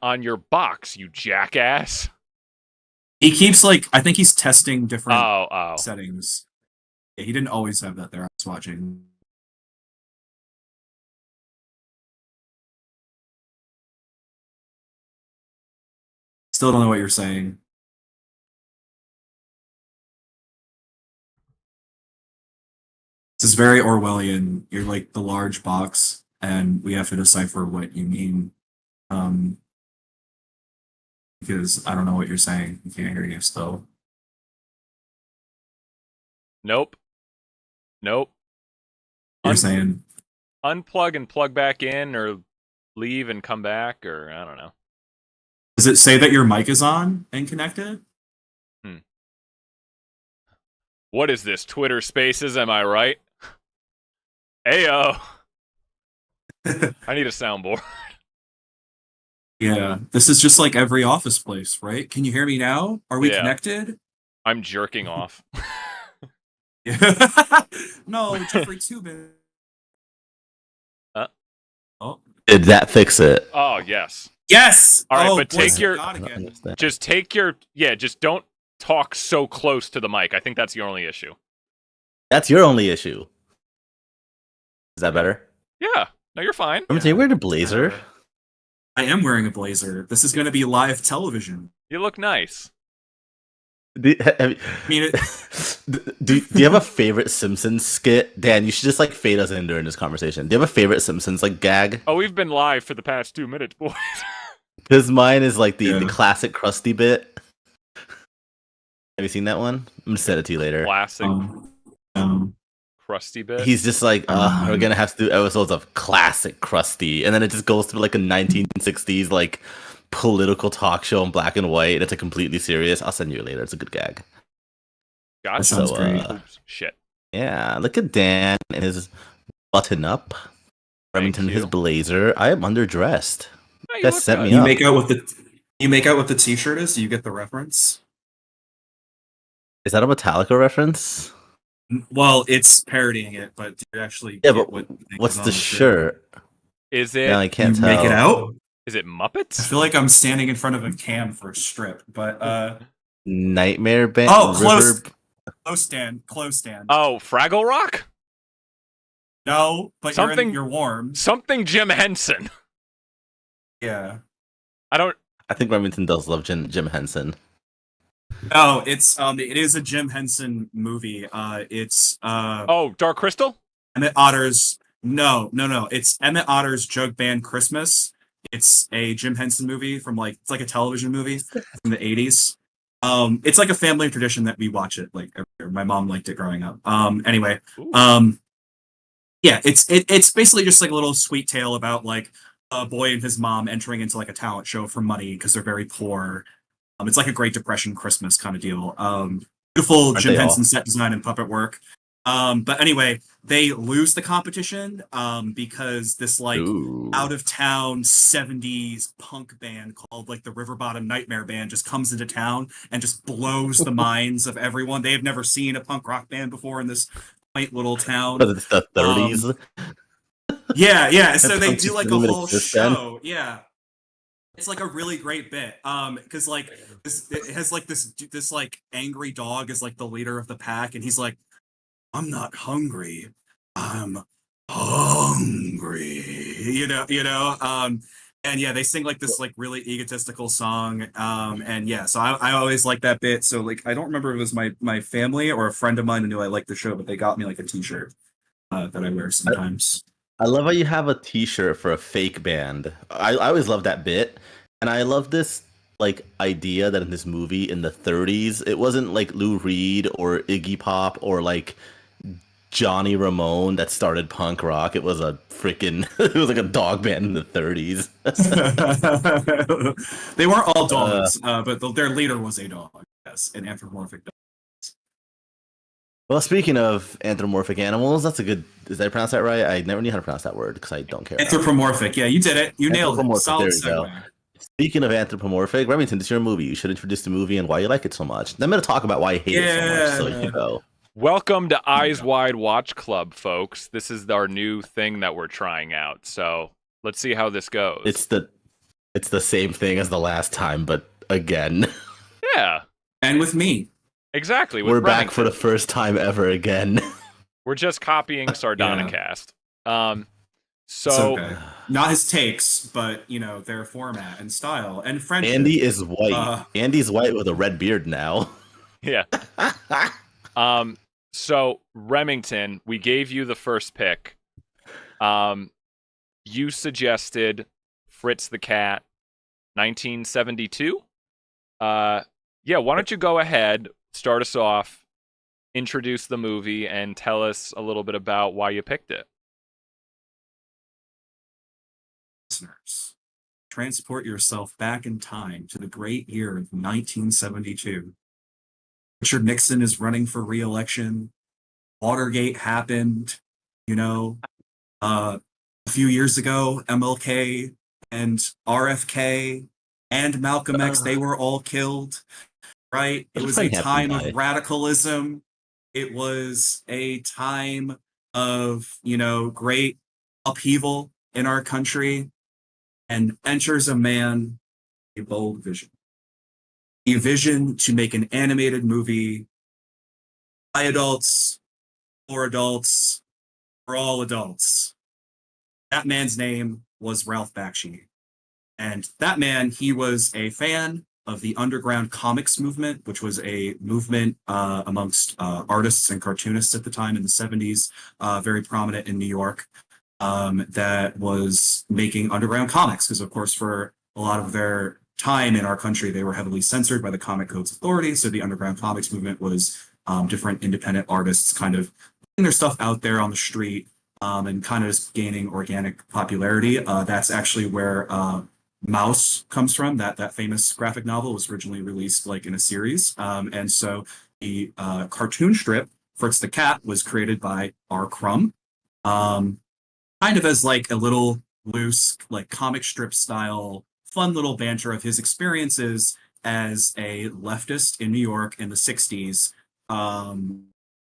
on your box, you jackass? He keeps like I think he's testing different Oh. settings. Yeah, he didn't always have that there. I was watching. Still don't know what you're saying. This is very Orwellian. You're like the large box, and we have to decipher what you mean. Um, because I don't know what you're saying. I can't hear you still. Nope. You're saying, Unplug and plug back in, or leave and come back, or I don't know. does it say that your mic is on and connected? What is this, Twitter Spaces, am I right? Ayo. I need a soundboard. Yeah, this is just like every office place, right? Can you hear me now? Are we connected? I'm jerking off. No, Jeffrey Tubin. Oh. Did that fix it? Oh, yes. Yes! All right, oh, but take your... just just don't talk so close to the mic. I think that's your only issue. That's your only issue. Is that better? Yeah. No, you're fine. I'm wearing a blazer. I am wearing a blazer. This is going to be live television. You look nice. Do you have a favorite Simpsons skit? Dan, you should just like fade us in during this conversation. Do you have a favorite Simpsons like gag? Oh, we've been live for the past 2 minutes, boys. Because mine is like the classic Krusty bit. Have you seen that one? I'm gonna send it to you later. Classic Krusty bit. He's just like, we're gonna have to do episodes of classic Krusty, and then it just goes through like a 1960s like political talk show in black and white, and it's a completely serious. I'll send you later. It's a good gag. Gotcha. That sounds great. Oops, shit. Yeah, look at Dan and his button-up. Remington, his blazer. I am underdressed. Oh, You guys sent me You up. make out what the t-shirt is? Do you get the reference? Is that a Metallica reference? Well, it's parodying it, but do you actually Yeah, get but what what's the shirt? Is it? No, I can't You tell. make it out? Is it I Muppets? feel like I'm standing in front of a cam for a strip, but Nightmare Band. Oh, close stand. Oh, Fraggle Rock? No, but you're warm. Something Jim Henson. Yeah. I think Remington does love Jim Henson. No, it is a Jim Henson movie. It's Oh, Dark Crystal? Emmett Otter's No. It's Emmett Otter's Jug Band Christmas. It's a Jim Henson movie it's like a television movie from the 80s. It's like a family tradition that we watch it like every year. My mom liked it growing up. Anyway, yeah, it's basically just like a little sweet tale about like a boy and his mom entering into like a talent show for money because they're very poor. It's like a Great Depression Christmas kind of deal. Beautiful Jim Henson set design and puppet work. But anyway, they lose the competition because this like out of town 70s punk band called like the River Bottom Nightmare Band just comes into town and just blows the minds of everyone. They have never seen a punk rock band before in this quaint little town. But it's the 30s. Yeah. So they do like a whole show. Yeah. It's like a really great bit. Because like it has like this like angry dog is like the leader of the pack, and he's like, I'm not hungry. I'm hungry. And yeah, they sing like this like really egotistical song. And yeah, so I always like that bit. So like I don't remember if it was my family or a friend of mine who knew I liked the show, but they got me like a t-shirt that I wear sometimes. I love how you have a t-shirt for a fake band. I always love that bit. And I love this like idea that in this movie in the 30s, it wasn't like Lou Reed or Iggy Pop or like Johnny Ramone that started punk rock. It was a freaking it was like a dog band in the 30s. They weren't all dogs, but their leader was a dog, yes, an anthropomorphic dog. Well, speaking of anthropomorphic animals, that's a good. Did I pronounce that right? I never knew how to pronounce that word because I don't care. Anthropomorphic, yeah, you did it. You nailed it. Solid segue. Speaking of anthropomorphic, Remington, this is your movie. You should introduce the movie and why you like it so much. Then I'm going to talk about why I hate it so much. So you know. Welcome to Eyes Wide Watch Club, folks. This is our new thing that we're trying out. So let's see how this goes. It's the same thing as the last time, but again. Yeah, And with me. exactly. With We're back for the Remington. first time ever again. We're just copying Yeah. Sardonicast. It's So okay. Not his takes, but their format and style and friendship. Andy is white. Andy's white with a red beard now. yeah. So Remington, we gave you the first pick. You suggested Fritz the Cat, 1972. Why don't you go ahead, start us off, introduce the movie, and tell us a little bit about why you picked it. Listeners, transport yourself back in time to the great year of 1972. Richard Nixon is running for re-election. Watergate happened. A few years ago, MLK and RFK and Malcolm X, they were all killed, right? It was a time of radicalism. It was a time of, great upheaval in our country. And enters a man, a bold vision. A vision to make an animated movie by adults, for adults, for all adults. That man's name was Ralph Bakshi. And that man, he was a fan of the underground comics movement, which was a movement amongst artists and cartoonists at the time in the 70s, very prominent in New York, that was making underground comics. Because, of course, for a lot of their time in our country, they were heavily censored by the Comic Codes Authority. So the underground comics movement was different independent artists kind of putting their stuff out there on the street and kind of just gaining organic popularity. That's actually where Mouse comes from. That famous graphic novel was originally released like in a series. And so the cartoon strip, Fritz the Cat, was created by R. Crumb, kind of as like a little loose, like comic strip style, fun little banter of his experiences as a leftist in New York in the 60s.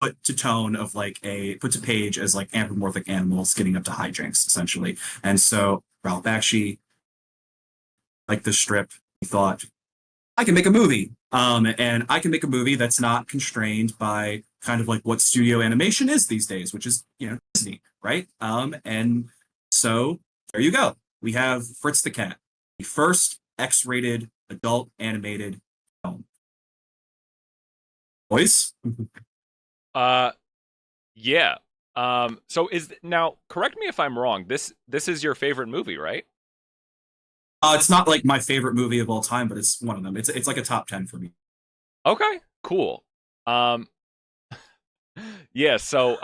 Put to page as like anthropomorphic animals getting up to hijinks, essentially. And so Ralph Bakshi, like the strip, he thought, I can make a movie. And I can make a movie that's not constrained by kind of like what studio animation is these days, which is, Disney, right? And so there you go. We have Fritz the Cat, the first X-rated adult animated film. Boys? Yeah. So now, correct me if I'm wrong. This is your favorite movie, right? It's not like my favorite movie of all time, but it's one of them. It's like a top 10 for me. Okay, cool. Yeah, so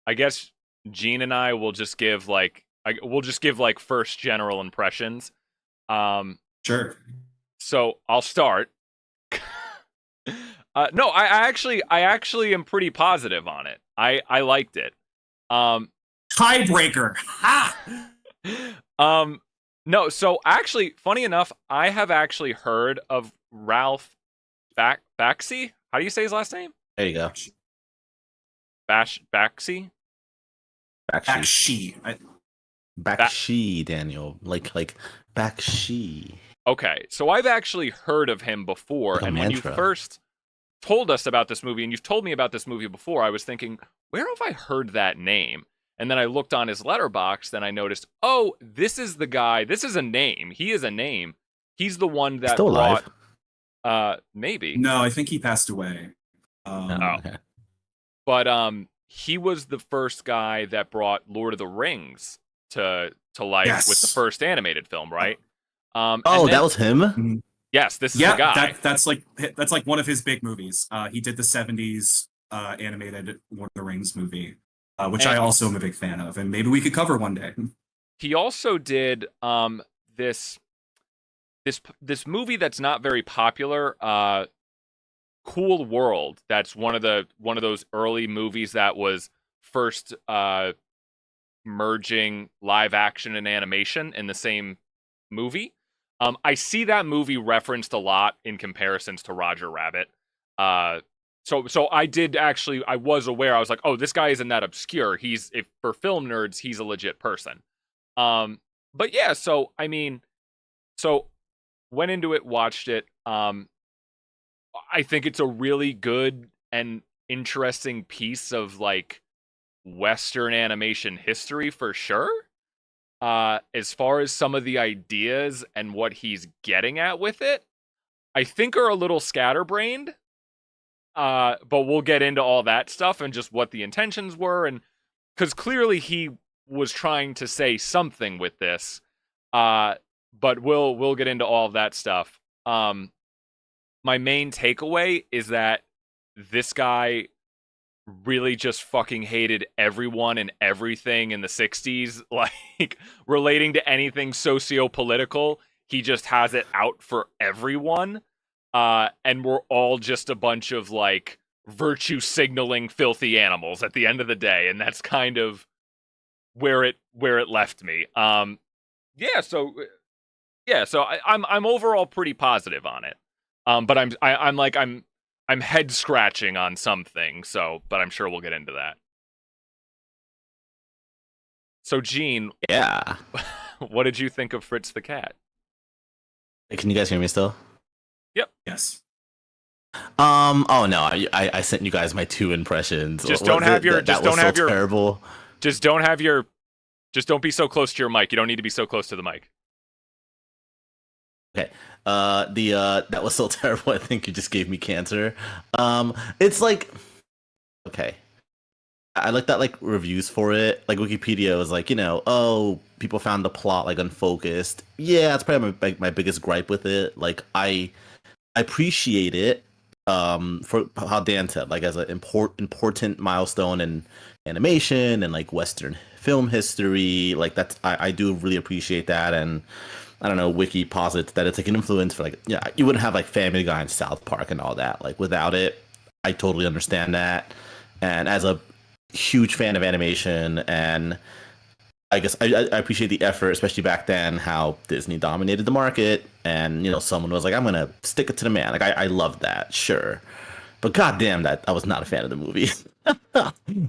I guess Gene and I will just give first general impressions. Sure. So I'll start. No, I actually am pretty positive on it. I liked it. Tiebreaker. Ha! No, so actually, funny enough, I have actually heard of Ralph Bakshi. How do you say his last name? There you go. Bakshi? Bakshi. Bakshi, Daniel. Like Bakshi. Okay, so I've actually heard of him before, Like a and mantra. when you first told us about this movie, and you've told me about this movie before, I was thinking, where have I heard that name? And then I looked on his letterbox, and I noticed, oh, this is the guy. This is a name. He is a name. He's the one that Still alive? maybe. No, I think he passed away. Okay. But he was the first guy that brought Lord of the Rings to life Yes. with the first animated film, right? That was him? Yes, this is the guy. That's like one of his big movies. He did the 70s animated Lord of the Rings movie, which I also am a big fan of, and maybe we could cover one day. He also did this movie that's not very popular, Cool World. That's one of those early movies that was first merging live action and animation in the same movie. I see that movie referenced a lot in comparisons to Roger Rabbit. So I was aware. I was like, oh, this guy isn't that obscure. For film nerds, he's a legit person. But yeah, so I mean, So went into it, watched it. I think it's a really good and interesting piece of like Western animation history for sure. As far as some of the ideas and what he's getting at with it, I think are a little scatterbrained. But we'll get into all that stuff and just what the intentions were, and because clearly he was trying to say something with this. But we'll get into all of that stuff. My main takeaway is that this guy really just fucking hated everyone and everything in the 60s, like relating to anything socio-political. He just has it out for everyone. And we're all just a bunch of like virtue signaling filthy animals at the end of the day, and that's kind of where it left me. So I'm overall pretty positive on it. But I'm head scratching on something, but I'm sure we'll get into that. So Gene, Yeah. what did you think of Fritz the Cat? Can you guys hear me still? Yep. Yes. Oh no, I sent you guys my 2 impressions. Just don't have your. Just don't have your. Terrible. Just don't have your. Just don't be so close to your mic. You don't need to be so close to the mic. Okay. That was so terrible. I think you just gave me cancer. It's like, okay. I looked at like reviews for it. Like Wikipedia was like, oh, people found the plot like unfocused. Yeah, that's probably my biggest gripe with it. Like I appreciate it for how Dan said, like as an important milestone in animation and like Western film history. Like that's I do really appreciate that. And I don't know, Wiki posits that it's like an influence for like, yeah, you wouldn't have like Family Guy and South Park and all that. Like without it, I totally understand that. And as a huge fan of animation, and I guess I appreciate the effort, especially back then, how Disney dominated the market, and someone was like, I'm gonna stick it to the man. Like I love that, sure, but goddamn, that I was not a fan of the movie.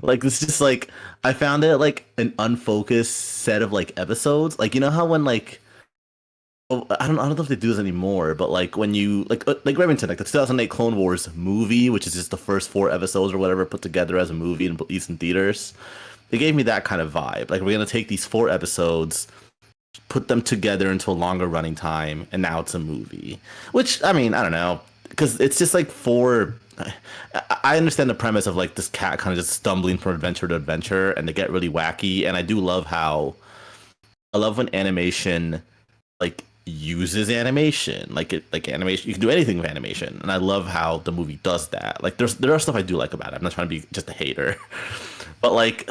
Like it's just like I found it like an unfocused set of like episodes. Like how when like I don't know if they do this anymore, but like when you like Remington, like the 2008 Clone Wars movie, which is just the first 4 episodes or whatever put together as a movie and released in theaters, it gave me that kind of vibe. Like we're gonna take these 4 episodes, put them together into a longer running time, and now it's a movie. Which I mean, I don't know, because it's just like 4. I understand the premise of like this cat kind of just stumbling from adventure to adventure, and they get really wacky. And I do love when animation like uses animation, like animation, you can do anything with animation, and I love how the movie does that. Like there are stuff I do like about it. I'm not trying to be just a hater, but like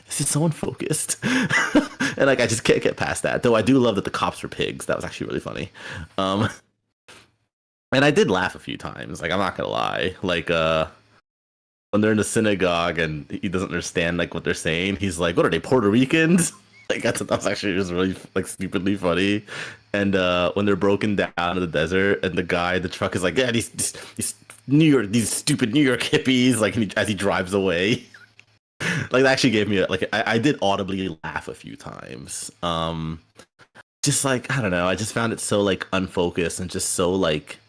it's just so unfocused. And like I just can't get past that. Though I do love that the cops were pigs. That was actually really funny. And I did laugh a few times, like I'm not gonna lie, like when they're in the synagogue and he doesn't understand like what they're saying, he's like, what are they, Puerto Ricans? Like that's actually just really like stupidly funny. And when they're broken down in the desert, and the truck is like, yeah, these these stupid New York hippies, like as he drives away. Like that actually gave me I did audibly laugh a few times. Just like I don't know, I just found it so like unfocused and just so like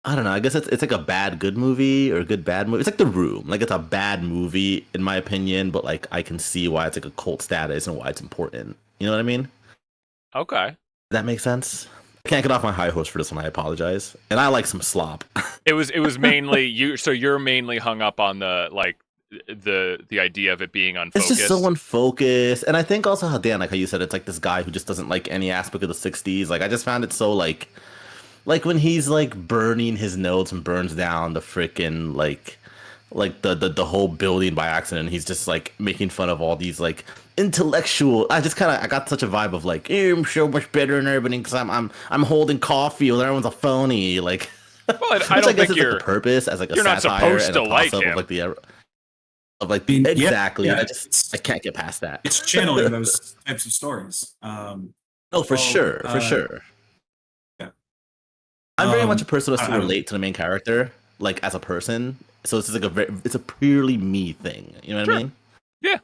I don't know. I guess it's like a bad good movie or a good bad movie. It's like The Room. Like it's a bad movie in my opinion, but like I can see why it's like a cult status and why it's important. You know what I mean? Okay. Does that make sense? I can't get off my high horse for this one. I apologize. And I like some slop. It was mainly you. So you're mainly hung up on the like the idea of it being unfocused. It's just so unfocused. And I think also how Dan, like how you said, it's like this guy who just doesn't like any aspect of the 60s. Like I just found it so like when he's like burning his notes and burns down the freaking like the whole building by accident. He's just like making fun of all these like intellectual. I got such a vibe of like, I'm so much better than everybody because I'm holding coffee while everyone's a phony. Like, well, I don't think you're like the purpose as like a you're not satire supposed and to a like toss-up him. of like the exactly. Yeah, I can't get past that. It's channeling those types of stories. Oh, for sure. Yeah. I'm very much a person who has to relate to the main character, like as a person. So it's just like it's a purely me thing. You know what I mean? Yeah.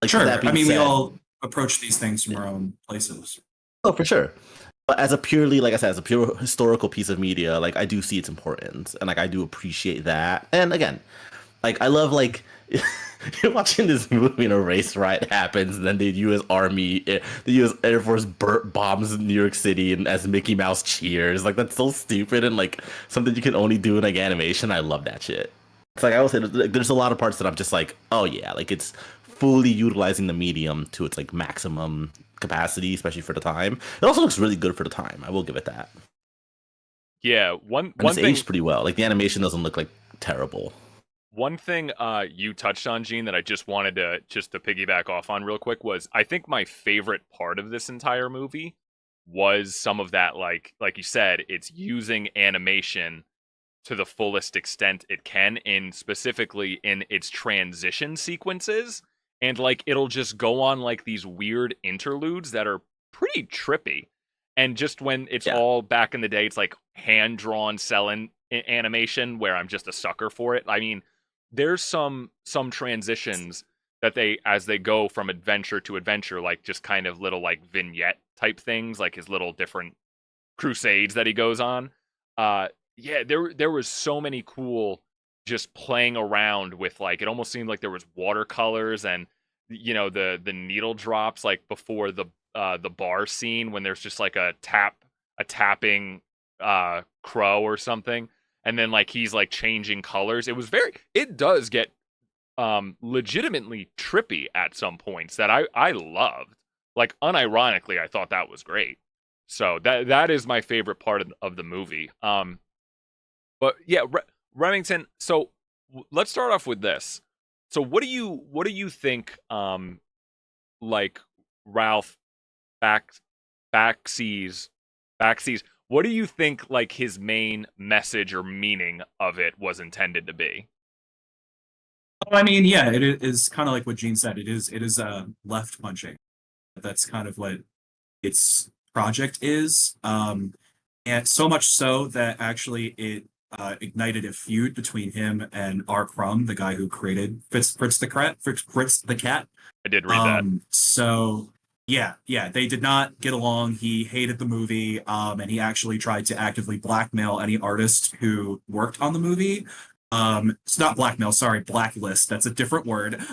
Like, sure. I mean, we all approach these things from our own places. Oh, for sure. But as a purely, like I said, as a pure historical piece of media, like I do see its importance, and like I do appreciate that. And again, like I love like you're watching this movie and a race riot happens, and then the U.S. Army, the U.S. Air Force bombs New York City, and as Mickey Mouse cheers, like that's so stupid and like something you can only do in like animation. I love that shit. It's like I will say, like, there's a lot of parts that I'm just like, oh yeah, like it's fully utilizing the medium to its like maximum capacity, especially for the time. It also looks really good for the time. I will give it that. Yeah, And one it's thing aged pretty well. Like the animation doesn't look like terrible. one thing you touched on, Gene, that I just wanted to piggyback off on real quick was I think my favorite part of this entire movie was some of that like you said, it's using animation to the fullest extent it can, in specifically in its transition sequences. And like it'll just go on like these weird interludes that are pretty trippy. And just when it's Yeah. all back in the day, it's like hand drawn animation where I'm just a sucker for it. I mean, there's some transitions that they as they go from adventure to adventure, like just kind of little like vignette type things, like his little different crusades that he goes on. Yeah, there was so many cool just playing around with like it almost seemed like there was watercolors and the needle drops like before the bar scene when there's just like a tapping crow or something, and then like he's like changing colors. It does get legitimately trippy at some points that I loved. Like unironically, I thought that was great. So that is my favorite part of the movie. But yeah, Remington. So let's start off with this. So what do you think? Like Ralph back backsees backsees. What do you think like his main message or meaning of it was intended to be? I mean, yeah, it is kind of like what Gene said. It is left punching. That's kind of what its project is. And so much so that actually it ignited a feud between him and R. Crumb, the guy who created Fritz the cat. I did read that. So yeah, they did not get along. He hated the movie, and he actually tried to actively blackmail any artist who worked on the movie. It's not blackmail, sorry, blacklist. That's a different word.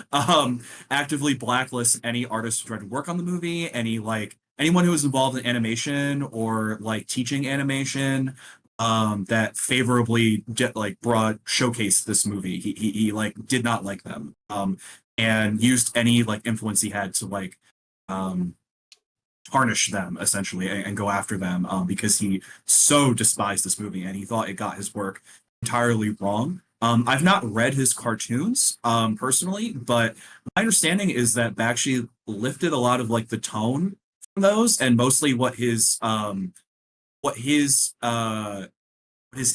Actively blacklist any artist who tried to work on the movie, any like anyone who was involved in animation or like teaching animation, that favorably like brought showcased this movie. He like did not like them. And used any like influence he had to like um tarnish them essentially and go after them because he so despised this movie and he thought it got his work entirely wrong. I've not read his cartoons personally, but my understanding is that Bakshi lifted a lot of like the tone from those, and mostly what his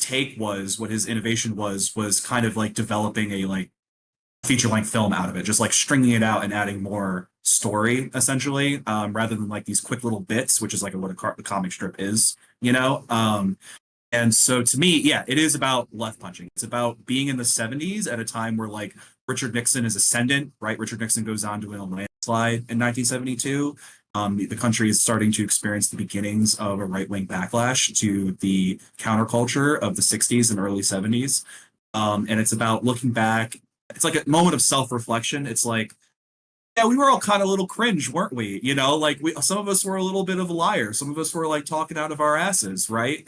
take was, what his innovation was kind of like developing a like feature length film out of it, just like stringing it out and adding more story essentially, rather than like these quick little bits, which is like what a comic strip is, you know. And so to me, yeah, it is about left punching. It's about being in the 70s at a time where like Richard Nixon is ascendant, right? Richard Nixon goes on to win a landslide in 1972. The country is starting to experience the beginnings of a right-wing backlash to the counterculture of the 60s and early 70s. And it's about looking back. It's like a moment of self-reflection. It's like, yeah, we were all kind of a little cringe, weren't we? You know, like some of us were a little bit of a liar. Some of us were like talking out of our asses, right?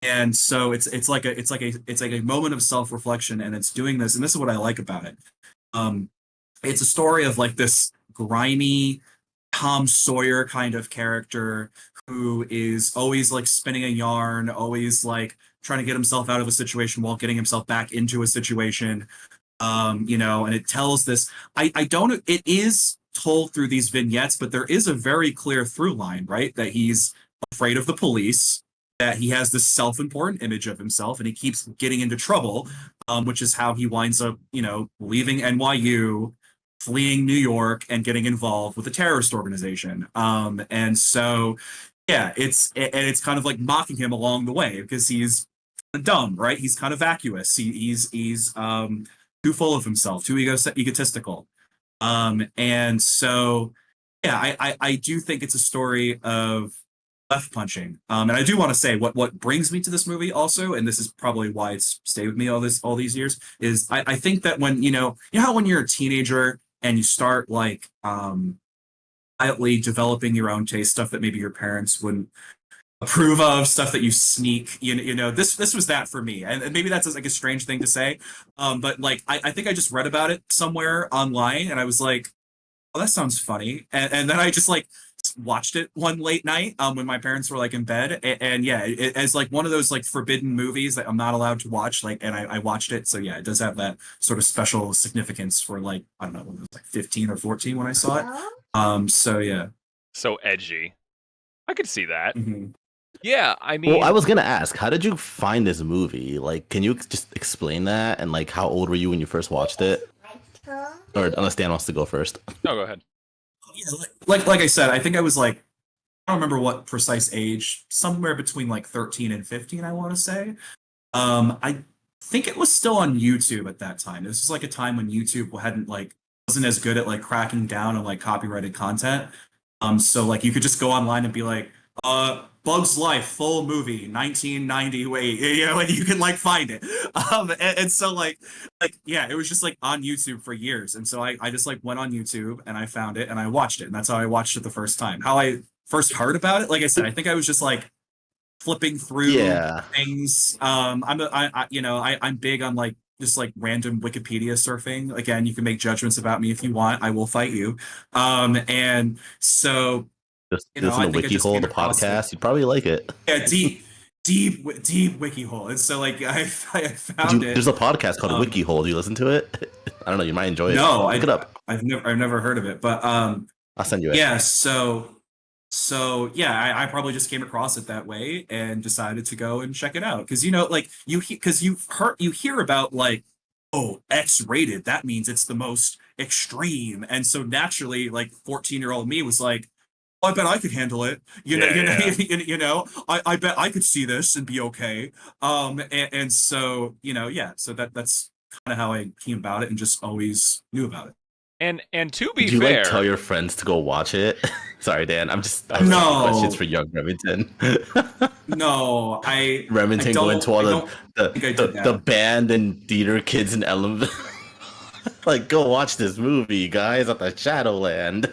And so it's like a moment of self-reflection, and it's doing this, and this is what I like about it. Um, it's a story of like this grimy Tom Sawyer kind of character who is always like spinning a yarn, always like trying to get himself out of a situation while getting himself back into a situation. And it tells this. I don't. It is told through these vignettes, but there is a very clear through line, right? That he's afraid of the police, that he has this self-important image of himself, and he keeps getting into trouble, which is how he winds up, leaving NYU, fleeing New York, and getting involved with a terrorist organization. And so, yeah, it's kind of like mocking him along the way because he's dumb, right? He's kind of vacuous. He's too full of himself, too egotistical. And so, yeah, I do think it's a story of left punching. And I do want to say what brings me to this movie also, and this is probably why it's stayed with me all these years, is I think that when you know how when you're a teenager and you start like quietly developing your own taste, stuff that maybe your parents wouldn't approve of, stuff that you sneak, this was that for me. And maybe that's like a strange thing to say. But like I think I just read about it somewhere online and I was like, oh, that sounds funny. And then I just like watched it one late night when my parents were like in bed. And yeah, as like one of those like forbidden movies that I'm not allowed to watch, like, and I watched it. So yeah, it does have that sort of special significance for like, I don't know, when it was like 15 or 14 when I saw it. So yeah. So edgy. I could see that. Mm-hmm. Yeah, I mean, Well, I was gonna ask, how did you find this movie? Like, can you just explain that? And like, how old were you when you first watched it? Or unless Dan wants to go first. no, go ahead. Yeah, like I said, I think I was like, I don't remember what precise age, somewhere between like 13 and 15, I want to say. I think it was still on YouTube at that time. This was like a time when YouTube wasn't as good at like cracking down on like copyrighted content. So like you could just go online and be like, Bug's Life full movie 1990 wait, and you can like find it. And so like yeah, it was just like on YouTube for years. And so I just like went on YouTube and I found it and I watched it. And that's how I watched it the first time. How I first heard about it, like I said, I think I was just like flipping through things. I'm big on like just like random Wikipedia surfing. Again, you can make judgments about me if you want. I will fight you. And so Just listen to Wiki Hole, the podcast. You'd probably like it. Yeah, deep wiki hole. And so like I found it. There's a podcast called Wiki Hole. Do you listen to it? I don't know. You might enjoy it. No, look it up. I've never heard of it. But I'll send you it. Yeah, so yeah, I probably just came across it that way and decided to go and check it out because like you hear about like, oh, X rated, that means it's the most extreme, and so naturally like 14-year-old me was like, I bet I could handle it. I bet I could see this and be okay. And so so that's kind of how I came about it and just always knew about it. And to be Did you fair, like tell your friends to go watch it? Sorry, Dan. I'm just no questions for young Remington. No, Remington going to all the band and theater kids in Ellen. Like, go watch this movie, guys, at the Shadowland.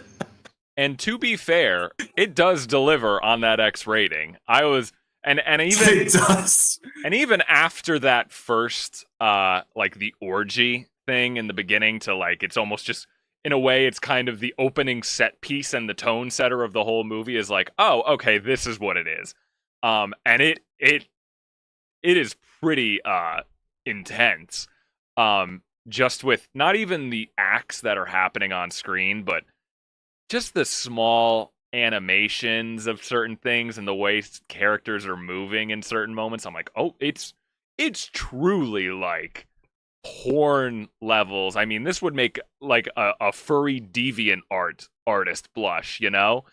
And to be fair, it does deliver on that X rating. And even it does. And even after that first like the orgy thing in the beginning to like it's almost just in a way it's kind of the opening set piece and the tone setter of the whole movie is like, oh, okay, this is what it is. And it is pretty intense. Just with not even the acts that are happening on screen, but just the small animations of certain things and the way characters are moving in certain moments. I'm like, oh, it's truly like porn levels. I mean, this would make like a furry deviant artist blush, you know?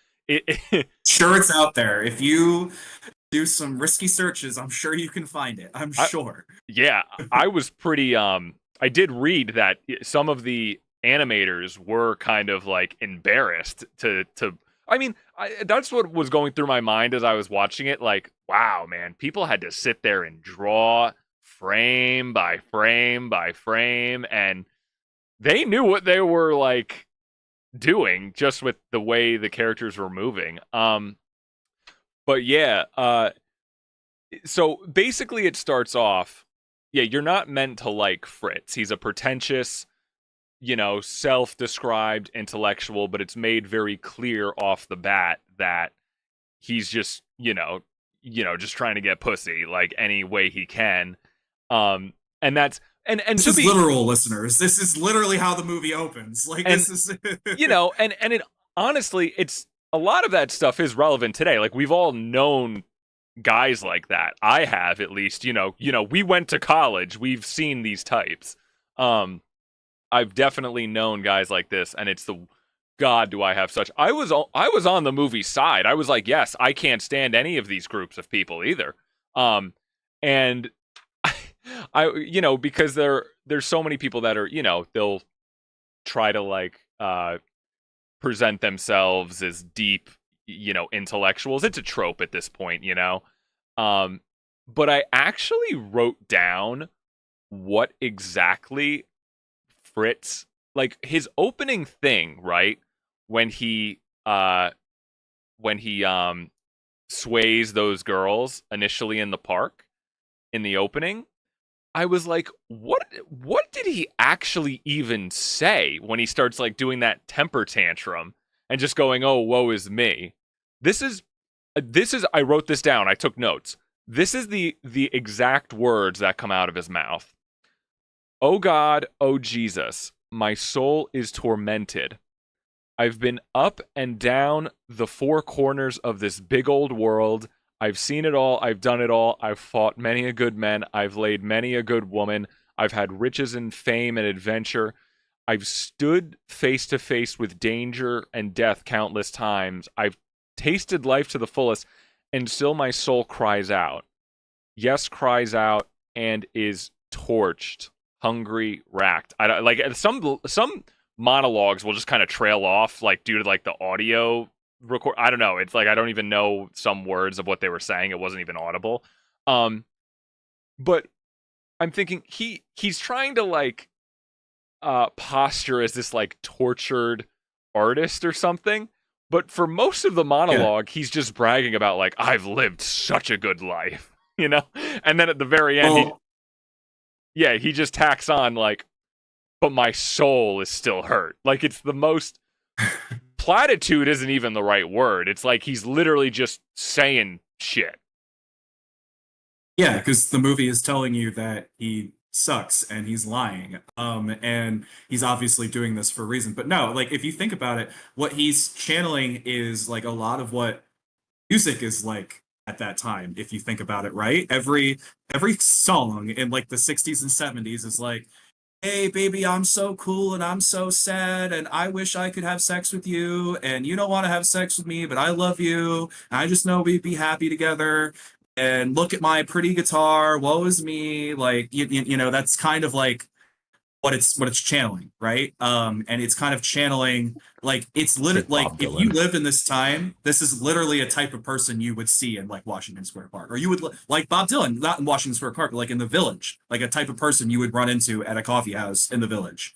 Sure, it's out there. If you do some risky searches, I'm sure you can find it. I'm sure. Yeah, I was pretty I did read that some of the animators were kind of like embarrassed to I mean, that's what was going through my mind as I was watching it. Like, wow, man, people had to sit there and draw frame by frame by frame, and they knew what they were like doing just with the way the characters were moving. But yeah, so basically it starts off, yeah, you're not meant to like Fritz. He's a pretentious, self-described intellectual, but it's made very clear off the bat that he's just, just trying to get pussy like any way he can. And that's and this to is be literal, listeners. This is literally how the movie opens. Like, this is and it honestly, it's a lot of that stuff is relevant today. Like, we've all known guys like that. I have, at least. We went to college. We've seen these types. I've definitely known guys like this, and it's God, do I have such. I was on the movie side. I was like, yes, I can't stand any of these groups of people either. And I because there's so many people that are, they'll try to like present themselves as deep, intellectuals. It's a trope at this point, um but I actually wrote down what exactly Fritz, like his opening thing, right? When he uh when he sways those girls initially in the park in the opening, I was like, what did he actually even say when he starts like doing that temper tantrum and just going, "Oh, woe is me." This is I wrote this down. I took notes. This is the exact words that come out of his mouth. "Oh God, oh Jesus, my soul is tormented. I've been up and down the four corners of this big old world. I've seen it all. I've done it all. I've fought many a good man. I've laid many a good woman. I've had riches and fame and adventure. I've stood face to face with danger and death countless times. I've tasted life to the fullest, and still my soul cries out. Yes, cries out and is torched, hungry, racked." I like some monologues will just kind of trail off, like due to like the audio record. I don't know. It's like I don't even know some words of what they were saying. It wasn't even audible. But I'm thinking he's trying to like posture as this like tortured artist or something. But for most of the monologue, he's just bragging about like, "I've lived such a good life," And then at the very end, he just tacks on like, "But my soul is still hurt." Like it's the most platitude isn't even the right word. It's like he's literally just saying shit. Yeah, because the movie is telling you that he sucks and he's lying. And he's obviously doing this for a reason. But no, like if you think about it, what he's channeling is like a lot of what music is like at that time, if you think about it, right? Every song in like the 60s and 70s is like, "Hey baby, I'm so cool and I'm so sad and I wish I could have sex with you and you don't want to have sex with me, but I love you and I just know we'd be happy together, and look at my pretty guitar, woe is me." Like that's kind of like what it's channeling, right? And it's kind of channeling like it's It's literally like like Bob if you Dylan. lived in this time, this is literally a type of person you would see in like Washington Square Park, or you would like Bob Dylan, not in Washington Square Park, but like in the Village, like a type of person you would run into at a coffee house in the Village.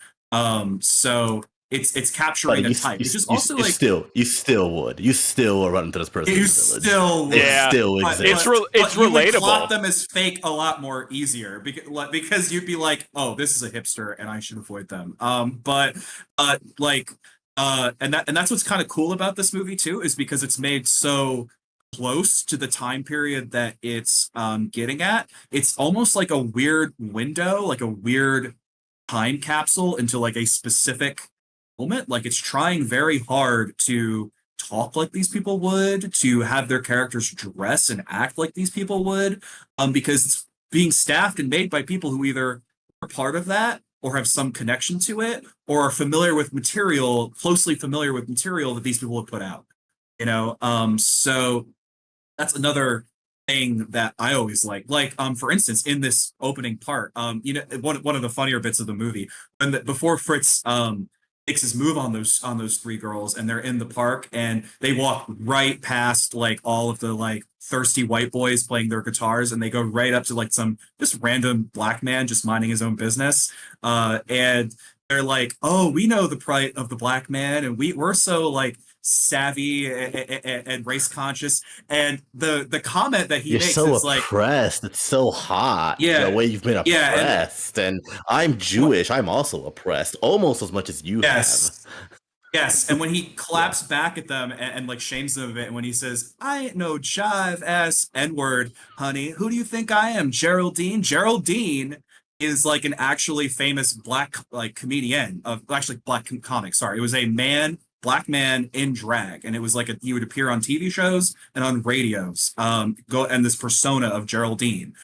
So it's But capturing a type, which is you, also like you still will run into this person you in the village. still would. It Yeah, still But, exists. it's you would plot relatable. them as fake a lot more easier because you'd be like, "Oh, this is a hipster, and I should avoid them." And that's what's kind of cool about this movie too, is because it's made so close to the time period that it's getting at. It's almost like a weird window, like a weird time capsule into like a specific moment. Like it's trying very hard to talk like these people would, to have their characters dress and act like these people would, because it's being staffed and made by people who either are part of that or have some connection to it or are familiar with material, closely familiar with material that these people have put out. So that's another thing that I always like. Like, for instance, in this opening part, one of the funnier bits of the movie, before Fritz makes his move on those three girls, and they're in the park, and they walk right past like all of the like thirsty white boys playing their guitars, and they go right up to like some just random black man just minding his own business, and they're like, "Oh, we know the plight of the black man, and we're so like savvy and race conscious." And the comment that he You're makes so is like, oppressed. It's so hot. yeah, The way you've been yeah, oppressed. And I'm Jewish. I'm also oppressed. Almost as much as you yes, have. yes. And when he Yeah. claps back at them and like shames them a bit, and when he says, "I ain't no jive ass N-word, honey. Who do you think I am? Geraldine?" Geraldine is like an actually famous black like comedian of actually black comic. Sorry. It was a black man in drag. And it was like he would appear on TV shows and on radios. And this persona of Geraldine.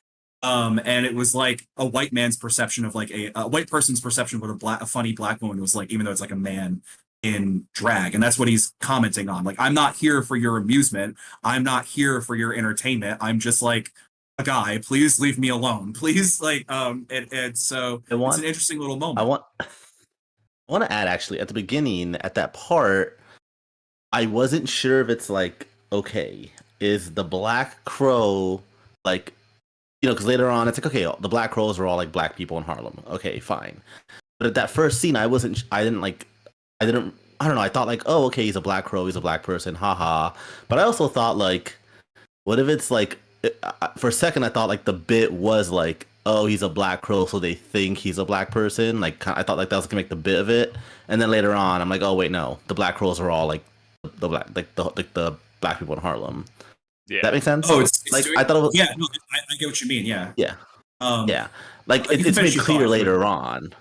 And it was like a white man's perception of like a white person's perception of what a funny black woman was like, even though it's like a man in drag. And that's what he's commenting on. Like, "I'm not here for your amusement. I'm not here for your entertainment. I'm just like a guy. Please leave me alone." Please, like, and so I it's want an interesting little I moment. want I want to add actually at the beginning at that part I wasn't sure if it's like, okay, is the Black Crow like, because later on it's like, okay, the Black Crows are all like black people in Harlem. Okay, fine. But at that first scene, I didn't, I don't know. I thought like, oh, okay, he's a Black Crow, he's a black person, haha. But I also thought like, what if it's like, for a second, I thought like the bit was like, oh, he's a Black Crow, so they think he's a black person. Like, I thought like that was gonna make the bit of it. And then later on, I'm like, oh wait, no, the Black Crows are all like the black, like the black people in Harlem. Yeah. That makes sense. Oh, it's like doing, I thought it was, yeah. No, I get what you mean. Yeah. yeah, Um, yeah. Like you can it's finish made your clear thought. later on.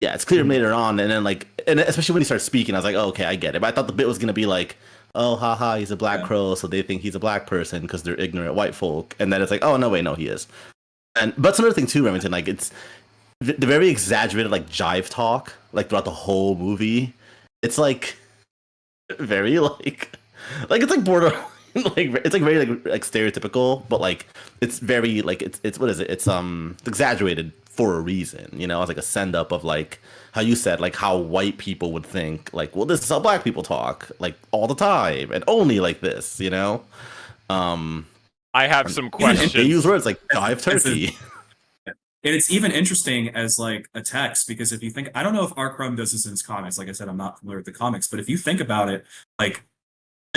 Yeah, it's clear later on, and then like, and especially when he starts speaking, I was like, oh, okay, I get it. But I thought the bit was gonna be like, oh, haha, he's a Black Yeah. Crow, so they think he's a black person because they're ignorant white folk, and then it's like, oh no, wait, no, he is. And but it's another thing too, Remington. Like it's the very exaggerated like jive talk, like throughout the whole movie. It's like very like it's like borderline. Like it's like very like stereotypical, but like it's very like it's what is it? It's exaggerated for a reason, It's like a send up of like how you said like how white people would think like, well, this is how black people talk like all the time and only like this. Um, I have some they questions. use words like jive That's turkey. And it's even interesting as like a text because if you think, I don't know if R. Crumb does this in his comics. Like I said, I'm not familiar with the comics, but if you think about it, like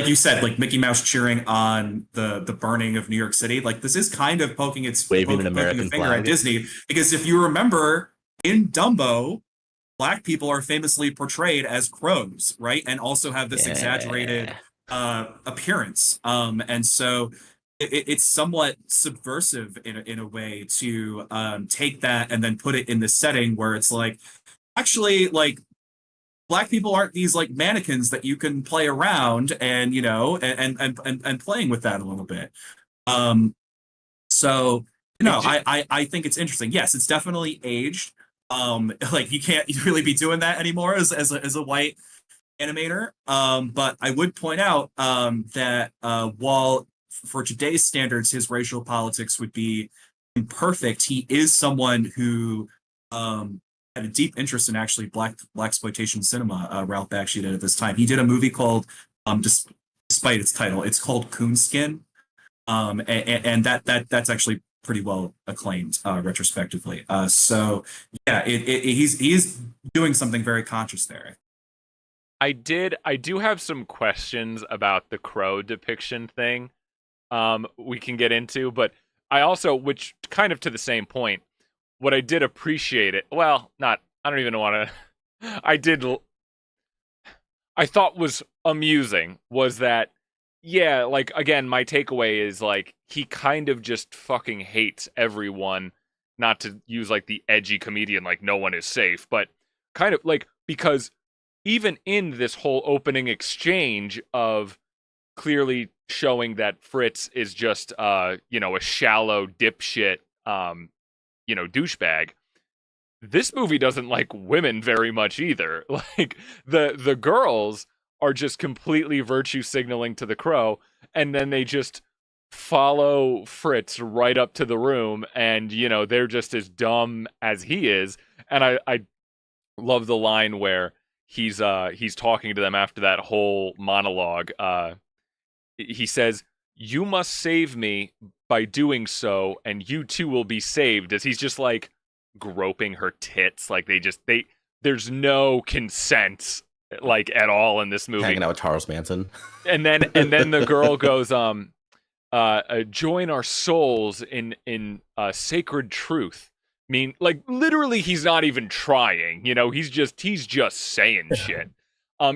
you said, like Mickey Mouse cheering on the burning of New York City, like this is kind of poking a American finger flag. at Disney because if you remember in Dumbo, black people are famously portrayed as crows, right, and also have this exaggerated appearance. And so it's somewhat subversive in a way to take that and then put it in the setting where it's like actually like black people aren't these like mannequins that you can play around and and playing with that a little bit. um so I think it's interesting. Yes, it's definitely aged. Like you can't really be doing that anymore as a white animator. But I would point out that while for today's standards his racial politics would be imperfect, he is someone who had a deep interest in actually black exploitation cinema. Ralph Bakshi did at this time. He did a movie called despite its title, it's called Coonskin. And that's actually pretty well acclaimed retrospectively. So yeah, he's doing something very conscious there. I do have some questions about the crow depiction thing. We can get into, but I also, which kind of to the same point, what I did appreciate it. Well, not. I don't even want to. I thought was amusing was that, yeah, like again, my takeaway is like he kind of just fucking hates everyone. Not to use like the edgy comedian, like no one is safe, but kind of like because even in this whole opening exchange of clearly showing that Fritz is just a shallow dipshit douchebag. This movie doesn't like women very much either. Like the girls are just completely virtue signaling to the crow, and then they just follow Fritz right up to the room, and they're just as dumb as he is. And I love the line where he's talking to them after that whole monologue. He says, "You must save me by doing so, and you too will be saved," as he's just like groping her tits. Like there's no consent like at all in this movie. Hanging out with Charles Manson. And then the girl goes, join our souls in sacred truth. I mean, like literally he's not even trying, he's just saying shit.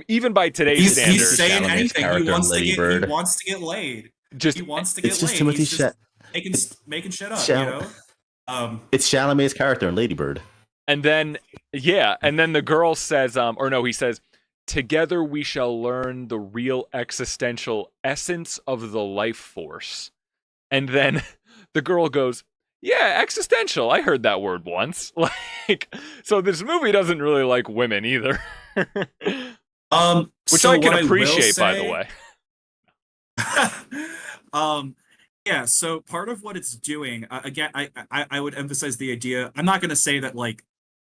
Even by today's standards, he's saying anything. He wants to get laid. Just he wants to get it's just laid. Timothy He's just making shit up. It's Chalamet's character in Lady Bird. And then the girl says, or no, he says, "Together we shall learn the real existential essence of the life force." And then the girl goes, "Yeah, existential. I heard that word once." Like, so this movie doesn't really like women either. Which I can appreciate, by the way. Yeah, so part of what it's doing, again, I would emphasize the idea. I'm not going to say that like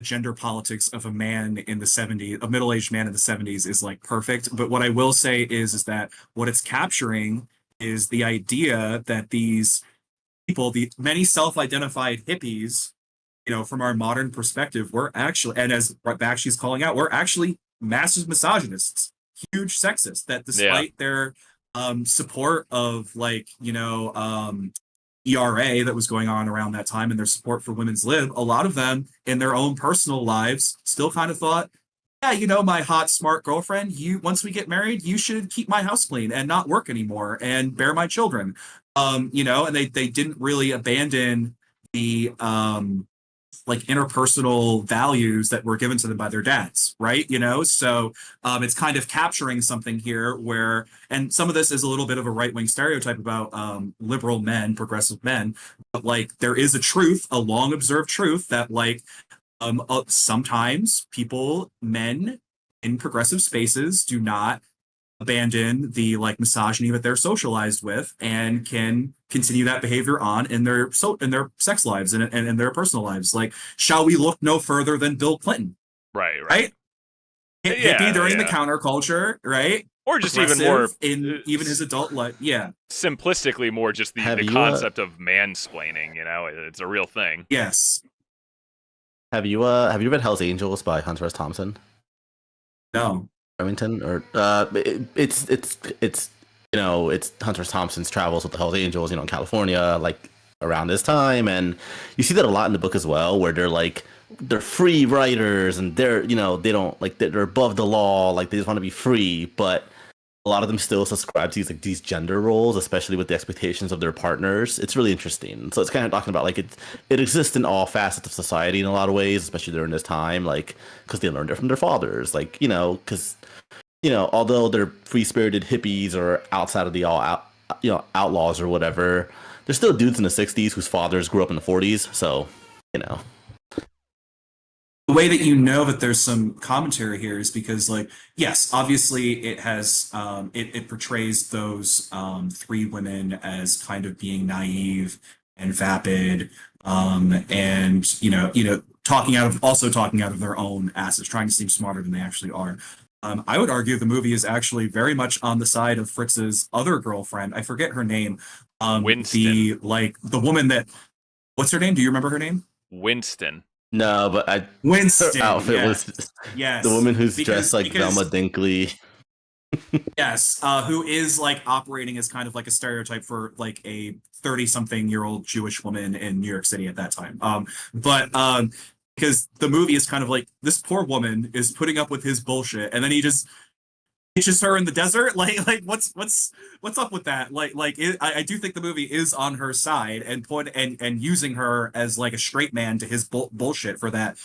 gender politics of a man in the 70s, a middle-aged man in the 70s is like perfect. But what I will say is that what it's capturing is the idea that these people, the many self-identified hippies, from our modern perspective, we're actually, and as Bakshi's calling out, we're actually massive misogynists, huge sexists, that Yeah. despite their support of ERA that was going on around that time and their support for women's lib, a lot of them in their own personal lives still kind of thought, yeah, my hot, smart girlfriend, once we get married, you should keep my house clean and not work anymore and bear my children. And they didn't really abandon the like interpersonal values that were given to them by their dads, right? So it's kind of capturing something here where, and some of this is a little bit of a right-wing stereotype about liberal men, progressive men, but like there is a truth, a long observed truth that like sometimes men in progressive spaces do not abandon the like misogyny that they're socialized with and can continue that behavior on in their sex lives and in their personal lives. Like, shall we look no further than Bill Clinton? Right. Hippie during the counterculture, right? Or just even more in even his adult life. Yeah. Simplistically, more just the concept of mansplaining. It's a real thing. Yes. Have you read Hell's Angels by Hunter S. Thompson? No. Remington, or it's it's Hunter Thompson's travels with the Hells Angels, in California, like around this time, and you see that a lot in the book as well, where they're free writers and they're they don't like they're above the law, like they just want to be free, but a lot of them still subscribe to these gender roles, especially with the expectations of their partners. It's really interesting. So it's kind of talking about like it exists in all facets of society in a lot of ways, especially during this time, like because they learned it from their fathers, like because although they're free-spirited hippies or outside of the outlaws or whatever, there's still dudes in the 60s whose fathers grew up in the 40s. So the way that that there's some commentary here is because, like, yes, obviously it has it portrays those three women as kind of being naive and vapid, and talking out of their own asses, trying to seem smarter than they actually are. I would argue the movie is actually very much on the side of Fritz's other girlfriend. I forget her name. Winston. The woman that, what's her name? Do you remember her name? Winston. No, but Winston. Her outfit yes. was yes. The woman who's dressed like Velma Dinkley. Yes, who is like operating as kind of like a stereotype for like a 30-something-year-old Jewish woman in New York City at that time. But because the movie is kind of like this poor woman is putting up with his bullshit, and then he just ditches her in the desert. Like what's up with that? I do think the movie is on her side and using her as like a straight man to his bullshit for that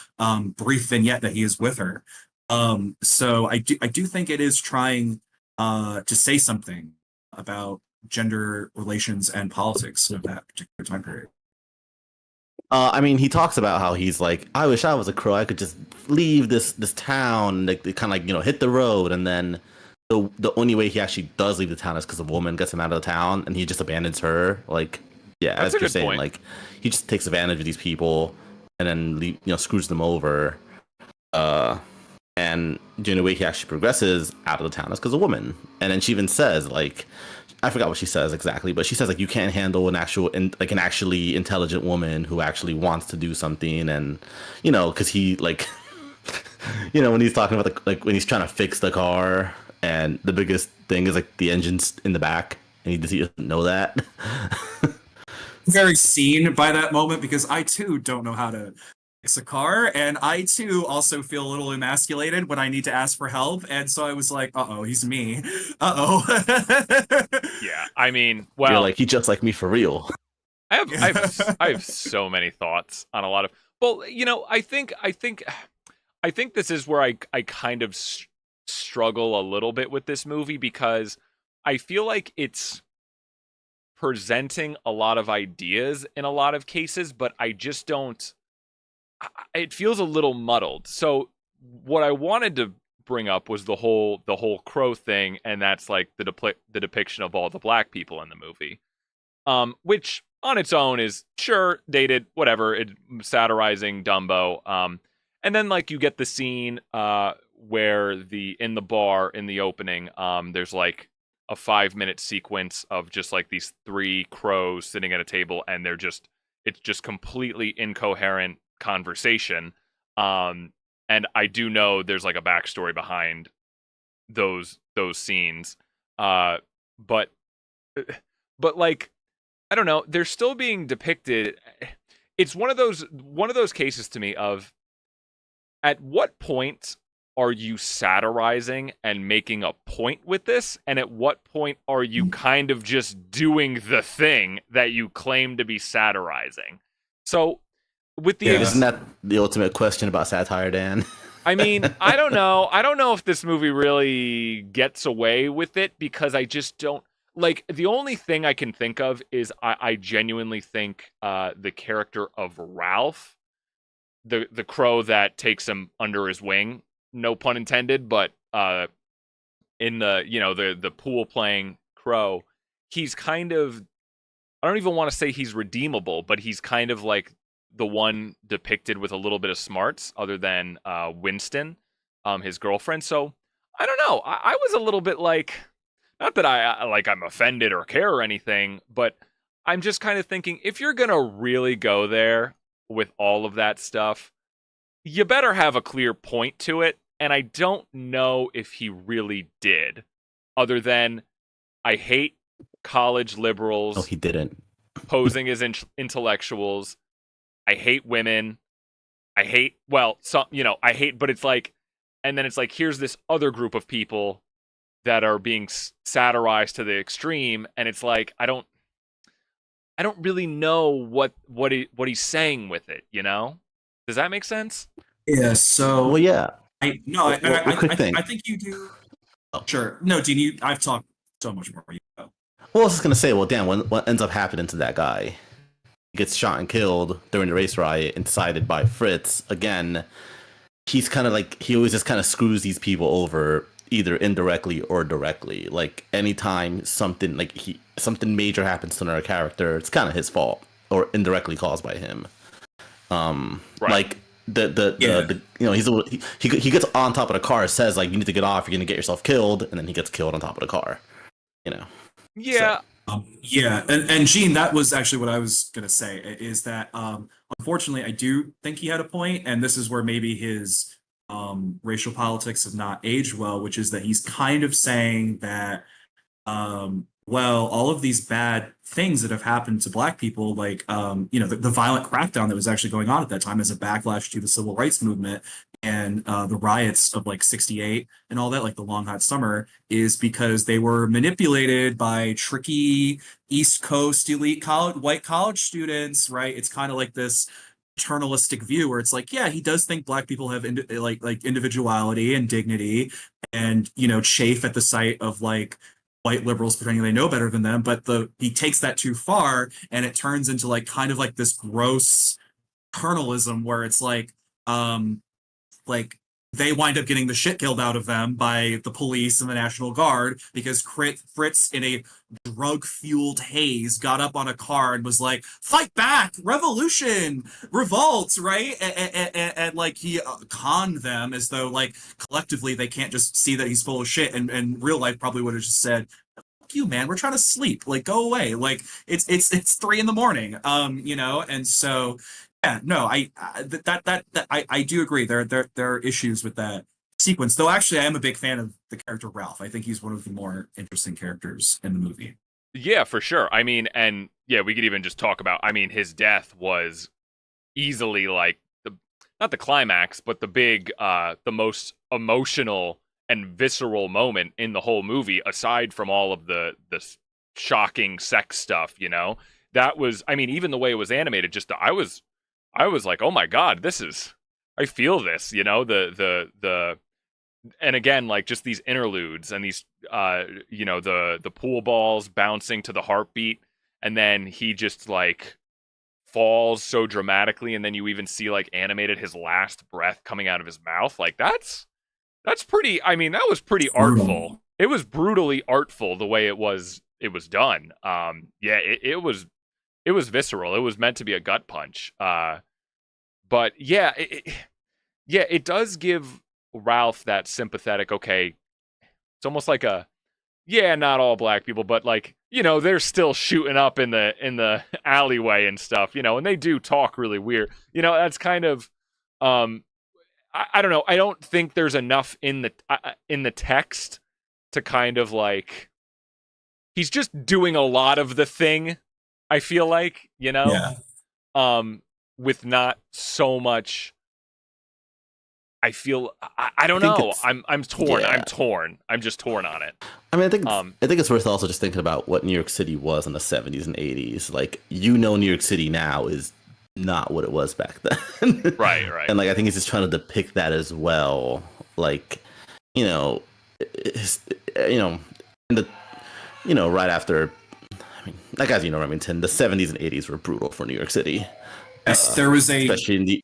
brief vignette that he is with her. So I do think it is trying to say something about gender relations and politics of that particular time period. I mean, he talks about how he's like, I wish I was a crow. I could just leave this town, like kind of like hit the road, and then the only way he actually does leave the town is because a woman gets him out of the town, and he just abandons her. Like, yeah, that's as you're saying, point. like he just takes advantage of these people and then screws them over. And the only way he actually progresses out of the town is because of a woman. And then she even says, like, I forgot what she says exactly, but she says like you can't handle an actually intelligent woman who actually wants to do something, and because he like when he's talking about when he's trying to fix the car, and the biggest thing is like the engine's in the back, and he doesn't know that. Very seen by that moment, because I too don't know how to fix a car, and I too also feel a little emasculated when I need to ask for help, and so I was like, uh-oh, he's me. Uh-oh. Yeah, I mean, well, you're like, he just like me for real. I have so many thoughts on a lot of. Well, I think this is where I kind of struggle a little bit with this movie, because I feel like it's presenting a lot of ideas in a lot of cases, but I just don't. It feels a little muddled. So what I wanted to bring up was the whole crow thing, and that's like the depiction of all the black people in the movie, which on its own is sure dated, whatever, it satirizing Dumbo, And then like you get the scene where in the bar in the opening, there's like a 5-minute sequence of just like these 3 crows sitting at a table, and it's just completely incoherent conversation. And I do know there's like a backstory behind those scenes. But like, I don't know, they're still being depicted. It's one of those cases to me of, at what point are you satirizing and making a point with this, and at what point are you kind of just doing the thing that you claim to be satirizing? So with the Isn't that the ultimate question about satire, Dan? I mean, I don't know. I don't know if this movie really gets away with it, because I just don't like, the only thing I can think of is I genuinely think the character of Ralph, the crow that takes him under his wing, no pun intended, but in the pool playing crow, he's kind of, I don't even want to say he's redeemable, but he's kind of like the one depicted with a little bit of smarts, other than Winston, his girlfriend. So I don't know. I was a little bit like, not that I'm offended or care or anything, but I'm just kind of thinking, if you're gonna really go there with all of that stuff, you better have a clear point to it. And I don't know if he really did, other than, I hate college liberals. Oh, he didn't. Posing as intellectuals. I hate women. I hate, well, some, I hate, but it's like, and then it's like, here's this other group of people that are being satirized to the extreme, and it's like, I don't really know what he's saying with it, Does that make sense? Yeah. So Well, yeah. I think you do. Sure. No, Dean, I've talked so much more. You know. Well, I was just gonna say, well, Dan, what ends up happening to that guy? He gets shot and killed during the race riot, incited by Fritz. Again, he's kind of like, he always just kind of screws these people over, either indirectly or directly. Like, anytime something major happens to another character, it's kind of his fault, or indirectly caused by him. Right. Like he gets on top of the car, says like, you need to get off, you're gonna get yourself killed, and then he gets killed on top of the car. Yeah. So, and Gene, that was actually what I was gonna say, is that unfortunately I do think he had a point, and this is where maybe his racial politics have not aged well, which is that he's kind of saying that well, all of these bad things that have happened to Black people, like the violent crackdown that was actually going on at that time as a backlash to the civil rights movement, and the riots of like '68 and all that, like the Long Hot Summer, is because they were manipulated by tricky East Coast elite white college students, right? It's kind of like this paternalistic view where it's like, yeah, he does think Black people have like individuality and dignity, and chafe at the sight of like white liberals pretending they know better than them, but he takes that too far, and it turns into like kind of like this gross paternalism where it's like they wind up getting the shit killed out of them by the police and the National Guard because Fritz, in a drug-fueled haze, got up on a car and was like, fight back, revolution, revolt, right? And like he conned them as though like collectively they can't just see that he's full of shit, and real life probably would have just said, fuck you, man, we're trying to sleep, like go away, like it's 3 a.m, and so yeah, no, I do agree. There are issues with that sequence. Though actually, I am a big fan of the character Ralph. I think he's one of the more interesting characters in the movie. Yeah, for sure. I mean, and yeah, we could even just talk about, I mean, his death was easily like not the climax, but the most emotional and visceral moment in the whole movie, aside from all of the shocking sex stuff, That was, I mean, even the way it was animated, just I was like, oh my God, I feel this, the and again, like just these interludes and these, the pool balls bouncing to the heartbeat, and then he just like falls so dramatically, and then you even see like animated his last breath coming out of his mouth. Like that's pretty, I mean, that was pretty artful. It was brutally artful the way it was done. Yeah, it was visceral. It was meant to be a gut punch. But yeah, yeah, it does give Ralph that sympathetic, okay, it's almost like a, yeah, not all black people, but like, they're still shooting up in the alleyway and stuff, and they do talk really weird. That's kind of, um, I don't know. I don't think there's enough in the text to kind of like, he's just doing a lot of the thing. I feel like, Yeah. with not so much. I don't think know. it's- I'm torn. yeah. I'm torn. I'm just torn on it. I mean, I think it's worth also just thinking about what New York City was in the 70s and 80s. Like, New York City now is not what it was back then. Right. And like, I think he's just trying to depict that as well. Like, in the, right after, I mean, like, as you know, Remington, the 70s and 80s were brutal for New York City. Yes, there was especially in the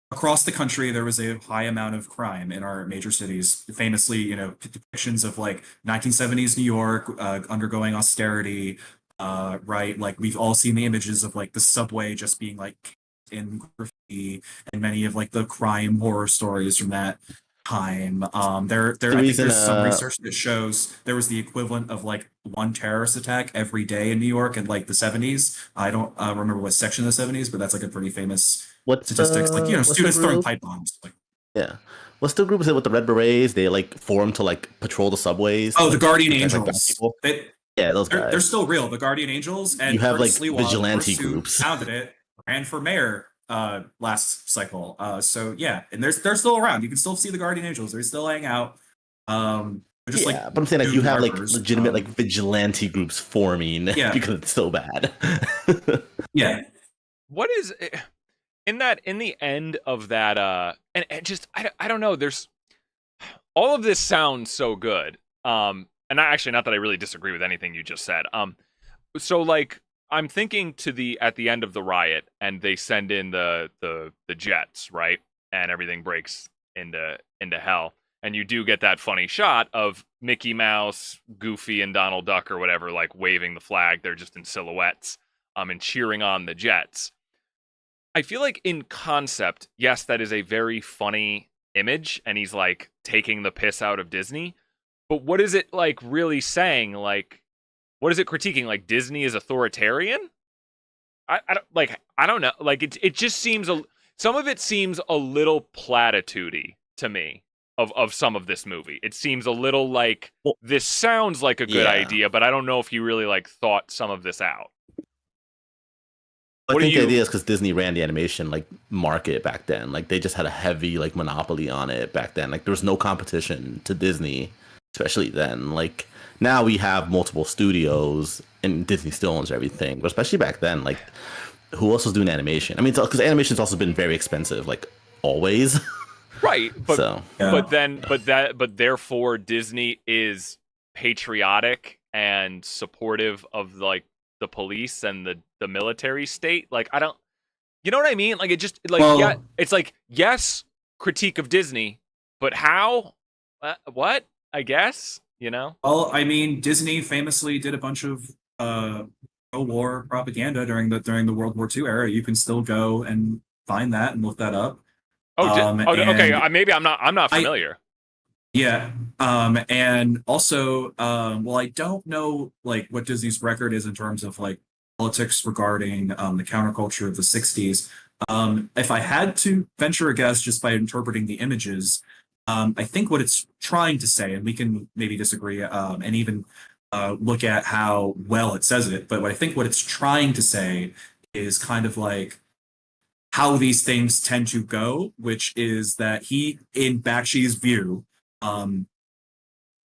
across the country, there was a high amount of crime in our major cities. Famously, depictions of like 1970s New York undergoing austerity. Right, like we've all seen the images of like the subway just being like in graffiti, and many of like the crime horror stories from that time. I think reason, there's some research that shows there was the equivalent of like one terrorist attack every day in New York in like the 70s. I don't remember what section of the 70s, but that's like a pretty famous statistics. Like, students throwing pipe bombs. Like, yeah. What's the group is it with the Red Berets? They like formed to like patrol the subways. oh, like, the Guardian protect, like, black Angels. people. They, Yeah, those they're guys. still real. The Guardian Angels, and You have, Curtis like, Lewa, the vigilante first who groups. founded it, ran for mayor last cycle. So yeah, and they're still around. You can still see the Guardian Angels. They're still hanging out. They're just yeah, like but I'm saying like you have like markers. legitimate like vigilante groups forming Yeah. because it's so bad. Yeah. What is in the end of that? And just I don't know. There's all of this sounds so good. And actually, not that I really disagree with anything you just said. So like I'm thinking at the end of the riot, and they send in the jets, right, and everything breaks into hell, and you do get that funny shot of Mickey Mouse, Goofy, and Donald Duck or whatever, like waving the flag. They're just in silhouettes, and cheering on the jets. I feel like in concept, yes, that is a very funny image, and he's like taking the piss out of Disney. But what is it like really saying? Like, what is it critiquing? Like Disney is authoritarian? I don't know. Like it just seems some of it seems a little platitudey to me of some of this movie. It seems a little like this sounds like a good Yeah. idea, but I don't know if he really like thought some of this out. I What think do the you- idea is because Disney ran the animation like market back then. Like they just had a heavy like monopoly on it back then. Like there was no competition to Disney, especially then. Like now we have multiple studios and Disney still owns everything. But especially back then, like who else was doing animation? I mean, because animation's also been very expensive, like always. Right, but So Yeah. but therefore Disney is patriotic and supportive of like the police and the military state. Like I don't, you know what I mean? Like it just like Well- yeah, it's like yes, critique of Disney, but how? What? I guess Well, I mean, Disney famously did a bunch of pro-war propaganda during the World War II era. You can still go and find that and look that up. Okay. And Maybe I'm not familiar. Yeah. And also, well, I don't know like what Disney's record is in terms of like politics regarding the counterculture of the 60s. If I had to venture a guess just by interpreting the images, I think what it's trying to say, and we can maybe disagree, and even look at how well it says it, but I think what it's trying to say is kind of like how these things tend to go, which is that he, in Bakshi's view,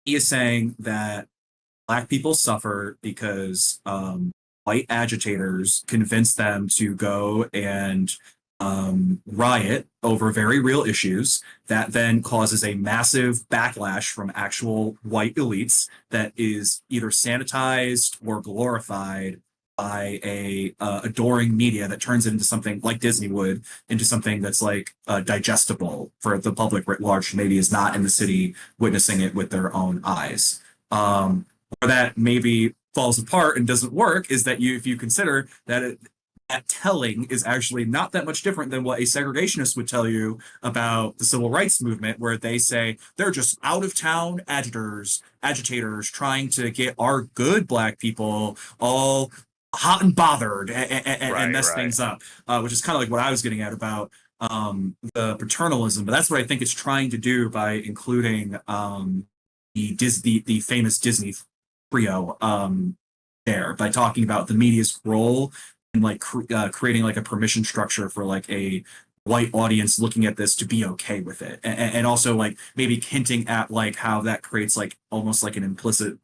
he is saying that Black people suffer because white agitators convince them to go and riot over very real issues. That then causes a massive backlash from actual white elites that is either sanitized or glorified by a adoring media that turns it into something like Disney would, into something that's like digestible for the public writ large, maybe is not in the city witnessing it with their own eyes. Where that maybe falls apart and doesn't work is that if you consider that that telling is actually not that much different than what a segregationist would tell you about the civil rights movement, where they say they're just out of town agitators trying to get our good black people all hot and bothered and Right, mess right. things up, which is kind of like what I was getting at about the paternalism. But that's what I think it's trying to do by including the famous Disney trio there, by talking about the media's role and like creating like a permission structure for like a white audience looking at this to be okay with it, and also like maybe hinting at like how that creates like almost like an implicit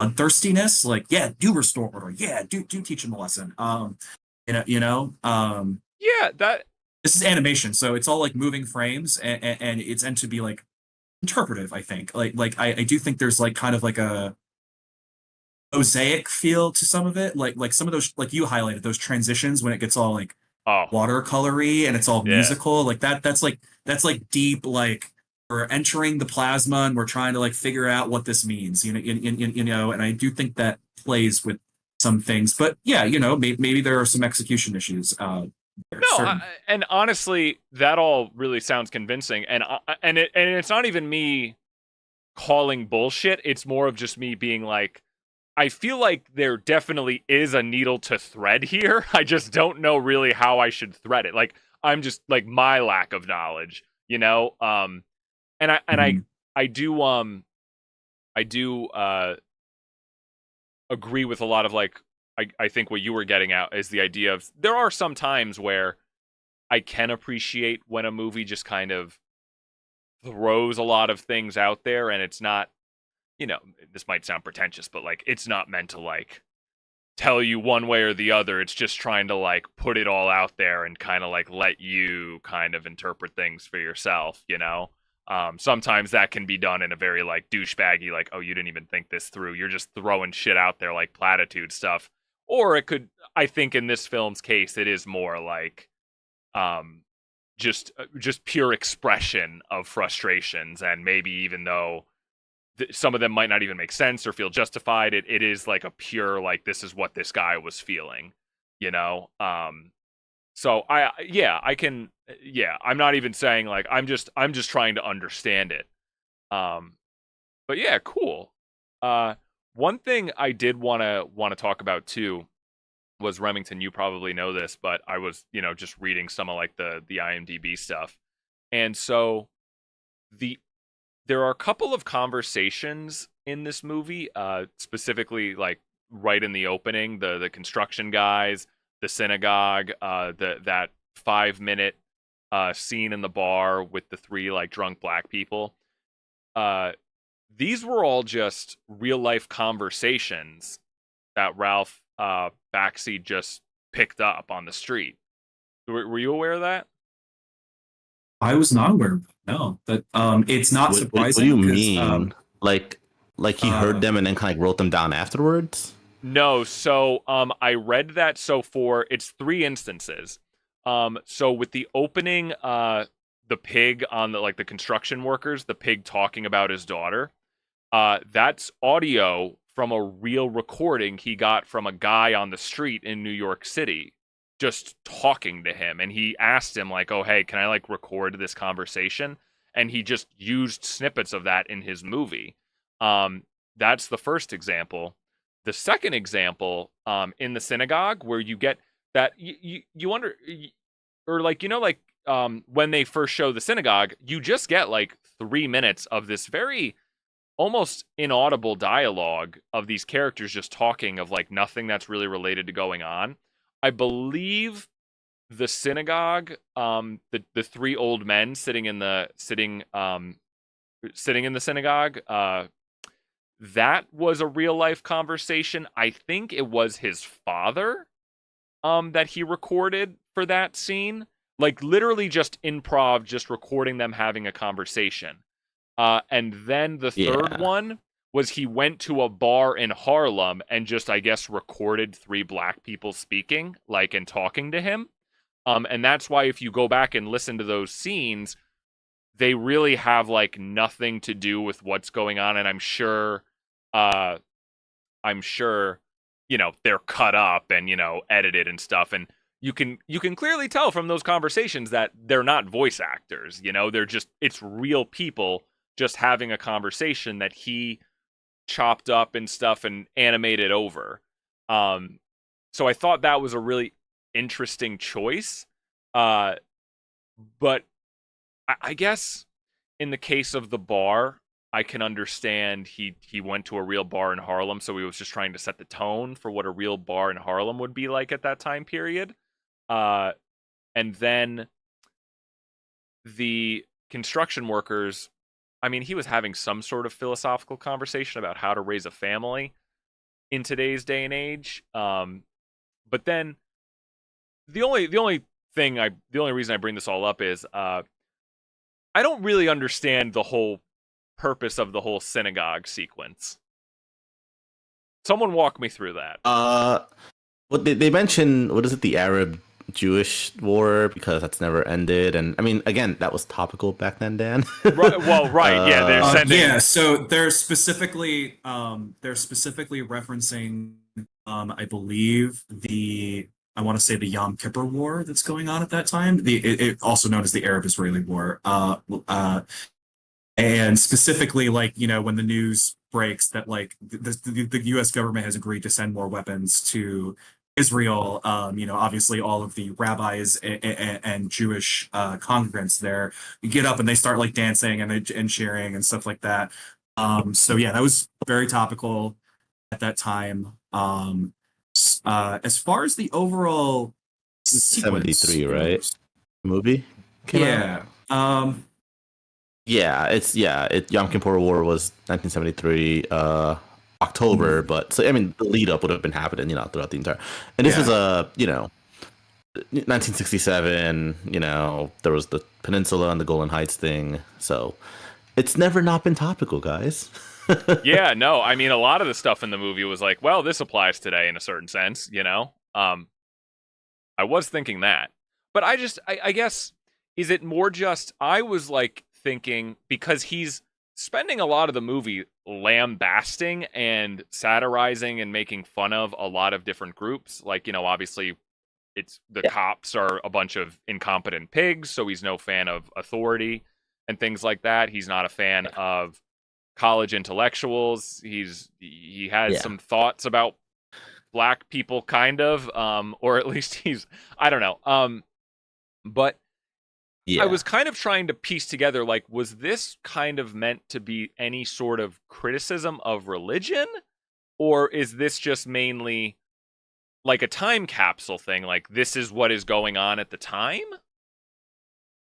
thirstiness, like yeah, do restore order, yeah, do teach them a lesson. Yeah, that This is animation, so it's all like moving frames, and it's meant to be like interpretive. I think I do think there's like kind of like a mosaic feel to some of it, like some of those, like you highlighted, those transitions when it gets all like oh, watercolory and it's all yeah. musical, like that's like deep, like we're entering the plasma and we're trying to like figure out what this means, and I do think that plays with some things, but yeah, maybe there are some execution issues there, No, certain. and honestly, that all really sounds convincing, and it's not even me calling bullshit. It's more of just me being like, I feel like there definitely is a needle to thread here. I just don't know really how I should thread it. Like, I'm just like my lack of knowledge, you know. And I and I Mhm. I do I do agree with a lot of like I think what you were getting at is the idea of there are some times where I can appreciate when a movie just kind of throws a lot of things out there and it's not, this might sound pretentious, but like it's not meant to like tell you one way or the other. It's just trying to like put it all out there and kind of like let you kind of interpret things for yourself, you know? Sometimes that can be done in a very like douchebaggy, like, oh, you didn't even think this through. You're just throwing shit out there like platitude stuff. Or it could, I think in this film's case, it is more like um, just pure expression of frustrations, and maybe even though some of them might not even make sense or feel justified, it is like a pure like this is what this guy was feeling, you know. So I can, I'm not even saying like I'm just trying to understand it. Um, but yeah, cool. Uh, One thing I did want to talk about too was Remington. You probably know this, but I was just reading some of like the IMDb stuff, and so the there are a couple of conversations in this movie, specifically like right in the opening, the construction guys, the synagogue, that 5 minute scene in the bar with the three like drunk black people. Uh, these were all just real life conversations that Ralph Backseat just picked up on the street. Were you aware of that? I was not aware of that. No, that it's not What do you surprising because mean? Like he heard uh them and then kind of like wrote them down afterwards? No, so I read that, so for it's three instances. So with the opening, the pig on the construction workers, the pig talking about his daughter, that's audio from a real recording he got from a guy on the street in New York City just talking to him, and he asked him like, "Oh, hey, can I like record this conversation?" And he just used snippets of that in his movie. Um, that's the first example. The second example, in the synagogue, where you get that you wonder, or like when they first show the synagogue, you just get like 3 minutes of this very almost inaudible dialogue of these characters just talking of like nothing that's really related to going on. I believe the synagogue, the three old men sitting in the synagogue, that was a real life conversation. I think it was his father that he recorded for that scene. Like literally just improv, just recording them having a conversation. And then the third Yeah. one was he went to a bar in Harlem and just, I guess, recorded three black people speaking, like, and talking to him. And that's why if you go back and listen to those scenes, they really have like nothing to do with what's going on. And I'm sure, they're cut up and, edited and stuff. And you can clearly tell from those conversations that they're not voice actors, it's real people just having a conversation that he chopped up and stuff and animated over. So I thought that was a really interesting choice. But I guess in the case of the bar, I can understand he went to a real bar in Harlem, so he was just trying to set the tone for what a real bar in Harlem would be like at that time period. And then the construction workers, I mean, he was having some sort of philosophical conversation about how to raise a family in today's day and age. But then the only reason I bring this all up is I don't really understand the whole purpose of the whole synagogue sequence. Someone walk me through that. What they mention, what is it, the Arab Jewish war, because that's never ended, and I mean, again, that was topical back then, Dan. Right, well, right, yeah, they're sending. Yeah, so they're specifically referencing, I believe I want to say the Yom Kippur War that's going on at that time. It also known as the Arab-Israeli War. And specifically, like, when the news breaks that like the U.S. government has agreed to send more weapons to Israel, obviously all of the rabbis and Jewish congregants there get up and they start like dancing and cheering and stuff like that. So yeah, that was very topical at that time. As far as the overall sequence 73, right? Movie came out? Yeah. Yom Kippur War was 1973 October, but so I mean the lead up would have been happening, throughout the entire. And this is 1967. There was the Peninsula and the Golan Heights thing, so it's never not been topical, guys. Yeah, no, I mean a lot of the stuff in the movie was like, well, this applies today in a certain sense, I was thinking that, but I guess, is it more just I was like thinking because he's spending a lot of the movie lambasting and satirizing and making fun of a lot of different groups. Like, obviously it's the cops are a bunch of incompetent pigs, so he's no fan of authority and things like that. He's not a fan of college intellectuals. He has some thoughts about black people, kind of, or at least I don't know. But yeah. I was kind of trying to piece together, like, was this kind of meant to be any sort of criticism of religion? Or is this just mainly like a time capsule thing? Like, this is what is going on at the time?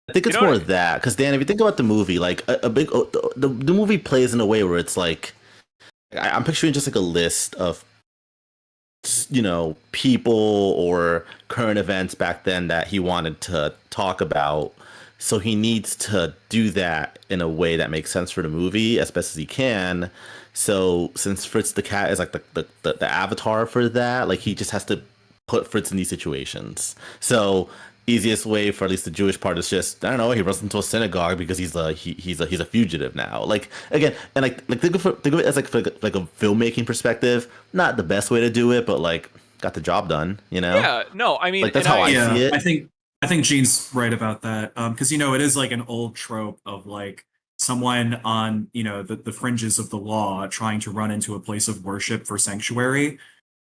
I think it's more of that. Because, Dan, if you think about the movie, like, the movie plays in a way where it's like, I'm picturing just like a list of, people or current events back then that he wanted to talk about. So he needs to do that in a way that makes sense for the movie as best as he can. So since Fritz the cat is like the avatar for that, like he just has to put Fritz in these situations. So easiest way for at least the Jewish part is just, I don't know, he runs into a synagogue because he's a fugitive now. Like, again, and like think of it as like a filmmaking perspective. Not the best way to do it, but like got the job done. Yeah, no, I mean, like that's how I see it. I think Gene's right about that. Because, it is like an old trope of like someone on, the fringes of the law trying to run into a place of worship for sanctuary.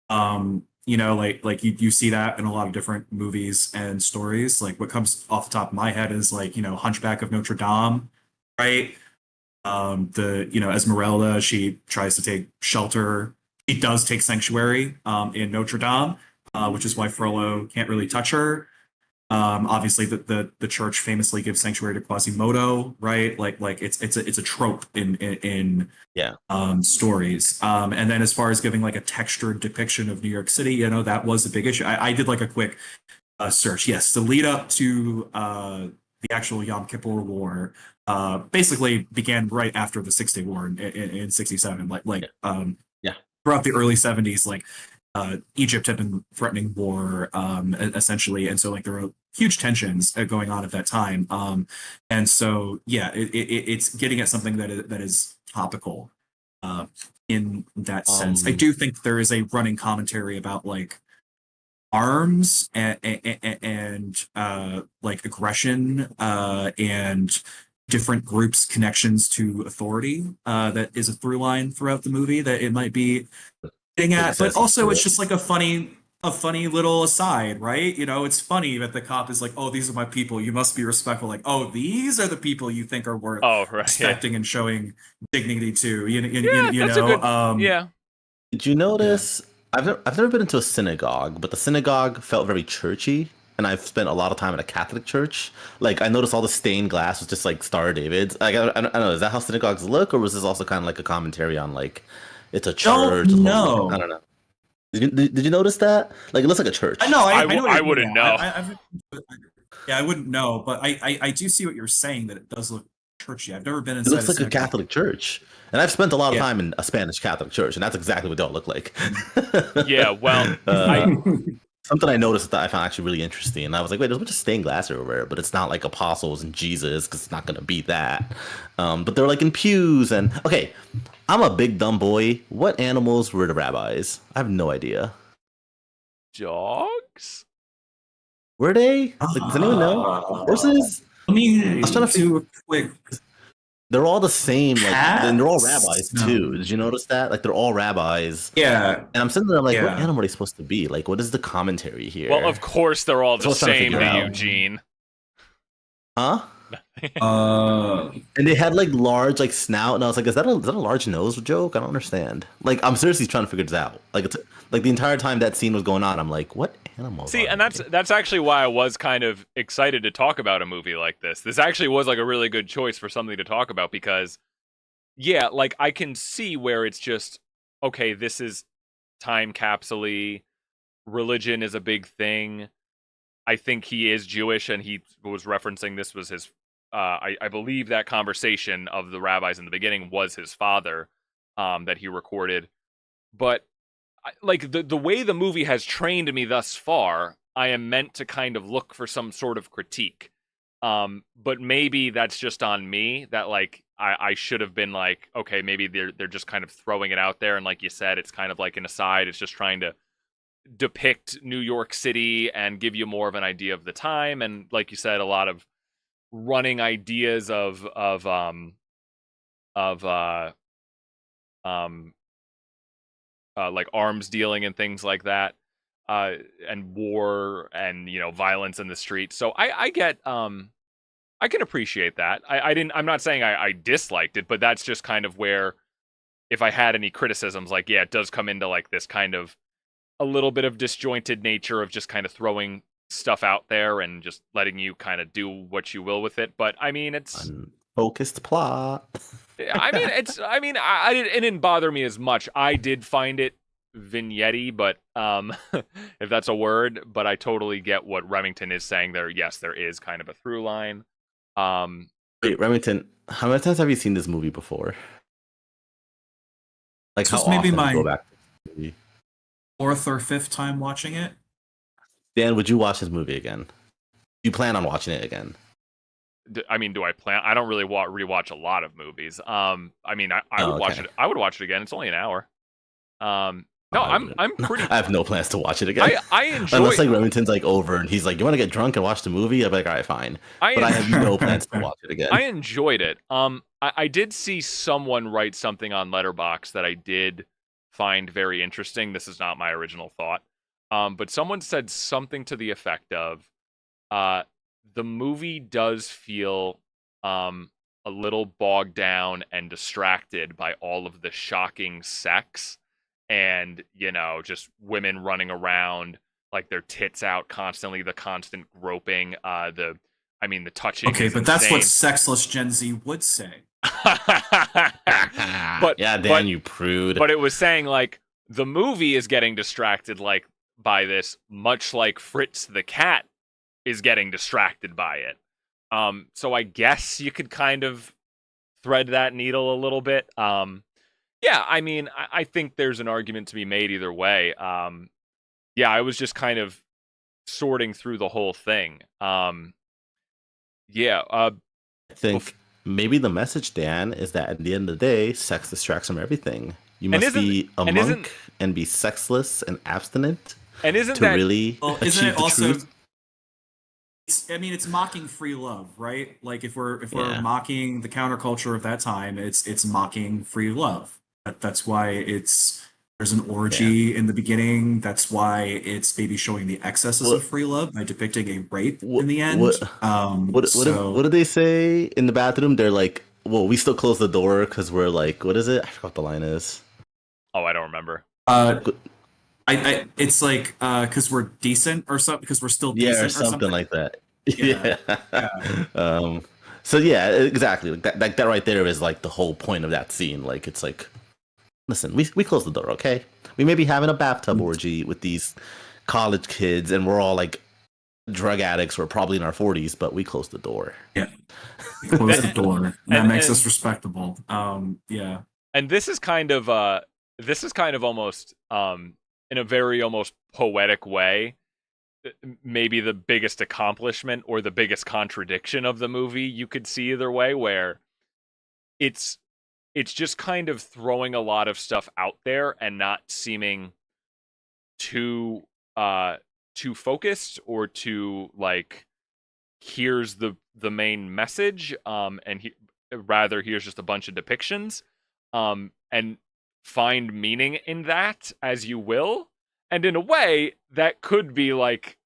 Like you see that in a lot of different movies and stories. Like what comes off the top of my head is like, Hunchback of Notre Dame, right? Esmeralda, she tries to take shelter. She does take sanctuary in Notre Dame, which is why Frollo can't really touch her. Obviously the church famously gives sanctuary to Quasimodo, right? Like it's a trope in stories. And then as far as giving like a textured depiction of New York City, that was a big issue. I did like a quick search. Yes, the lead up to the actual Yom Kippur War basically began right after the 6-Day War in 67. Throughout the early 70s, like Egypt had been threatening war essentially, and so like there were huge tensions going on at that time, and so it's getting at something that is topical in that sense. I do think there is a running commentary about like arms and like aggression and different groups' connections to authority that is a through line throughout the movie that it might be getting Like at. But Assassin's also, it's Creed. just like a funny little aside, right? You know, it's funny that the cop is like, "Oh, these are my people. You must be respectful." Like, "Oh, these are the people you think are worth Oh, right. Yeah. respecting and showing dignity to." Yeah, You that's a know, good. Yeah. Did you yeah. notice? I've never been into a synagogue, but the synagogue felt very churchy, and I've spent a lot of time in a Catholic church. Like I noticed all the stained glass was just like Star of David's. Like I don't know, is that how synagogues look, or was this also kind of like a commentary on like it's a Don't church? I know. don't know. Did you notice that? Like it looks like a I church. know. I know. I wouldn't Yeah. know. Yeah, I wouldn't know, but I do see what you're saying that it does look churchy. I've never been It inside looks a like a synagogue. Catholic church, and I've spent a lot of Yeah. time in a Spanish Catholic church, and that's exactly what they'll look like. Yeah. Well, uh, Something I noticed that I found actually really interesting, and I was like, wait, there's a bunch of stained glass everywhere, but it's not like apostles and Jesus, because it's not going to be that. But they're like in pews, and okay, I'm a big dumb boy. What animals were the rabbis? I have no idea. dogs. Were they? Like, does anyone know? Horses? Let me was trying to do a quick They're all the same, like, then they're all cats. rabbis No. too. Did you notice that? Like, they're all rabbis. Yeah. And I'm sitting there, I'm like, what Yeah. animal are they supposed to be? Like, what is the commentary here? Well, of course they're all That's what the I was trying to same figure to out. Eugene. Huh? Uh, And they had like large like snout, and I was like, is that a large nose joke? I don't understand. Like, I'm seriously trying to figure this out. Like, it's like the entire time that scene was going on, I'm like, what animals? See, are and they? that's actually why I was kind of excited to talk about a movie like this. This actually was like a really good choice for something to talk about because, yeah, like I can see where it's just okay. This is time capsule. Religion is a big thing. I think he is Jewish, and he was referencing this was his. I believe that conversation of the rabbis in the beginning was his father, that he recorded. But like the way the movie has trained me thus far, I am meant to kind of look for some sort of critique. But maybe that's just on me. That like I should have been like, okay, maybe they're just kind of throwing it out there, and like you said, it's kind of like an aside. It's just trying to depict New York City and give you more of an idea of the time, and like you said, a lot of running ideas of um like arms dealing and things like that, and war and violence in the streets. So I get I can appreciate that. I'm not saying I disliked it, but that's just kind of where if I had any criticisms, like yeah, it does come into like this kind of a little bit of disjointed nature of just kind of throwing stuff out there and just letting you kind of do what you will with it. But I mean, it's Unfocused plot. it didn't bother me as much. I did find it vignette, but if that's a word, but I totally get what Remington is saying there. Yes, there is kind of a through line. Wait, Remington, how many times have you seen this movie before? Like, This how was maybe often do my- you go back to the movie? 4th or 5th time watching it. Dan, would you watch this movie again? You plan on watching it again? I mean, do I plan? I don't really rewatch a lot of movies. I mean, I would watch okay. it. I would watch it again. It's only an hour. No, I I'm pretty. I have no plans to watch it again. I enjoy. Unless like Remington's like over and he's like, "You want to get drunk and watch the movie?" I'm like, "All right, fine." But I have no plans to watch it again. I enjoyed it. I did see someone write something on Letterboxd that I did find very interesting. This is not my original thought. But someone said something to the effect of, the movie does feel a little bogged down and distracted by all of the shocking sex and just women running around like their tits out constantly, the constant groping, the touching. Okay, but that's what sexless Gen Z would say. But yeah, Dan, you prude. But it was saying like the movie is getting distracted like by this, much like Fritz the cat is getting distracted by it. So I guess you could kind of thread that needle a little bit. Yeah, I mean, I think there's an argument to be made either way. Yeah, I was just kind of sorting through the whole thing. Yeah. I think maybe the message, Dan, is that at the end of the day, sex distracts from everything. You must be a monk and be sexless and abstinent. And isn't to that really Well, isn't achieve it the also? truth. It's mocking free love, right? Like if we're Yeah. mocking the counterculture of that time, it's mocking free love. That's why there's an Yeah. orgy in the beginning. That's why it's maybe showing the excesses of What free love by depicting a rape in what the what end. what So did they say in the bathroom? They're like, well, we still close the door because we're like, what is it? I forgot what the line is. Oh, I don't remember. uh, it's like because we're decent or something because we're still Yeah, or decent or something something. like that. Yeah, Yeah. yeah. um. So yeah, exactly. That right there is like the whole point of that scene. Like it's like, listen, we close the door, okay? We may be having a bathtub orgy with these college kids, and we're all like drug addicts. We're probably in our 40s, but we close the door. Yeah. Close the door, and that and makes us and respectable. Yeah. and this is kind of almost in a very almost poetic way, maybe the biggest accomplishment or the biggest contradiction of the movie you could see either way, where it's it's just kind of throwing a lot of stuff out there and not seeming too too focused or too like, here's the main message, and rather here's just a bunch of depictions, and find meaning in that as you will. And in a way that could be like,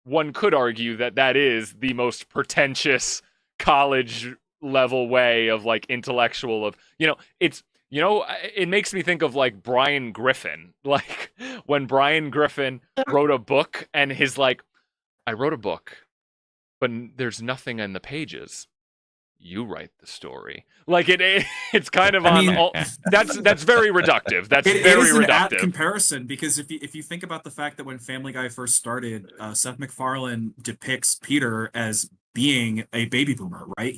one could argue that that is the most pretentious college level way of like intellectual of, it's, it makes me think of like Brian Griffin, like when Brian Griffin wrote a book and his like, I wrote a book, but there's nothing in the pages. You write the story. Like it's kind of I on mean, all. That's very reductive. That's it very is an apt reductive. comparison because if you think about the fact that when Family Guy first started, Seth MacFarlane depicts Peter as being a baby boomer, right?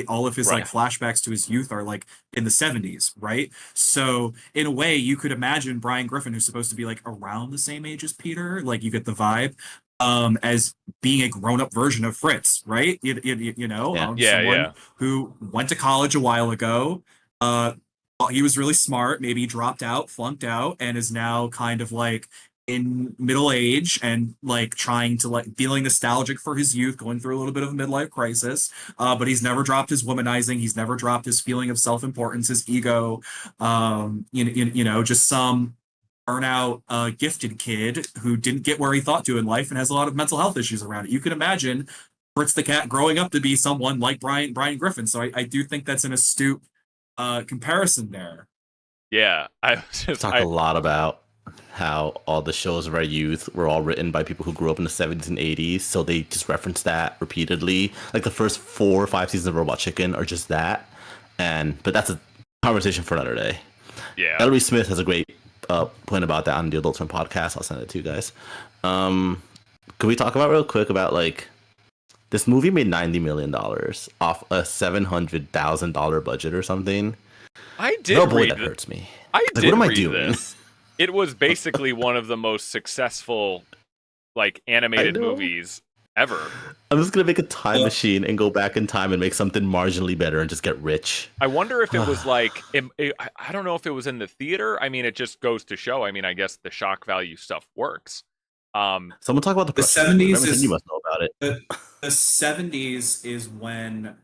All of his Right. like flashbacks to his youth are like in the 70s, right? So in a way, you could imagine Brian Griffin, who's supposed to be like around the same age as Peter, like you get the vibe, as being a grown-up version of Fritz, right? Yeah. Yeah, Someone yeah. who went to college a while ago. He was really smart, maybe dropped out, flunked out, and is now kind of like in middle age and like trying to like feeling nostalgic for his youth, going through a little bit of a midlife crisis. But he's never dropped his womanizing. He's never dropped his feeling of self-importance, his ego. Just some burnout, gifted kid who didn't get where he thought to in life and has a lot of mental health issues around it. You could imagine Fritz the Cat growing up to be someone like Brian Griffin. So I do think that's an astute comparison there. Yeah. Talk a lot about how all the shows of our youth were all written by people who grew up in the 70s and 80s, so they just reference that repeatedly. Like the first 4 or 5 seasons of Robot Chicken are just that, but that's a conversation for another day. Yeah. Ellery Smith has a great point about that on the Adult Swim podcast. I'll send it to you guys. Could we talk about real quick about like this movie made $90 million off a $700,000 budget or something? I did Oh boy, read that hurts me. I Like, did what am I read doing? this. It was basically one of the most successful like animated I know. movies ever. I'm just gonna make a time machine and go back in time and make something marginally better and just get rich. I wonder if it was like, I don't know if it was in the theater. I mean, it just goes to show. I mean, I guess the shock value stuff works. Someone talk about the 70s is you must know about it. the 70s is when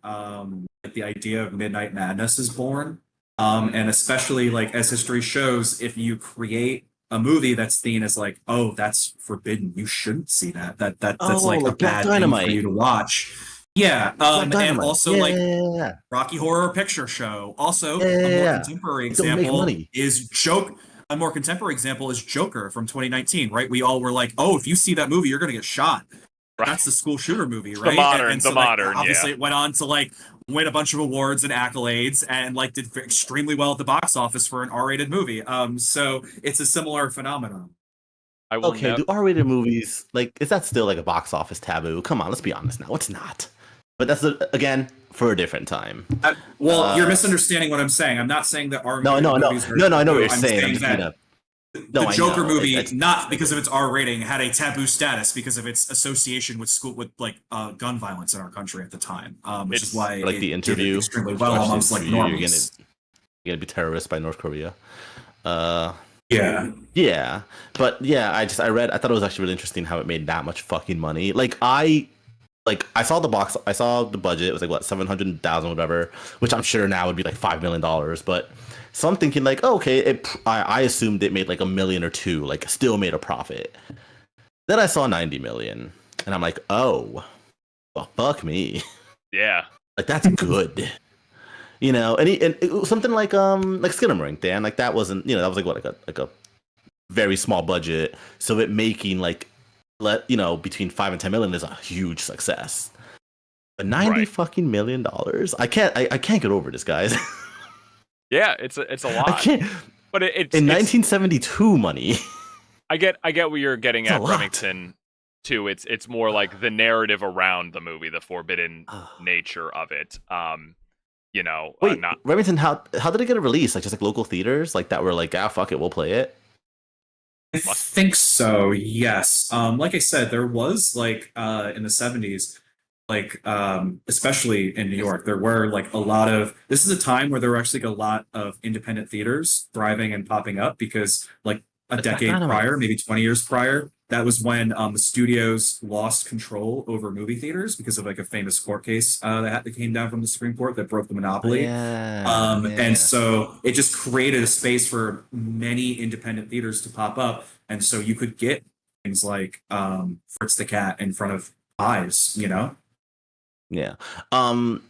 the idea of Midnight Madness is born. And especially like as history shows, if you create a movie that's seen as like, oh, that's forbidden, you shouldn't see that's like a like Black bad thing for Dynamite. you to watch. Yeah, Black and Dynamite. also Yeah, like yeah. Rocky Horror Picture Show. Also, Yeah, a more yeah. contemporary Don't make example money. is Joke. A more contemporary example is Joker from 2019, right? We all were like, oh, if you see that movie, you're gonna get shot. Right. That's the school shooter movie, The right? modern, so, the like, modern, obviously yeah. it went on to like win a bunch of awards and accolades and like did extremely well at the box office for an R-rated movie. So it's a similar phenomenon. I will Okay, do R-rated movies, like, is that still like a box office taboo? Come on, let's be honest now. It's not. But that's again for a different time. You're misunderstanding what I'm saying. I'm not saying that No, movies are I know what you're I'm saying. I'm saying just that no, the I Joker know. movie, It's not because of its R rating, had a taboo status because of its association with gun violence in our country at the time, which is why like the it interview did extremely well Watch the amongst like interview, normies. You're gonna be terrorized by North Korea. Yeah, but yeah, I thought it was actually really interesting how it made that much fucking money. I saw I saw the budget. It was like what 700,000, whatever, which I'm sure now would be like $5 million. But so I'm thinking like, oh, okay, I assumed it made like a million or two, like still made a profit. Then I saw 90 million, and I'm like, oh, well, fuck me, Yeah. like that's good. And it was something like Skinamarink, Dan. Like that wasn't, that was like what like a very small budget. So it making like between 5 and 10 million is a huge success. But 90 Right. fucking $1 million, I can't get over this, guys. Yeah, it's a I lot. can't. But it's In 1972 money. I get what you're getting It's a at, lot. Remington. Too, it's more like the narrative around the movie, the forbidden nature of it. Wait, not Remington, how did it get a release? Like just like local theaters, like that were like, fuck it, we'll play it. I think so, yes. Like I said, there was like in the 70s, like especially in New York, there were like a lot of this is a time where there were actually a lot of independent theaters thriving and popping up because like a That's decade dynamite. prior, maybe 20 years prior, that was when the studios lost control over movie theaters because of like a famous court case that came down from the Supreme Court that broke the monopoly. And so it just created a space for many independent theaters to pop up. And so you could get things like Fritz the Cat in front of eyes, Yeah.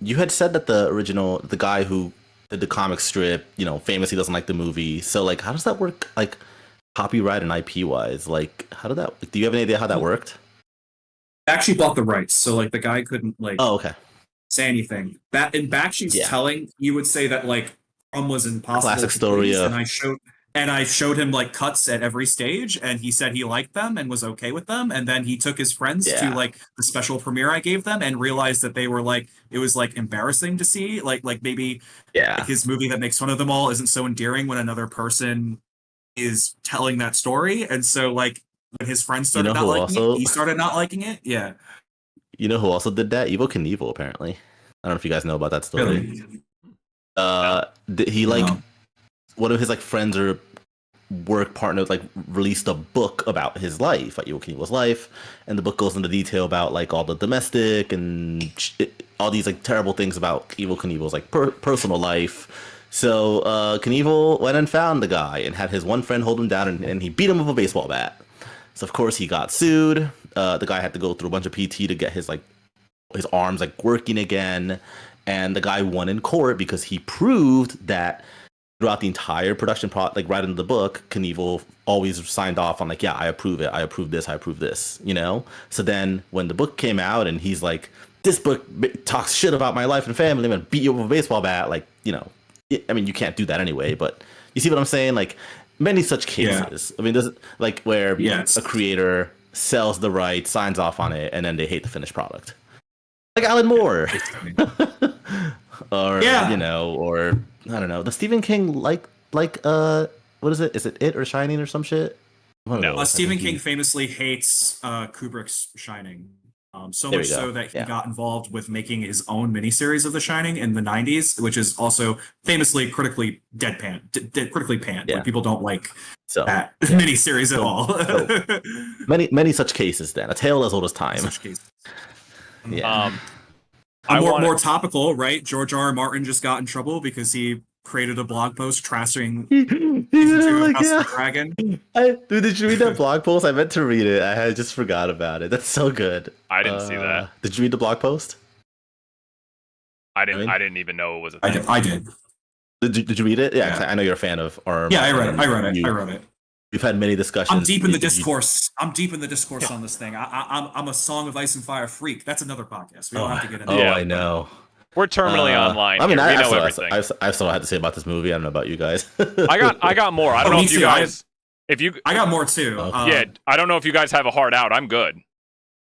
You had said that the guy who did the comic strip, famously doesn't like the movie. So like, how does that work? Like copyright and IP wise, like how did that? Do you have any idea how that worked? Actually bought the rights. So like the guy couldn't like Oh, okay. say anything. That in Bakshi's Yeah. telling, he would say that like Crumb was impossible. Classic to story please, of- and I showed him like cuts at every stage, and he said he liked them and was okay with them. And then he took his friends to Yeah. like the special premiere I gave them and realized that they were like it was like embarrassing to see. Like maybe Yeah. his movie that makes fun of them all isn't so endearing when another person is telling that story. And so like when his friends started You know not who liking also- it, he started not liking it. Yeah. You know who also did that? Evel Knievel, apparently. I don't know if you guys know about that story. Really. He like No. one of his like friends or work partners like released a book about his life, like Evel Knievel's life, and the book goes into detail about like all the domestic and all these like terrible things about Evel Knievel's like personal life. So Knievel went and found the guy and had his one friend hold him down, and he beat him with a baseball bat. So of course he got sued. The guy had to go through a bunch of PT to get his arms like working again, and the guy won in court because he proved that throughout the entire production like right into the book, Knievel always signed off on like, yeah, I approve it, I approve this, I approve this, So then when the book came out and he's like, this book talks shit about my life and family, I'm gonna beat you with a baseball bat, like, I mean, you can't do that anyway, but you see what I'm saying? Like many such cases. Yeah. I mean, there's like where a creator sells the rights, signs off on it, and then they hate the finished product. Like Alan Moore. Or or I don't know. The Stephen King what is it? Is it or Shining or some shit? No. Stephen King famously hates Kubrick's Shining. So much so that he got involved with making his own miniseries of The Shining in the 90s, which is also famously critically critically panned. Yeah. Like people don't like that miniseries at all. many such cases then. A tale as old as time. Such cases. Yeah. More topical, right? George R. R. Martin just got in trouble because he created a blog post trashing season 2 of House of the Dragon. Dude, did you read that blog post? I meant to read it. I had just forgot about it. That's so good. I didn't see that. Did you read the blog post? I didn't even know it was a thing. I did. Did you read it? Yeah. I know you're a fan of R. Yeah, I read it. We've had many discussions. I'm deep in the discourse. On this thing. I'm a Song of Ice and Fire freak. That's another podcast. We don't have to get into it. it. I know. We're terminally online. I mean, we know everything. I still had to say about this movie. I don't know about you guys. I got more. I don't know if you guys. I got more too. Yeah, I don't know if you guys have a hard out. I'm good.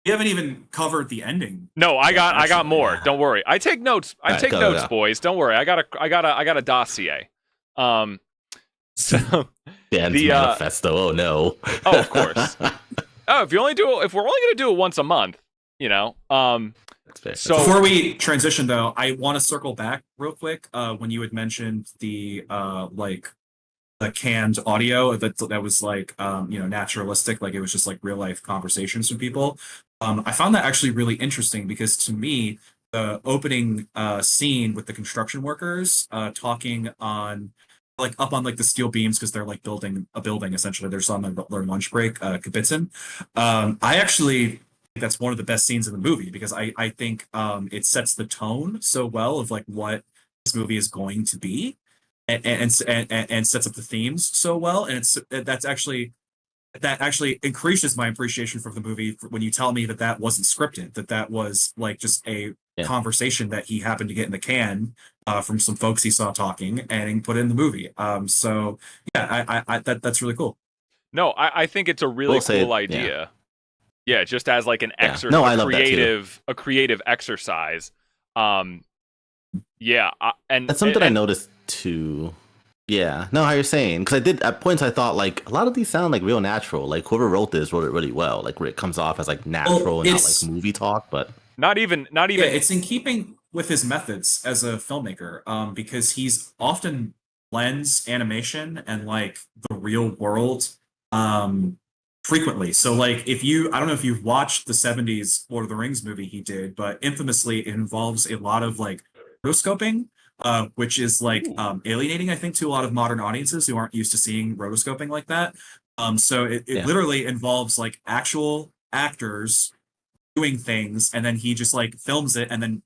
We haven't even covered the ending. No, I got more. Don't worry. I take notes. I take notes, boys. Don't worry. I got a dossier. So Dan's manifesto. Oh no. Oh, of course. If we're only gonna do it once a month, So before we transition, though, I want to circle back real quick when you had mentioned the canned audio that was like naturalistic, like it was just like real life conversations with people. I found that actually really interesting because to me, the opening scene with the construction workers talking on like up on like the steel beams because they're like building a building essentially. They're just on their lunch break, kibitzen. I actually think that's one of the best scenes in the movie because I think it sets the tone so well of like what this movie is going to be and sets up the themes so well. And that actually increases my appreciation for the movie when you tell me that that wasn't scripted, that was like just a Yeah. conversation that he happened to get in the can from some folks he saw talking and put in the movie. So yeah, that's really cool. No, I think it's a really We'll say, cool yeah. idea. Yeah, just as like an Yeah. No, I love that too. a creative exercise. Yeah, That's something I noticed too. Yeah, no, how you're saying, because I did at points I thought like a lot of these sound like real natural. Like whoever wrote this wrote it really well. Like where it comes off as like natural and not like movie talk. But not even yeah, it's in keeping with his methods as a filmmaker, because he's often blends animation and like the real world um frequently. So like if you I don't know if you've watched the 70s Lord of the Rings movie he did, but infamously it involves a lot of like rotoscoping, which is like ooh, alienating, I think, to a lot of modern audiences who aren't used to seeing rotoscoping like that. So it yeah, literally involves like actual actors doing things and then he just like films it and then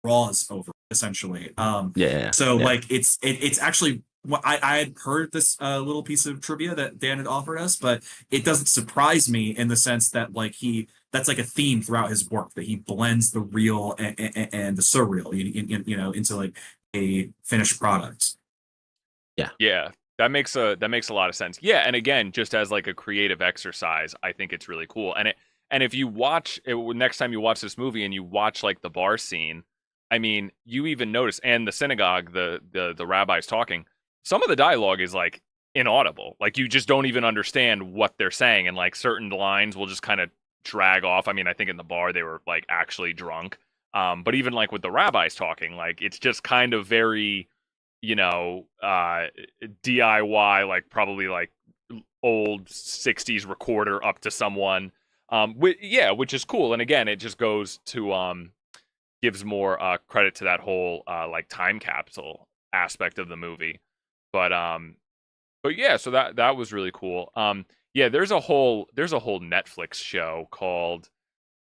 draws over it, essentially. yeah, So yeah. like it's actually I had heard this little piece of trivia that Dan had offered us, but it doesn't surprise me in the sense that like that's like a theme throughout his work that he blends the real and the surreal into like a finished product. Yeah. yeah, that makes a lot of sense. Yeah, and again, just as like a creative exercise, I think it's really cool. And if you watch it, next time you watch this movie and you watch like the bar scene, I mean, you even notice and the synagogue, the rabbis talking, some of the dialogue is like inaudible. Like you just don't even understand what they're saying, and like certain lines will just kind of drag off. I mean, I think in the bar they were like actually drunk. But even like with the rabbis talking, like it's just kind of very DIY, like probably like old 60s recorder up to someone. Which is cool. And again, it just goes to gives more credit to that whole like time capsule aspect of the movie. But yeah, so that was really cool. Yeah, there's a whole Netflix show called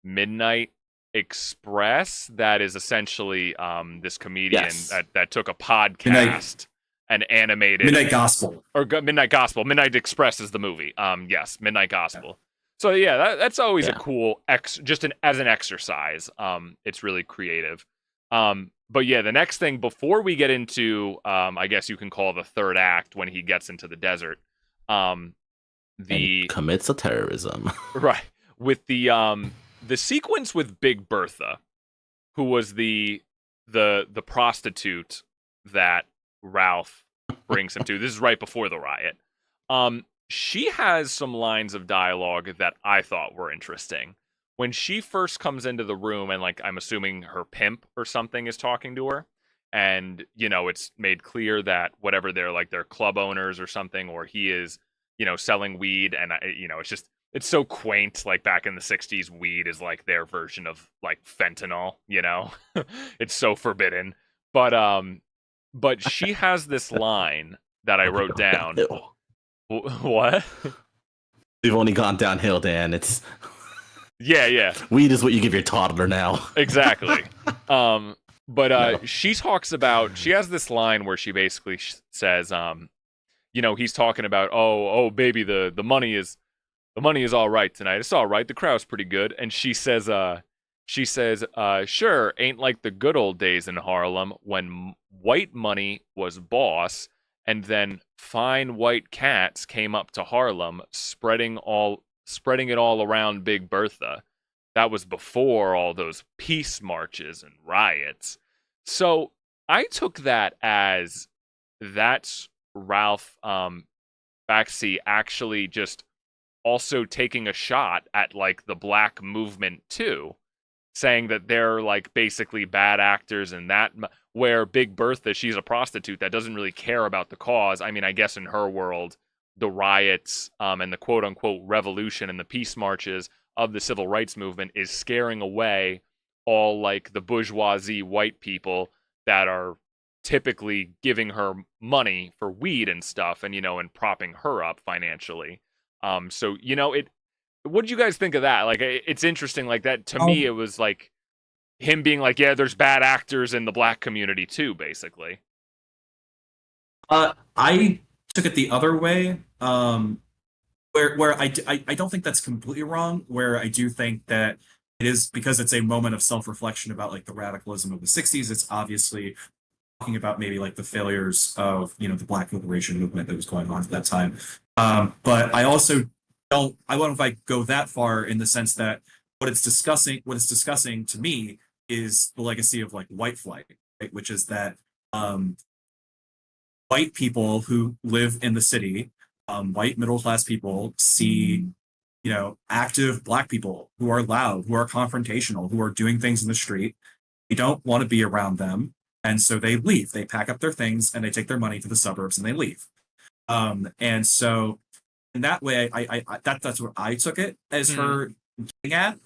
Midnight Express that is essentially this comedian Yes. that took a Midnight podcast and animated Midnight Gospel. or Midnight Gospel. Midnight Express is the movie. Yes, Midnight Gospel. So yeah, that's always a Yeah. cool as an exercise. It's really creative. But yeah, the next thing before we get into I guess you can call the third act when he gets into the desert. And commits a terrorism. Right. With the sequence with Big Bertha, who was the prostitute that Ralph brings him to. This is right before the riot. She has some lines of dialogue that I thought were interesting. When she first comes into the room and like I'm assuming her pimp or something is talking to her, and it's made clear that whatever they're club owners or something, or he is selling weed, and it's so quaint. Like back in the 60s, weed is like their version of like fentanyl, it's so forbidden. But she has this line that I wrote down. What? We've only gone downhill, Dan. It's Yeah, weed is what you give your toddler now. exactly. But No. she talks about, she has this line where she basically says, he's talking about, oh baby, the money is all right tonight. It's all right. The crowd's pretty good. And she says, sure, ain't like the good old days in Harlem when white money was boss, and then fine white cats came up to Harlem, spreading it all around Big Bertha. That was before all those peace marches and riots. So I took that as that's Ralph Bakshi actually just also taking a shot at like the black movement too, saying that they're like basically bad actors, and that where Big Bertha, she's a prostitute that doesn't really care about the cause. I mean, I guess in her world, the riots and the quote unquote revolution and the peace marches of the civil rights movement is scaring away all like the bourgeoisie white people that are typically giving her money for weed and stuff, and and propping her up financially. So it. What did you guys think of that? Like, it's interesting. Like that to me, it was like him being like, yeah, there's bad actors in the black community too, basically. I took it the other way, where I don't think that's completely wrong. Where I do think that it is because it's a moment of self-reflection about like the radicalism of the '60s. It's obviously talking about maybe like the failures of the Black liberation movement that was going on at that time. But I also don't. I won't if I go that far in the sense that what it's discussing to me is the legacy of like white flight, right? Which is that white people who live in the city, white middle class people, see active black people who are loud, who are confrontational, who are doing things in the street. They don't want to be around them, and so they leave. They pack up their things and they take their money to the suburbs and they leave. And so in that way, that's what I took it as her getting at.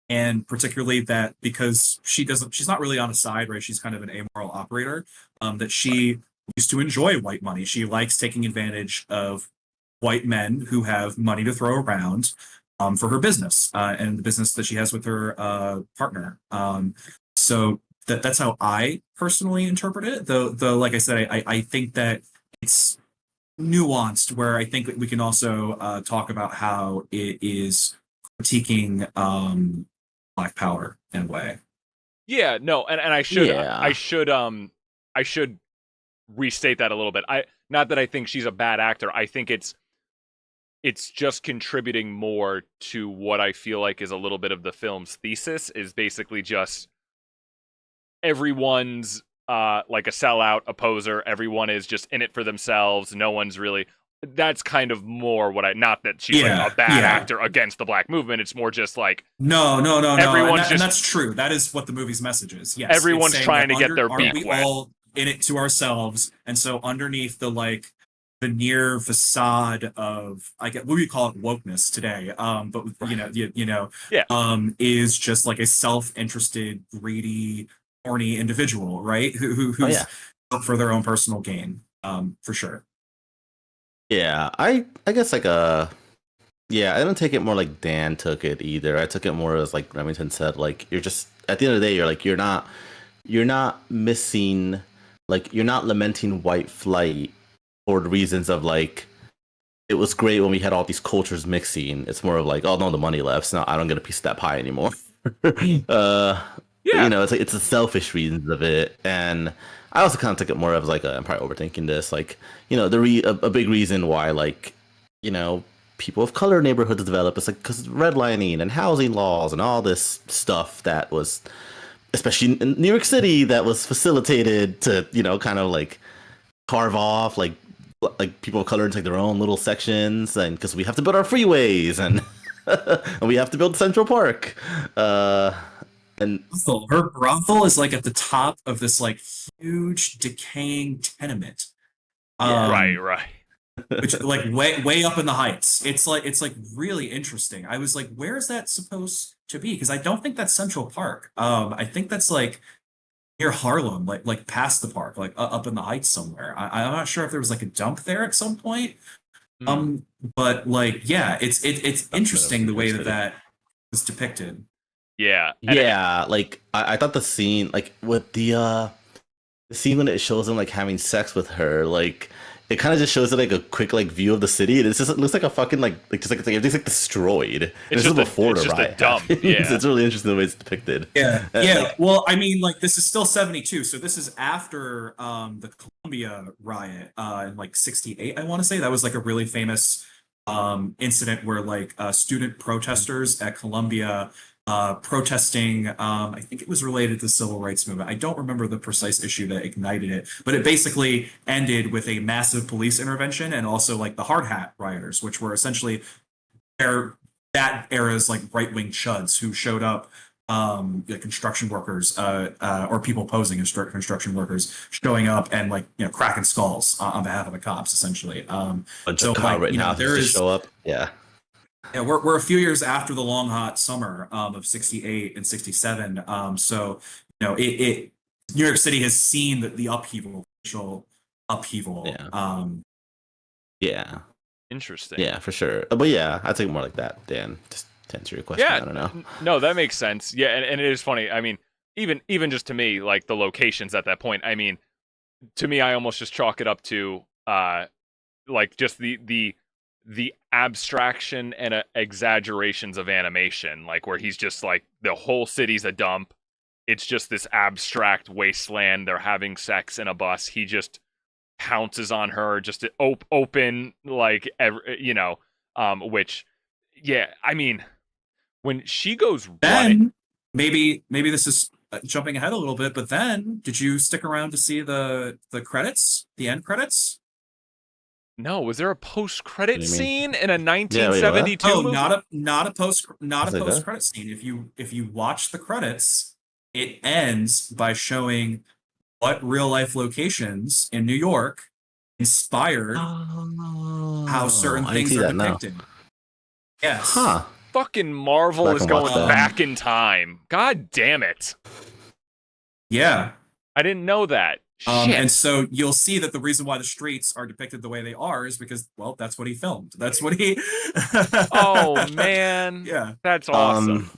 And particularly that because she's not really on a side, right? She's kind of an amoral operator. That she used to enjoy white money. She likes taking advantage of white men who have money to throw around for her business and the business that she has with her partner. So that's how I personally interpret it. Though, like I said, I think that it's nuanced. Where I think we can also talk about how it is critiquing Black Power in a way. Yeah, no, and I should restate that a little bit. Not that I think she's a bad actor. I think it's just contributing more to what I feel like is a little bit of the film's thesis, is basically just everyone's like a sellout, a poser. Everyone is just in it for themselves. No one's really. That's kind of more not that she's like a bad actor against the black movement. It's more just like no. Everyone's and that's true. That is what the movie's message is. Yes, everyone's trying to get their beak we wet. All in it to ourselves, and so underneath the like veneer facade of I get what we call it wokeness today. But is just like a self-interested, greedy, horny individual, right? Who's out for their own personal gain. For sure. Yeah, I guess like I don't take it more like Dan took it either. I took it more as like Remington said, like you're just at the end of the day, you're like you're not missing, like you're not lamenting white flight for the reasons of like it was great when we had all these cultures mixing. It's more of like, oh no, the money left, so now I don't get a piece of that pie anymore. It's like it's the selfish reasons of it. And I also kind of took it more of like I'm probably overthinking this, like a big reason why like people of color neighborhoods develop is like because redlining and housing laws and all this stuff that was, especially in New York City, that was facilitated to kind of like carve off like people of color into like their own little sections, and because we have to build our freeways and and we have to build Central Park. And her brothel is like at the top of this like huge decaying tenement. Right. Which like way up in the heights. It's like really interesting. I was like, where is that supposed to be? Because I don't think that's Central Park. I think that's like near Harlem, like past the park, like up in the heights somewhere. I'm not sure if there was like a dump there at some point. But like, yeah, it's interesting the way that was depicted. Yeah. Like I thought the scene, like with the scene when it shows him like having sex with her, like it kind of just shows it like a quick like view of the city, and it looks like a fucking like everything's like destroyed. It's just before the riot. It's really interesting the way it's depicted. Yeah. Well, I mean, like this is still 72, so this is after the Columbia riot in like 68. I want to say that was like a really famous incident where like student protesters at Columbia protesting, I think it was related to the civil rights movement. I don't remember the precise issue that ignited it, but it basically ended with a massive police intervention and also like the hard hat rioters, which were essentially their that era's like right-wing chuds who showed up, construction workers, or people posing as construction workers showing up and like cracking skulls on behalf of the cops essentially. Bunch So of Kyle like Rittenhouse there to is show up. Yeah. yeah, we're a few years after the long hot summer of '68 and '67. So it New York City has seen the upheaval, racial upheaval. Yeah. Yeah. Interesting. Yeah, for sure. But yeah, I think more like that, Dan. Just to answer your question. Yeah, I don't know. No, that makes sense. Yeah, and it is funny. I mean, even just to me, like the locations at that point. I mean, to me, I almost just chalk it up to like just the abstraction and exaggerations of animation, like where he's just like the whole city's a dump. It's just this abstract wasteland. They're having sex in a bus. He just pounces on her, just to open like which, yeah, I mean, when she goes running. Then maybe this is jumping ahead a little bit, but then did you stick around to see the credits, the end credits? No, was there a post-credit What do you mean? scene in a Yeah, wait, 1972 Oh, movie? not a post Was it good? credit scene. If you watch the credits, it ends by showing what real life locations in New York inspired how certain I didn't things see are that now. depicted. Yes. Huh. Fucking Marvel Back is and watch going that. back in time. God damn it. Yeah. I didn't know that. Shit. And so you'll see that the reason why the streets are depicted the way they are is because, well, that's what he filmed. That's what he. Oh man. Yeah. That's awesome.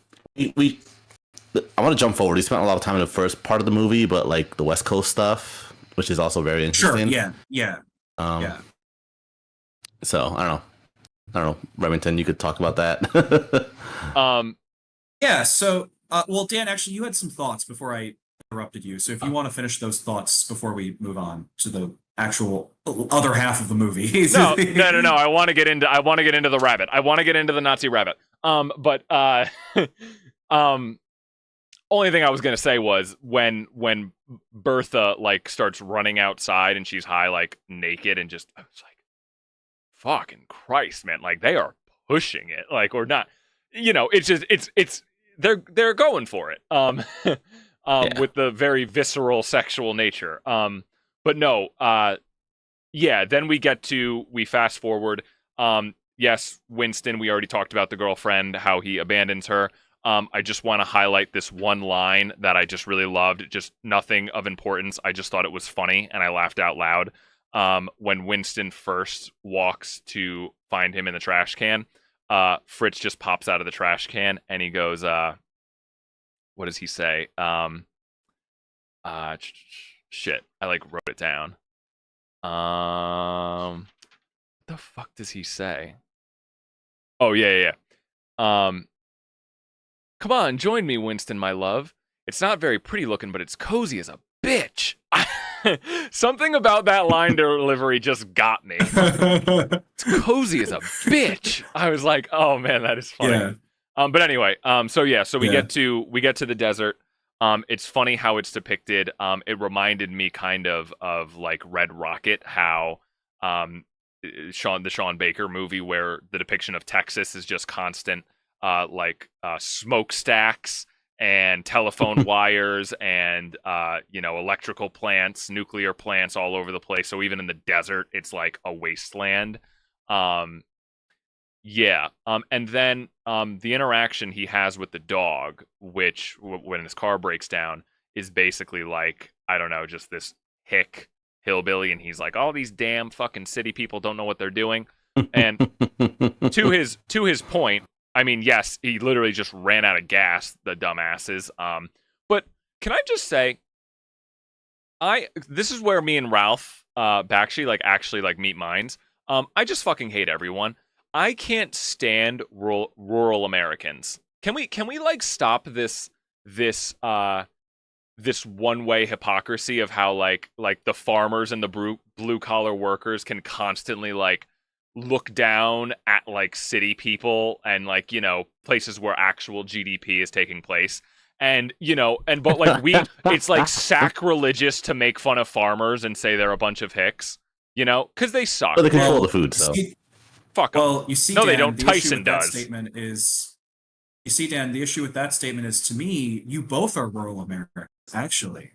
I want to jump forward. We spent a lot of time in the first part of the movie, but like the West Coast stuff, which is also very Sure. interesting. Yeah. Yeah. Yeah. So I don't know, Remington, you could talk about that. Yeah. So, well, Dan, actually, you had some thoughts before I interrupted you. So, if you want to finish those thoughts before we move on to the actual other half of the movie. No. I want to get into the rabbit. I want to get into the Nazi rabbit. But only thing I was gonna say was when Bertha like starts running outside and she's high, like naked, and just I was like, fucking Christ, man, like they are pushing it, like, or not, it's just it's they're going for it. Yeah. With the very visceral sexual nature. But no, yeah, then we fast forward. Yes, Winston, we already talked about the girlfriend, how he abandons her. I just want to highlight this one line that I just really loved. Just nothing of importance. I just thought it was funny, and I laughed out loud. When Winston first walks to find him in the trash can, Fritz just pops out of the trash can, and he goes, what does he say? Shit, I like wrote it down. What the fuck does he say? Oh, yeah. Come on, join me, Winston, my love. It's not very pretty looking, but it's cozy as a bitch. Something about that line delivery just got me. It's cozy as a bitch. I was like, oh man, that is funny. Yeah. But anyway, so we get to the desert. It's funny how it's depicted. It reminded me kind of like Red Rocket, how the Sean Baker movie, where the depiction of Texas is just constant, smokestacks and telephone wires and electrical plants, nuclear plants all over the place. So even in the desert, it's like a wasteland. Yeah. And then the interaction he has with the dog, which when his car breaks down, is basically like, I don't know, just this hick hillbilly, and he's like, all these damn fucking city people don't know what they're doing. And to his point, I mean, yes, he literally just ran out of gas, the dumbasses. But can I just say, this is where me and Ralph Bakshi actually meet minds. I just fucking hate everyone. I can't stand rural Americans. Can we like stop this one-way hypocrisy of how like the farmers and the blue collar workers can constantly like look down at like city people and like places where actual GDP is taking place, and but like it's like sacrilegious to make fun of farmers and say they're a bunch of hicks, because they suck. But they control the food, so. Fuck 'em. Well, you see, No, Dan, they don't. the issue Tyson with that does. statement is, you see, Dan, the issue with that statement is, to me, you both are rural Americans, actually.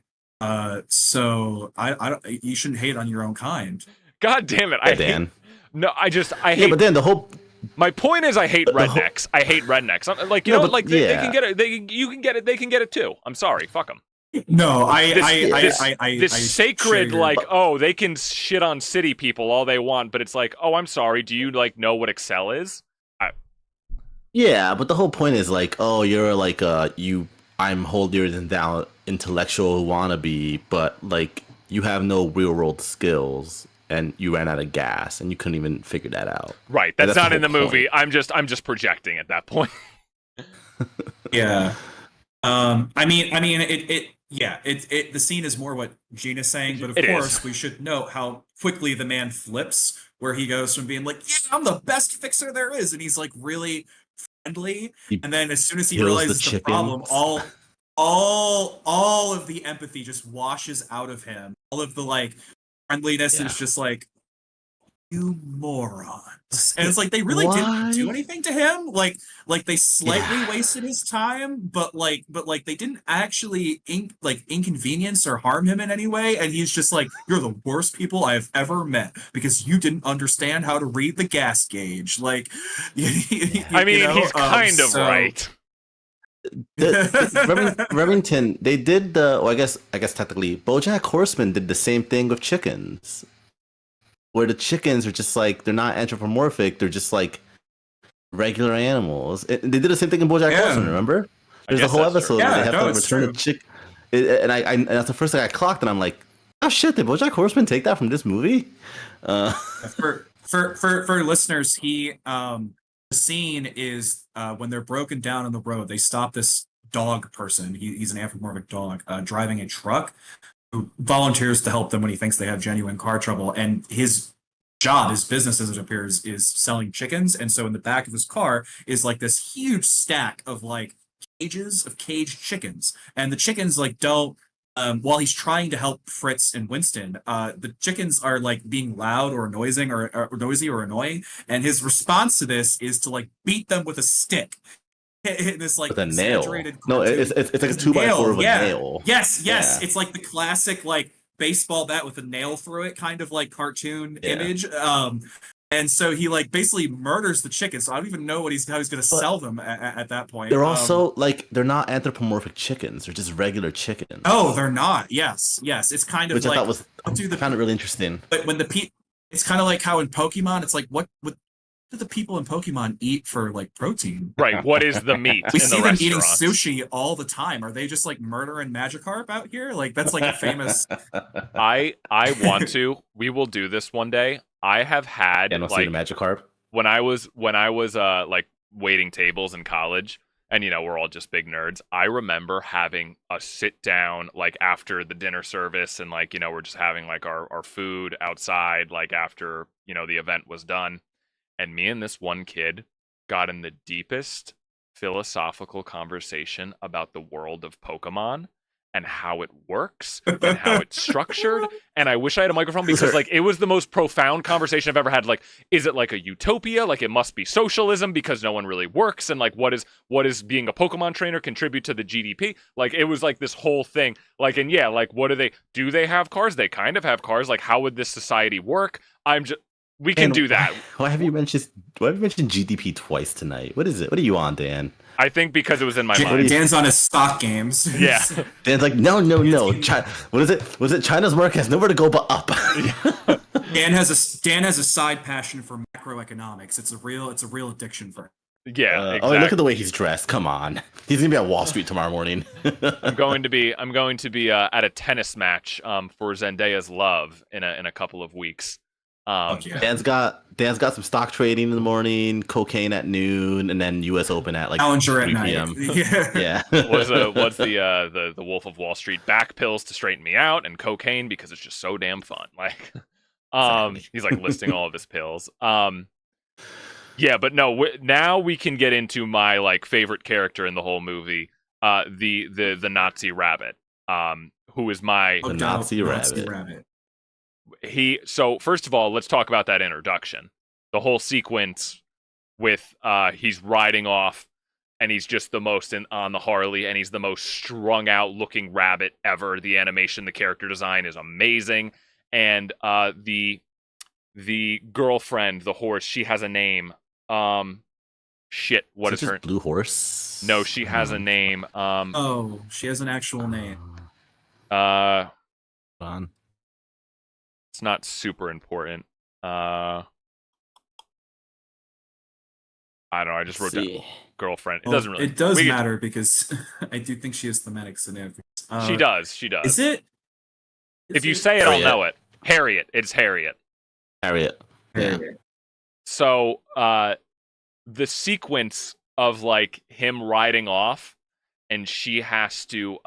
So I don't, you shouldn't hate on your own kind. God damn it! Yeah, I hate. Dan. No, I Yeah, hate. but then the whole My point is, I hate the whole rednecks. I hate rednecks. Like you no, know, but like they can yeah, get it. You can get it. They can get it too. I'm sorry. Fuck them. No, This I share sacred your, like, oh, they can shit on city people all they want, but it's like, oh, I'm sorry. Do you like know what Excel is? yeah, but the whole point is like, oh, you're like I'm holier than thou intellectual wannabe, but like you have no real world skills and you ran out of gas and you couldn't even figure that out. Right. And That's not the in the whole movie. point. I'm just projecting at that point. yeah. The scene is more what Gina's saying, but of It is. course we should note how quickly the man flips, where he goes from being like, "Yeah, I'm the best fixer there is," and he's like really friendly, He and then as soon as he kills the realizes the problem, chickens. all of the empathy just washes out of him. All of the like friendliness Yeah. is just like, "You morons," and it's like they really didn't Why? do anything to him. Like they slightly Yeah. wasted his time, but they didn't actually inconvenience or harm him in any way. And he's just like, "You're the worst people I have ever met because you didn't understand how to read the gas gauge." Like, I mean, he's kind of so- right. Remington, they did the. Well, I guess technically, BoJack Horseman did the same thing with chickens, where the chickens are just like they're not anthropomorphic; they're just like regular animals. They did the same thing in BoJack Yeah. Horseman. Remember? There's a guess whole that's true. episode Yeah, where they have no, to it's return true. a chick, and that's the first thing I clocked, and I'm like, oh shit! Did BoJack Horseman take that from this movie? For listeners, the scene is when they're broken down on the road. They stop this dog person. He's an anthropomorphic dog driving a truck who volunteers to help them when he thinks they have genuine car trouble. And his job, his business, as it appears, is selling chickens. And so in the back of his car is like this huge stack of like cages of caged chickens, and the chickens like don't. While he's trying to help Fritz and Winston, the chickens are like being loud or noisy or annoying, and his response to this is to like beat them with a stick. This like With a nail. exaggerated No, cartoon. it's like a With 2x4 of a yeah. nail. Yes, Yeah. it's like the classic like baseball bat with a nail through it kind of like cartoon Yeah. image. And so he like basically murders the chickens. So I don't even know how he's going to sell them at that point. They're also like they're not anthropomorphic chickens; they're just regular chickens. Oh, they're not. Yes. It's kind of which like I thought was kind of really interesting. But when it's kind of like how in Pokemon, it's like what do the people in Pokemon eat for like protein? Right. What is the meat We in see the them eating restaurant? sushi all the time. Are they just like murdering Magikarp out here? Like that's like a famous. I want to. We will do this one day. I have had And I'll see like the Magikarp. when I was like waiting tables in college, and we're all just big nerds. I remember having a sit down like after the dinner service, and like we're just having like our food outside like after the event was done, and me and this one kid got in the deepest philosophical conversation about the world of Pokemon and how it works and how it's structured. And I wish I had a microphone because like it was the most profound conversation I've ever had. Like, is it like a utopia? Like it must be socialism because no one really works. And like what is being a Pokemon trainer contribute to the GDP? Like it was like this whole thing. Like, and yeah, like what do they have cars? They kind of have cars. Like how would this society work? We can do that. Why have you mentioned GDP twice tonight? What is it? What are you on, Dan? I think because it was in my mind. Dan's on his stock games. Yeah. Dan's like, no. What is it? Was it China's market has nowhere to go but up? Dan has a side passion for macroeconomics. It's a real addiction for him. Yeah. Exactly. Oh, look at the way he's dressed. Come on, he's gonna be at Wall Street tomorrow morning. I'm going to be at a tennis match for Zendaya's love in a couple of weeks. Yeah. Dan's got some stock trading in the morning, cocaine at noon, and then U.S. Open at like Challenger at 3 night. p.m. Yeah. Yeah. What's the Wolf of Wall Street back pills to straighten me out, and cocaine because it's just so damn fun. Like, he's like listing all of his pills. Yeah, but no. Now we can get into my like favorite character in the whole movie, the Nazi rabbit, who is my The Nazi rabbit. So first of all, let's talk about that introduction. The whole sequence with he's riding off and he's just the most on the Harley, and he's the most strung out looking rabbit ever. The animation, the character design is amazing, and the girlfriend, the horse, she has a name. Shit, what is her? Blue Horse? No, she has a name. Oh, she has an actual name. On. It's not super important. I don't know. I just wrote down girlfriend. It doesn't really. It does matter because I do think she has thematic significance. She does. She does. Is it? If you say it, I'll know it. Harriet. It's Harriet. Harriet. Yeah. So, the sequence of like him riding off, and she has to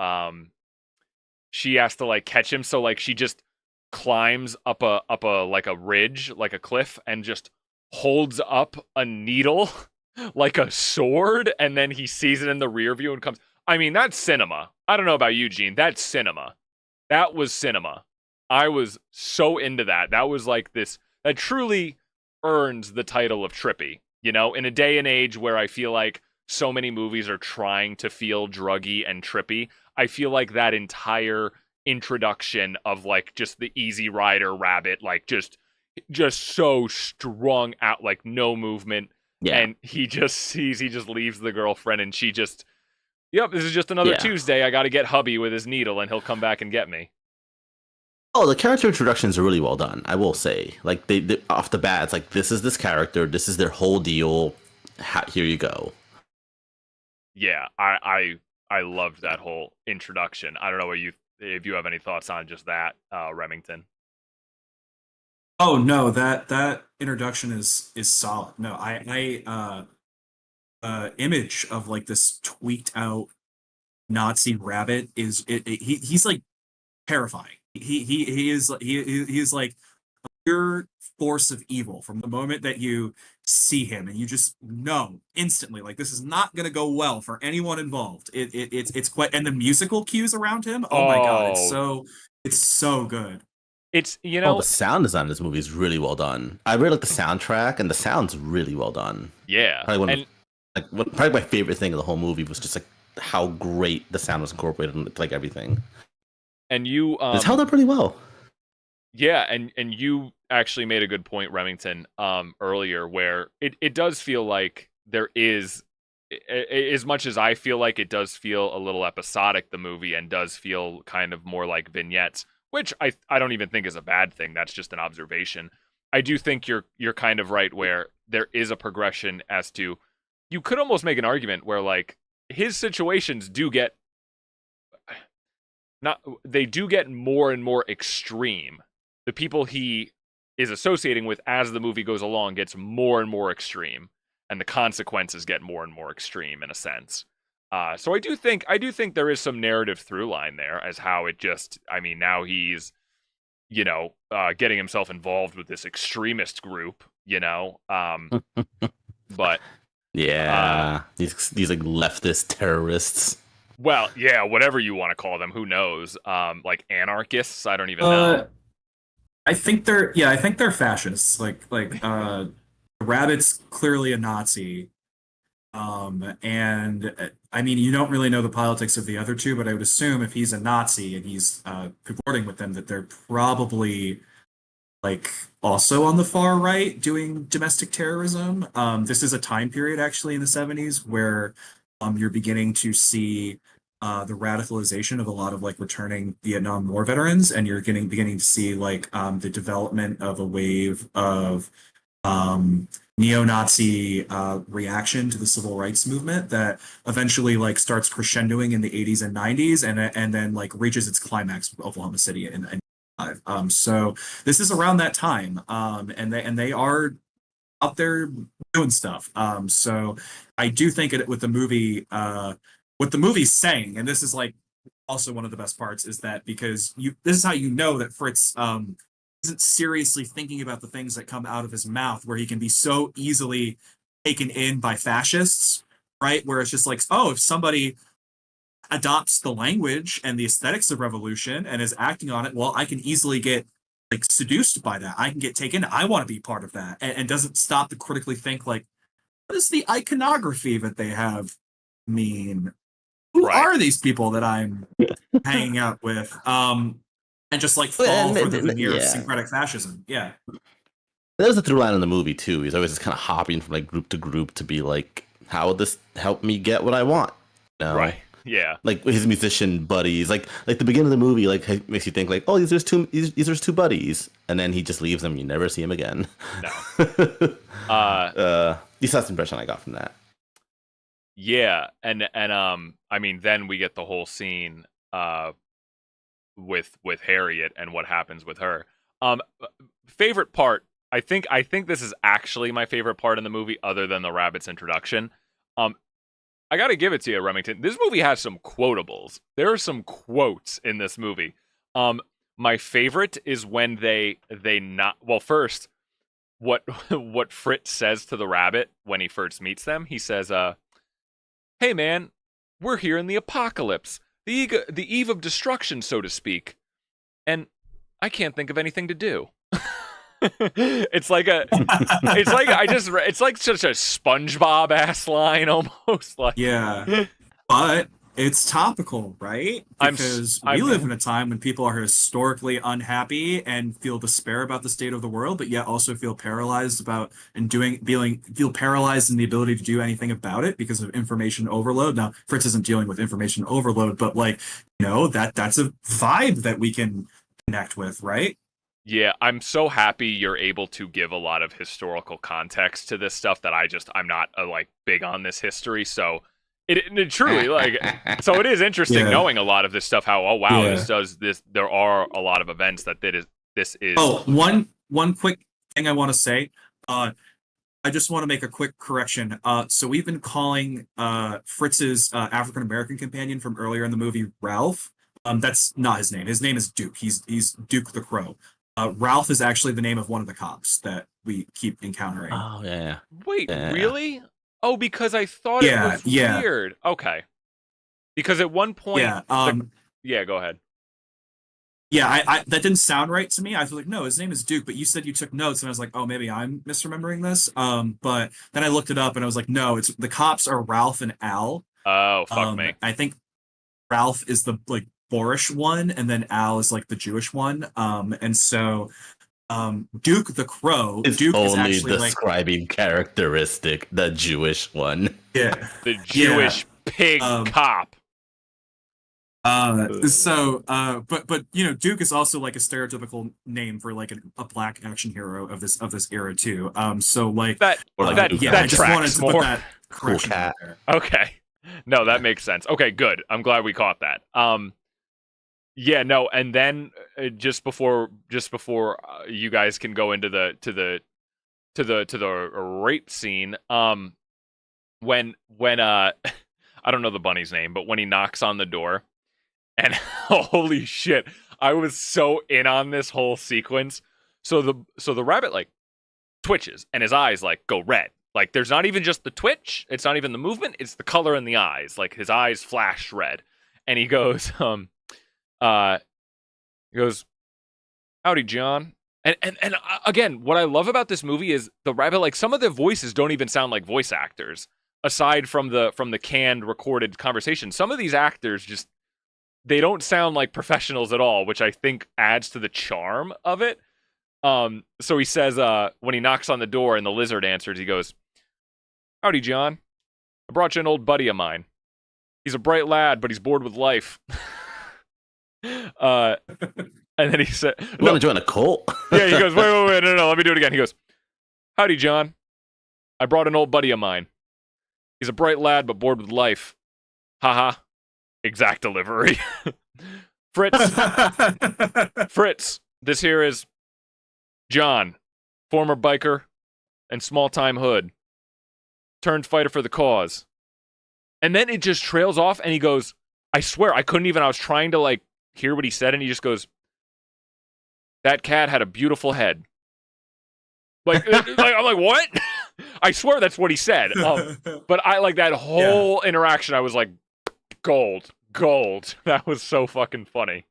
like catch him. So like she just climbs up a like a ridge, like a cliff, and just holds up a needle like a sword, and then he sees it in the rear view and comes. I mean, that's cinema. I don't know about you, Gene. That's cinema. That was cinema. I was so into that. That was like this. That truly earns the title of trippy. You know, in a day and age where I feel like so many movies are trying to feel druggy and trippy, I feel like that entire introduction of like just the Easy Rider rabbit, like just so strung out, like no movement. Yeah. And he just leaves the girlfriend, and she just, yep, this is just another Tuesday. I got to get hubby with his needle, and he'll come back and get me. Oh, the character introductions are really well done, I will say. Like, they off the bat, it's like, this is this character, this is their whole deal, here you go. Yeah, I loved that whole introduction. I don't know if you have any thoughts on just that, Remington. Oh no, that introduction is solid. No, image of like this tweaked out Nazi rabbit he's like terrifying. He is like a pure force of evil from the moment that you see him, and you just know instantly like this is not going to go well for anyone involved. It's quite, and the musical cues around him. Oh my god, it's so good. It's, you know, the sound design of this movie is really well done. I really like the soundtrack, and the sound's really well done. Yeah, probably my favorite thing of the whole movie was just like how great the sound was incorporated into like everything. And you it's held up pretty well. Yeah, and you actually made a good point, Remington, earlier, where it does feel like there is, as much as I feel like it does feel a little episodic, the movie, and does feel kind of more like vignettes, which I don't even think is a bad thing. That's just an observation. I do think you're kind of right, where there is a progression as to, you could almost make an argument where like his situations do get more and more extreme. The people he is associating with as the movie goes along gets more and more extreme, and the consequences get more and more extreme in a sense. So I do think there is some narrative through line there as how it just, I mean, now he's, you know, getting himself involved with this extremist group, you know, but yeah, these like leftist terrorists. Well, yeah, whatever you want to call them, who knows? Like anarchists, I don't even know. I think they're fascists. Like the rabbit's clearly a Nazi. And I mean, you don't really know the politics of the other two, but I would assume if he's a Nazi and he's cavorting with them, that they're probably like also on the far right doing domestic terrorism. This is a time period actually in the 70s where you're beginning to see the radicalization of a lot of like returning Vietnam War veterans, and you're beginning to see like the development of a wave of neo-Nazi reaction to the civil rights movement that eventually like starts crescendoing in the 80s and 90s, and then like reaches its climax with Oklahoma City in 95. So this is around that time, and they are out there doing stuff. So I do think with the movie, what the movie's saying, and this is like also one of the best parts, is that because this is how you know that Fritz isn't seriously thinking about the things that come out of his mouth, where he can be so easily taken in by fascists, right? Where it's just like, oh, if somebody adopts the language and the aesthetics of revolution and is acting on it, well, I can easily get like seduced by that. I can get taken. I want to be part of that, and doesn't stop to critically think like, what does the iconography that they have mean? Who Right. are these people that I'm hanging out with? And just like Well, fall for the and- veneer of yeah. syncretic fascism. Yeah. There's a through line in the movie too. He's always just kind of hopping from like group to group to be like, how will this help me get what I want? You know? Right. Yeah. Like his musician buddies, like the beginning of the movie, like makes you think like, oh, these are two buddies, and then he just leaves them. You never see him again. No. That's the impression I got from that. Yeah, and I mean, then we get the whole scene with Harriet and what happens with her. Favorite part, I think this is actually my favorite part in the movie, other than the rabbit's introduction. I got to give it to you, Remington. This movie has some quotables. There are some quotes in this movie. My favorite is when they not well. First, what Fritz says to the rabbit when he first meets them. He says, "Hey man, we're here in the apocalypse, the eve of destruction, so to speak, and I can't think of anything to do." It's like such a SpongeBob ass line almost. Like, Yeah. But it's topical, right? Because we live in a time when people are historically unhappy and feel despair about the state of the world, but yet also feel paralyzed about feel paralyzed in the ability to do anything about it because of information overload. Now, Fritz isn't dealing with information overload, but like, that's a vibe that we can connect with, right? Yeah, I'm so happy you're able to give a lot of historical context to this stuff that I'm not like big on this history, so it truly like so it is interesting knowing a lot of this stuff. How this there are a lot of events that this is. Oh, one quick thing I want to say. I just want to make a quick correction. So we've been calling Fritz's African American companion from earlier in the movie Ralph. That's not his name. His name is Duke. He's Duke the Crow. Ralph is actually the name of one of the cops that we keep encountering. Oh yeah. Wait, Yeah. really? Oh, because I thought it was weird. Okay. Because at one point, yeah, go ahead. Yeah, I that didn't sound right to me. I was like, no, his name is Duke, but you said you took notes, and I was like, oh, maybe I'm misremembering this. But then I looked it up, and I was like, no, it's the cops are Ralph and Al. Oh, fuck me. I think Ralph is the like Boorish one, and then Al is like the Jewish one. And so Duke the Crow, Duke only is actually describing characteristic, the Jewish one. Yeah. The Jewish pig cop. But Duke is also like a stereotypical name for like a black action hero of this era too. So like that I just wanted to put that correction out there. Okay. No, that makes sense. Okay, good. I'm glad we caught that. Yeah, no, and then just before you guys can go into the rape scene, when I don't know the bunny's name, but when he knocks on the door, and holy shit, I was so in on this whole sequence. So the rabbit like twitches and his eyes like go red. Like there's not even just the twitch, it's not even the movement, it's the color in the eyes. Like his eyes flash red, and he goes howdy, John. And again, what I love about this movie is the rabbit, like some of the voices don't even sound like voice actors, aside from the canned recorded conversation. Some of these actors just, they don't sound like professionals at all, which I think adds to the charm of it. So he says, when he knocks on the door and the lizard answers, he goes, howdy, John. I brought you an old buddy of mine. He's a bright lad, but he's bored with life. And then he said, "You want to join a cult?" Yeah, he goes, wait, no, let me do it again. He goes, howdy, John. I brought an old buddy of mine. He's a bright lad, but bored with life. Haha. Exact delivery. Fritz, this here is John, former biker and small-time hood, turned fighter for the cause. And then it just trails off, and he goes, I swear, I was trying to, like, hear what he said, and he just goes, that cat had a beautiful head. Like I'm like, what? I swear that's what he said. But I like that whole interaction. I was like, gold. That was so fucking funny.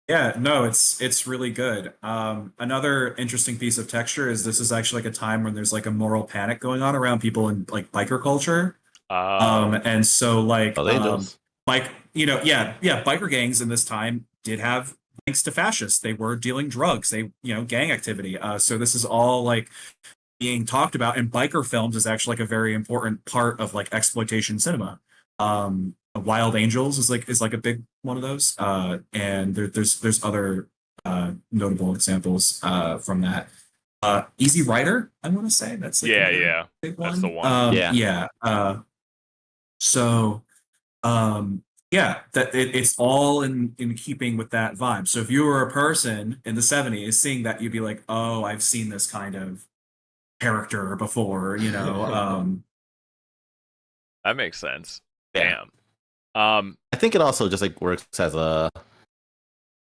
Yeah, no, it's really good. Another interesting piece of texture is this is actually like a time when there's like a moral panic going on around people in like biker culture. Oh, And so like Oh, Angels. bike, yeah, biker gangs in this time did have links to fascists. They were dealing drugs, gang activity. So this is all like being talked about, and biker films is actually like a very important part of like exploitation cinema. Wild Angels is like a big one of those, and there's other notable examples from that. Easy Rider, I want to say that's like yeah, another yeah. big That's the one. one. Yeah. Yeah. So yeah, it's all in keeping with that vibe. So if you were a person in the 70s seeing that, you'd be like, oh, I've seen this kind of character before, That makes sense. Yeah. Damn. Um, I think it also just like works as a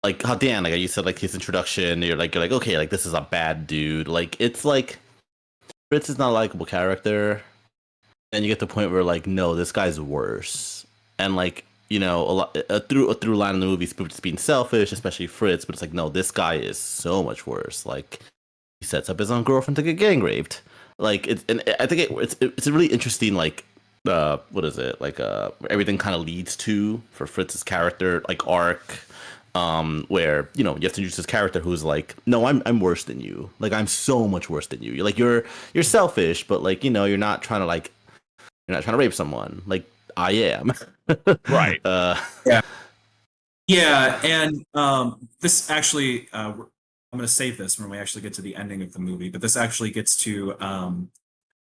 like how Dan, like you said, like his introduction, you're like, okay, like this is a bad dude. Like it's like Fritz is not a likable character. And you get to the point where like, no, this guy's worse. And like, a lot a through line in the movie is people just being selfish, especially Fritz, but it's like, no, this guy is so much worse. Like he sets up his own girlfriend to get gang raped. Like it's and I think it's a really interesting like what is it? Like everything kind of leads to for Fritz's character, like arc where you have to introduce this character who's like, no, I'm worse than you, like I'm so much worse than you, you're selfish, but like you're not trying to rape someone, like I am. right. yeah, yeah, and this actually, I'm going to save this when we actually get to the ending of the movie, but this actually gets to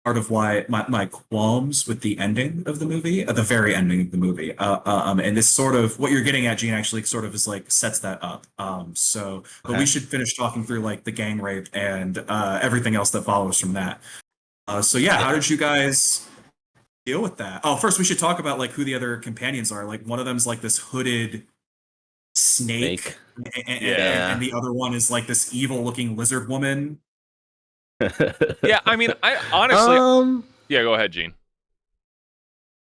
part of why my qualms with the ending of the movie, at the very ending of the movie, and this sort of what you're getting at, Gene, actually sort of is like sets that up. But we Okay. should finish talking through like the gang rape and everything else that follows from that. So yeah, how Yeah. did you guys deal with that? Oh, first we should talk about like who the other companions are. Like one of them's like this hooded snake, Snake. Yeah. and the other one is like this evil looking lizard woman. Yeah, I mean, I honestly, yeah, go ahead, Gene.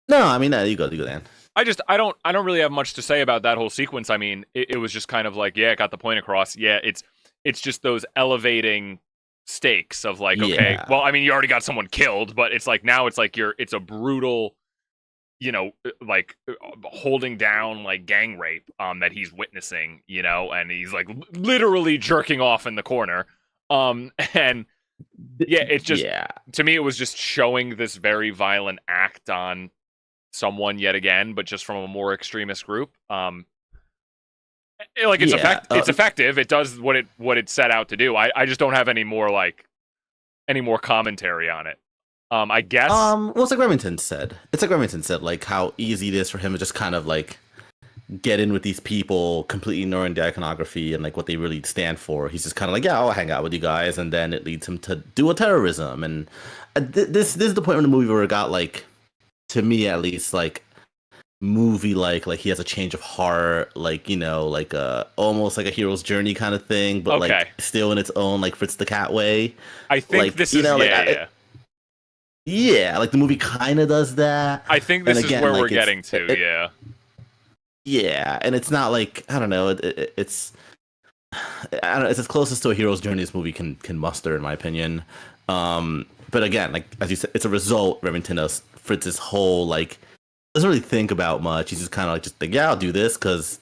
No, I mean, you go, Dan. I don't really have much to say about that whole sequence. I mean, it was just kind of like, yeah, it got the point across. Yeah, it's just those elevating stakes of like, okay, Yeah. well, I mean, you already got someone killed, but it's like now it's like it's a brutal, like holding down like gang rape that he's witnessing, and he's like literally jerking off in the corner. And yeah, it's just Yeah. to me it was just showing this very violent act on someone yet again, but just from a more extremist group. Like Yeah. it's effective. It does what it set out to do. I just don't have any more commentary on it. I guess. Well, it's like Remington said. Like how easy it is for him to just kind of like get in with these people, completely ignoring the iconography and like what they really stand for. He's just kind of like, yeah, I'll hang out with you guys, and then it leads him to do a terrorism. And this is the point in the movie where it got like, to me at least, like movie like he has a change of heart, like like almost like a hero's journey kind of thing, but Okay. like still in its own like Fritz the Cat way. I think like, this is like, yeah. Yeah, like the movie kind of does that. I think this And again, is where like, we're it's- getting to. Yeah. Yeah, and it's not like, I don't know. It's I don't know, it's as closest to a hero's journey this movie can muster, in my opinion. But again, like as you said, it's a result. Remington of Fritz's whole like doesn't really think about much. He's just kind of like, yeah, I'll do this because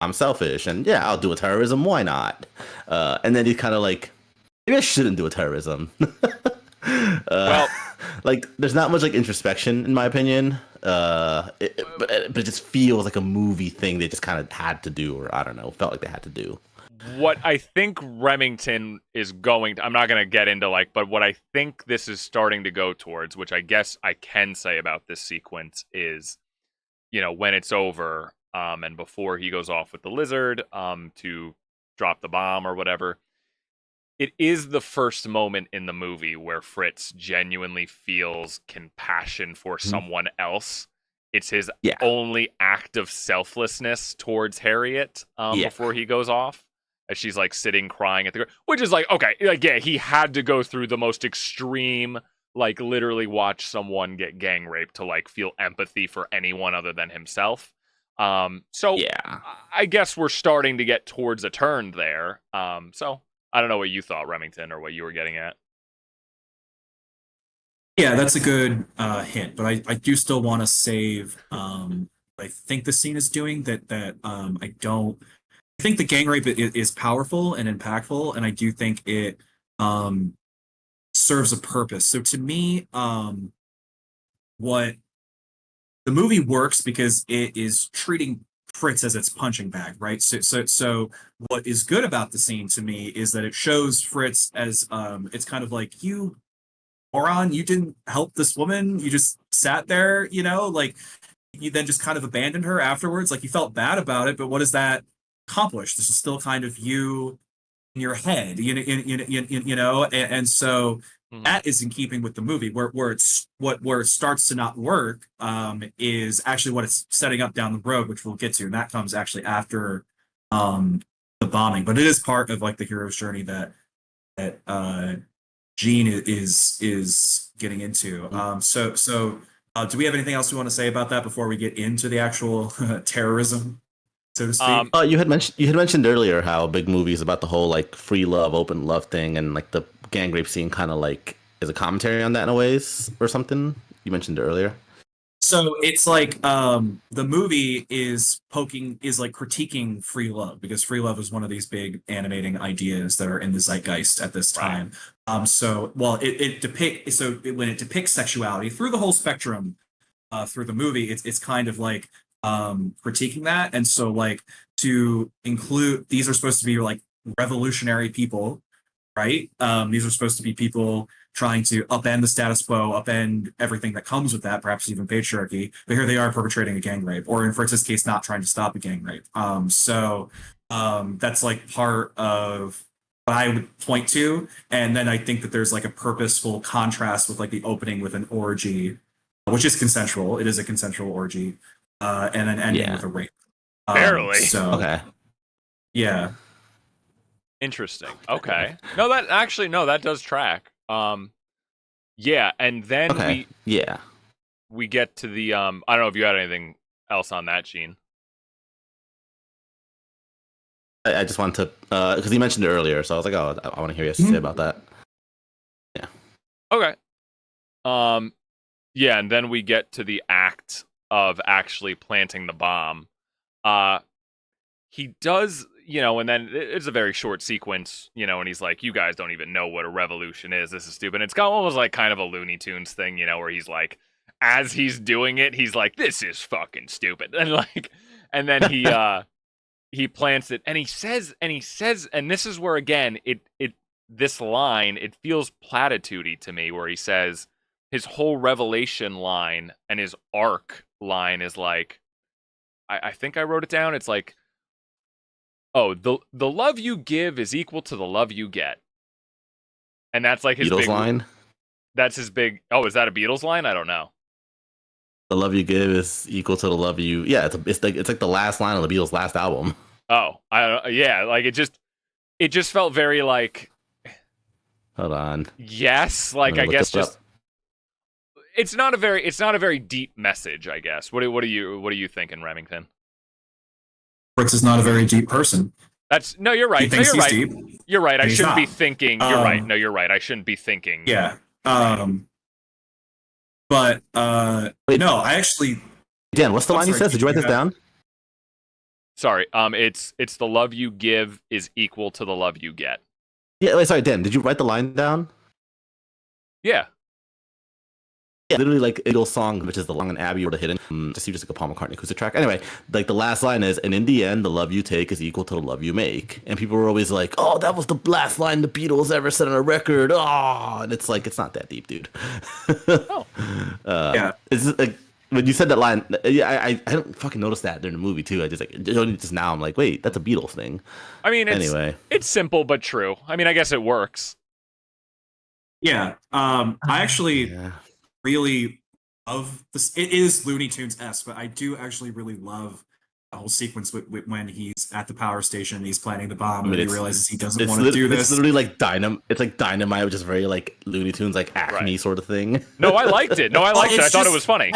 I'm selfish, and yeah, I'll do a terrorism. Why not? And then he's kind of like, maybe I shouldn't do a terrorism. Well, like there's not much like introspection in my opinion. But it just feels like a movie thing they just kind of had to do, or I don't know, felt like they had to do. what I think Remington is going to, I'm not going to get into but what I think this is starting to go towards, which I guess I can say about this sequence is, when it's over, and before he goes off with the lizard, to drop the bomb or whatever, it is the first moment in the movie where Fritz genuinely feels compassion for someone else. It's his Yeah. only act of selflessness towards Harriet, before he goes off. As she's like sitting crying at the ground, which is like, okay, like, yeah, he had to go through the most extreme, like literally watch someone get gang raped to like feel empathy for anyone other than himself. So Yeah. I guess we're starting to get towards a turn there. So I don't know what you thought, Remington, or what you were getting at. Yeah, that's a good hint, but I do still want to save what I think the scene is doing that I don't I think the gang rape is powerful and impactful, and I do think it um serves a purpose. So to me, what the movie works because it is treating Fritz as its punching bag, right? So what is good about the scene to me is that it shows Fritz as it's kind of like, you moron, you didn't help this woman, you just sat there, like you then just kind of abandoned her afterwards, like you felt bad about it, but what does that accomplish? This is still kind of you in your head, and so Hmm. that is in keeping with the movie. Where it starts to not work is actually what it's setting up down the road, which we'll get to, and that comes actually after the bombing. But it is part of like the hero's journey that Gene is getting into. Do we have anything else we want to say about that before we get into the actual terrorism, so to speak? You had mentioned earlier how a big movie is about the whole like free love, open love thing, and like the gang rape scene kind of like is a commentary on that in a ways or something. You mentioned it earlier. So it's like the movie is like critiquing free love because free love is one of these big animating ideas that are in the zeitgeist at this Right. time. So well when it depicts sexuality through the whole spectrum through the movie, it's kind of like critiquing that. And so like to include these are supposed to be like revolutionary people, right? These are supposed to be people trying to upend the status quo, upend everything that comes with that, perhaps even patriarchy. But here they are perpetrating a gang rape, or in Fritz's case, not trying to stop a gang rape. That's like part of what I would point to. And then I think that there's like a purposeful contrast with like the opening with an orgy, which is consensual. It is a consensual orgy, and then ending Yeah. with a rape. Barely. Okay. Yeah. Interesting. Okay. No, that does track. Yeah, and then Okay. Yeah. we get to the I don't know if you had anything else on that, Gene. I just want to because you mentioned it earlier, so I was like, oh, I want to hear you say about that. Yeah. Okay. Yeah, and then we get to the act of actually planting the bomb. He does, and then it's a very short sequence, and he's like, "You guys don't even know what a revolution is. This is stupid." It's almost like kind of a Looney Tunes thing, where he's like, as he's doing it, he's like, "This is fucking stupid," and then he plants it, and he says, and this is where again this line it feels platitudey to me, where he says his whole revelation line and his arc line is like, I think I wrote it down. It's like, oh, the love you give is equal to the love you get. And that's like his Beatles big line. That's his big. Oh, is that a Beatles line? I don't know. The love you give is equal to the love you. Yeah, it's like the last line of the Beatles' last album. Oh, yeah, like it just felt very like, Hold on. yes, I'm like gonna I look guess this just up. it's not a very deep message, I guess. What are you thinking, Remington? Fritz is not a very deep person. No, you're right. He No, thinks you're he's right. deep, You're right. I and he's shouldn't be not. thinking. You're right. No, you're right. I shouldn't be thinking. Yeah. Right. But Wait. no, I actually. Dan, what's the I'm line he sorry, says? Did you write this down? Sorry. It's the love you give is equal to the love you get. Yeah. Wait, sorry, Dan. Did you write the line down? Yeah. Yeah, literally like Eagles song, which is the Long and Abbey or the Hidden. Just like a Paul McCartney acoustic track. Anyway, like the last line is, and in the end, the love you take is equal to the love you make. And people were always like, oh, that was the last line the Beatles ever said on a record. Oh, and it's like, it's not that deep, dude. Oh. Yeah. It's just, like when you said that line, I don't fucking notice that during the movie too. I just like just now I'm like, wait, that's a Beatles thing. I mean, Anyway, it's simple but true. I mean, I guess it works. Yeah. I actually yeah. really love this. It is Looney Tunes-esque, but I do actually really love whole sequence when he's at the power station and he's planning the bomb, I mean, and he it's realizes he doesn't want to do it's this. literally like It's like Dynamite, which is very like Looney Tunes, like Acme Right. sort of thing. No, I liked it. No, I liked it. I thought it was funny.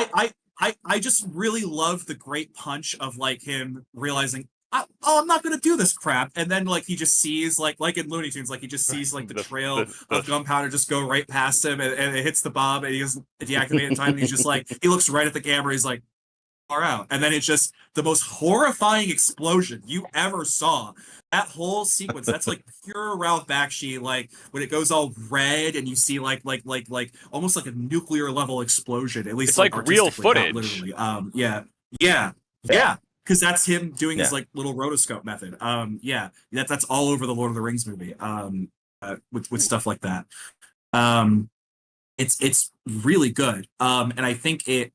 I just really love the great punch of like him realizing, I'm not gonna do this crap, and then like he just sees like in Looney Tunes, like he just sees like the trail of gunpowder just go right past him, and it hits the bomb, and he doesn't deactivate it in time, and he's just like, he looks right at the camera, he's like, far out, and then it's just the most horrifying explosion you ever saw. That whole sequence, that's like pure Ralph Bakshi, like when it goes all red and you see like almost like a nuclear level explosion, at least It's like real artistically, not footage. literally. Yeah, because that's him doing his Yeah. like little rotoscope method. Yeah, that's all over the Lord of the Rings movie. With stuff like that. It's really good. And I think it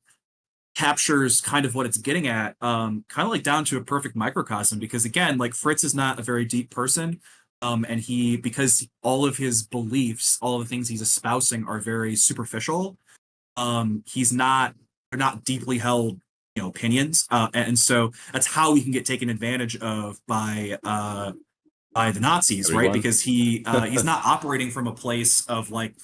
captures kind of what it's getting at, kind of like down to a perfect microcosm, because again, like Fritz is not a very deep person. And because all of his beliefs, all of the things he's espousing are very superficial, they're not deeply held, opinions. And so that's how he can get taken advantage of by the Nazis, right? Everyone. Because he's not operating from a place of like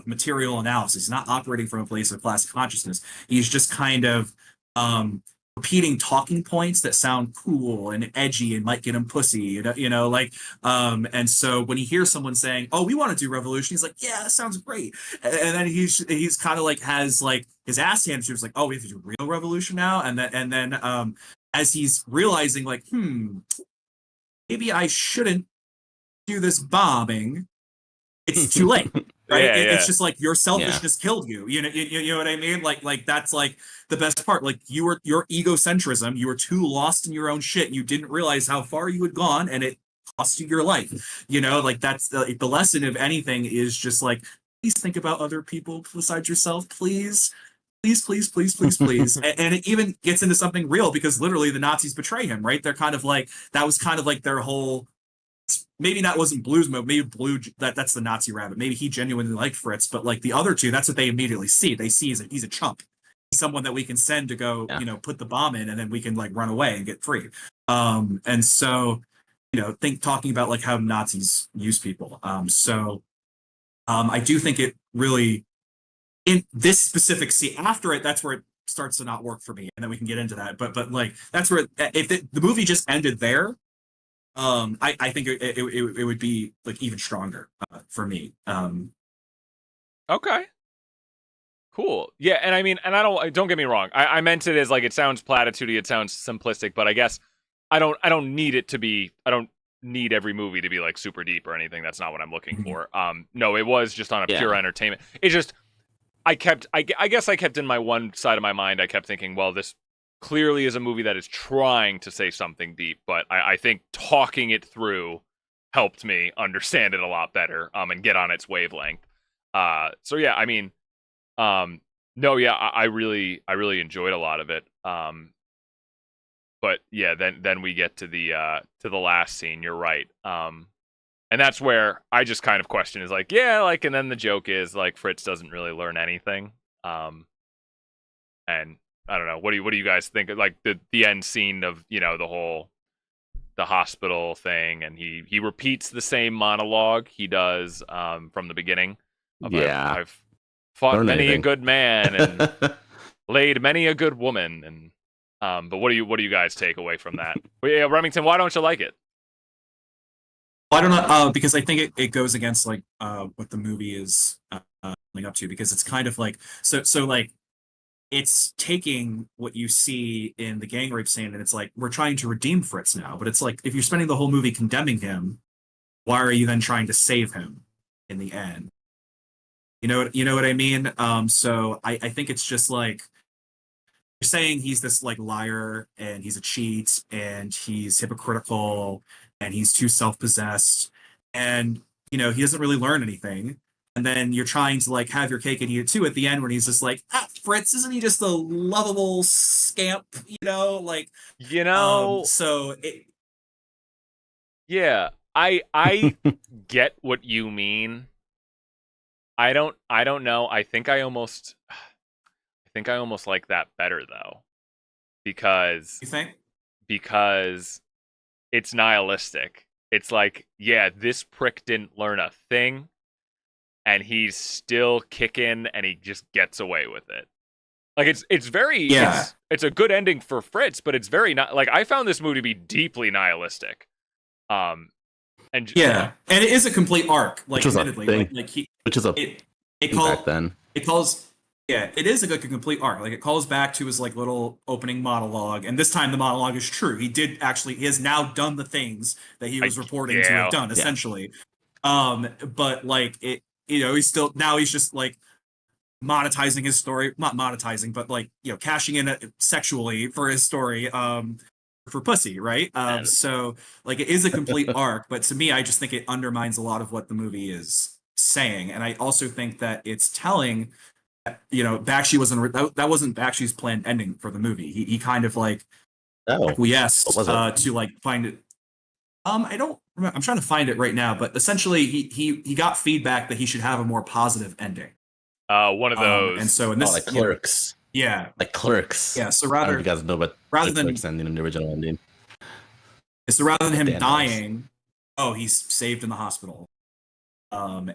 material analysis. He's not operating from a place of class consciousness. He's just kind of repeating talking points that sound cool and edgy and might get him pussy, like and so when he hears someone saying, "Oh, we want to do revolution," he's like, "Yeah, that sounds great." And then he's kind of like has like his ass handed to him, like, "Oh, we have to do real revolution now," and then as he's realizing like, maybe I shouldn't do this bombing, it's too late, right? Yeah, It's yeah. just like your selfishness killed you. You know what I mean? Like that's like the best part. Like your egocentrism, you were too lost in your own shit. You didn't realize how far you had gone, and it cost you your life. Like that's the lesson of anything is just like, please think about other people besides yourself, please. Please, please, please, please, please. And it even gets into something real because literally the Nazis betray him, right? They're kind of like, that was kind of like their whole, maybe that wasn't Blue's move, maybe that's the Nazi rabbit. Maybe he genuinely liked Fritz, but like the other two, that's what they immediately see. They see he's a chump. He's someone that we can send to go, put the bomb in, and then we can like run away and get free. And so, talking about like how Nazis use people. I do think it really, in this specific scene, after it, that's where it starts to not work for me, and then we can get into that. But like that's where if the movie just ended there, I think it would be like even stronger for me. Okay. Cool. Yeah, and I mean, and don't get me wrong. I meant it as like it sounds platitudey, it sounds simplistic, but I guess I don't need it to be. I don't need every movie to be like super deep or anything. That's not what I'm looking for. No, it was just on a pure entertainment. It's just I guess I kept in my one side of my mind, I kept thinking, well, this clearly is a movie that is trying to say something deep, but I think talking it through helped me understand it a lot better, and get on its wavelength. So yeah, I mean, no, yeah, I really enjoyed a lot of it. But yeah, then we get to the last scene. You're right. And that's where I just kind of question is like, yeah, like, and then the joke is like Fritz doesn't really learn anything. And I don't know. What do you guys think? Like the end scene of the hospital thing, and he repeats the same monologue he does from the beginning. I've fought many a good man and laid many a good woman, and but what do you guys take away from that? Well, yeah, Remington, why don't you like it? I don't know, because I think it goes against like what the movie is leading up to, because it's kind of like so like it's taking what you see in the gang rape scene, and it's like we're trying to redeem Fritz now, but it's like if you're spending the whole movie condemning him, why are you then trying to save him in the end? You know what I mean? So I think it's just like you're saying he's this like liar and he's a cheat and he's hypocritical and he's too self-possessed, and he doesn't really learn anything, and then you're trying to like have your cake and eat it too at the end when he's just like, Fritz, isn't he just a lovable scamp, like so it. Yeah, I get what you mean. I don't know. I think I almost like that better though, because You think? because it's nihilistic. It's like, yeah, this prick didn't learn a thing, and he's still kicking, and he just gets away with it. Like it's very it's a good ending for Fritz, but it's very not like I found this movie to be deeply nihilistic. And and it is a complete arc, like admittedly, which is a it calls back then. It calls it is a complete arc. Like it calls back to his like little opening monologue, and this time the monologue is true. He has now done the things that he was reporting to have done, essentially. But like it, he's just like monetizing his story, not monetizing, but like cashing in sexually for his story, for pussy, right? So like it is a complete arc, but to me, I just think it undermines a lot of what the movie is saying, and I also think that it's telling. Bakshi wasn't that wasn't Bakshi's planned ending for the movie. He kind of like acquiesced to like find it. I don't remember. I'm trying to find it right now, but essentially he got feedback that he should have a more positive ending. One of those, and so in this, like Clerks, like Clerks. Yeah, so I don't know if you guys know, but rather than Clerks ending in the original ending, so rather than him dying, he's saved in the hospital. And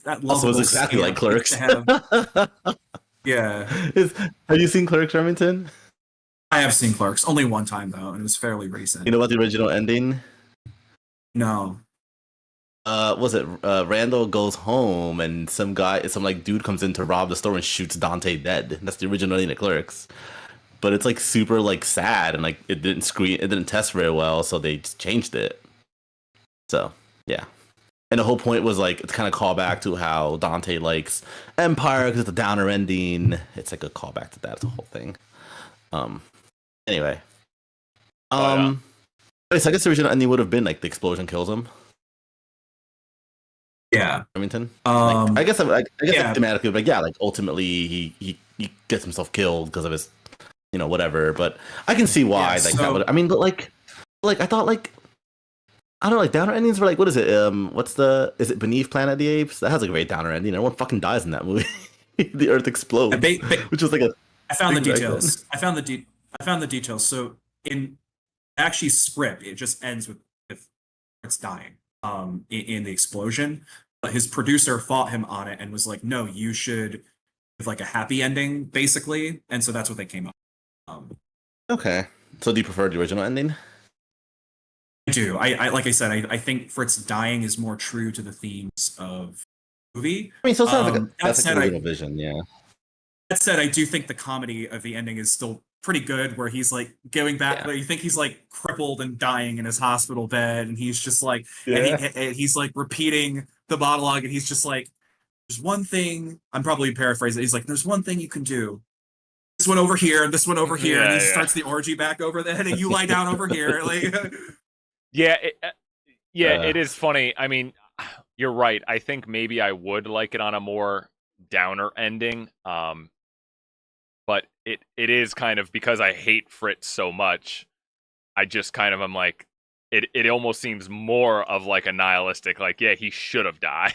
that also is exactly like Clerks. Have you seen Clerks, Remington? I have seen Clerks only one time though, and it was fairly recent. You know what the original ending? No. Was it Randall goes home and some dude comes in to rob the store and shoots Dante dead? That's the original ending of Clerks. But it's like super like sad and like it didn't test very well, so they just changed it. So yeah. And the whole point was like it's kind of callback to how Dante likes Empire because it's a downer ending. It's like a callback to that. It's a whole thing. Anyway. So I guess the original ending would have been like the explosion kills him. Yeah, Remington. I guess thematically, but like ultimately he gets himself killed because of his, whatever. But I can see why that would. I mean, but like I thought like. I don't know, like downer endings were like, what is it? Is it Beneath Planet of the Apes? That has a great downer ending. Everyone fucking dies in that movie. The Earth explodes, which was like I found the details. I found the details. So in actually script, it just ends with it's dying. In the explosion, but his producer fought him on it and was like, "No, you should have like a happy ending, basically." And so that's what they came up. Okay, so do you prefer the original ending? I do. I like I said, I think Fritz dying is more true to the themes of the movie. I mean, so it sounds like that's like a little vision, yeah. That said, I do think the comedy of the ending is still pretty good, where he's like going back, where you think he's like crippled and dying in his hospital bed, and he's just like, and he's like repeating the monologue, and he's just like, "There's one thing." I'm probably paraphrasing. He's like, "There's one thing you can do. This one over here, and this one over here," and he starts the orgy back over there, and you lie down over here, like. It is funny. I mean, you're right. I think maybe I would like it on a more downer ending. But it is kind of because I hate Fritz so much. I just kind of am like, it almost seems more of like a nihilistic, like, yeah, he should have died,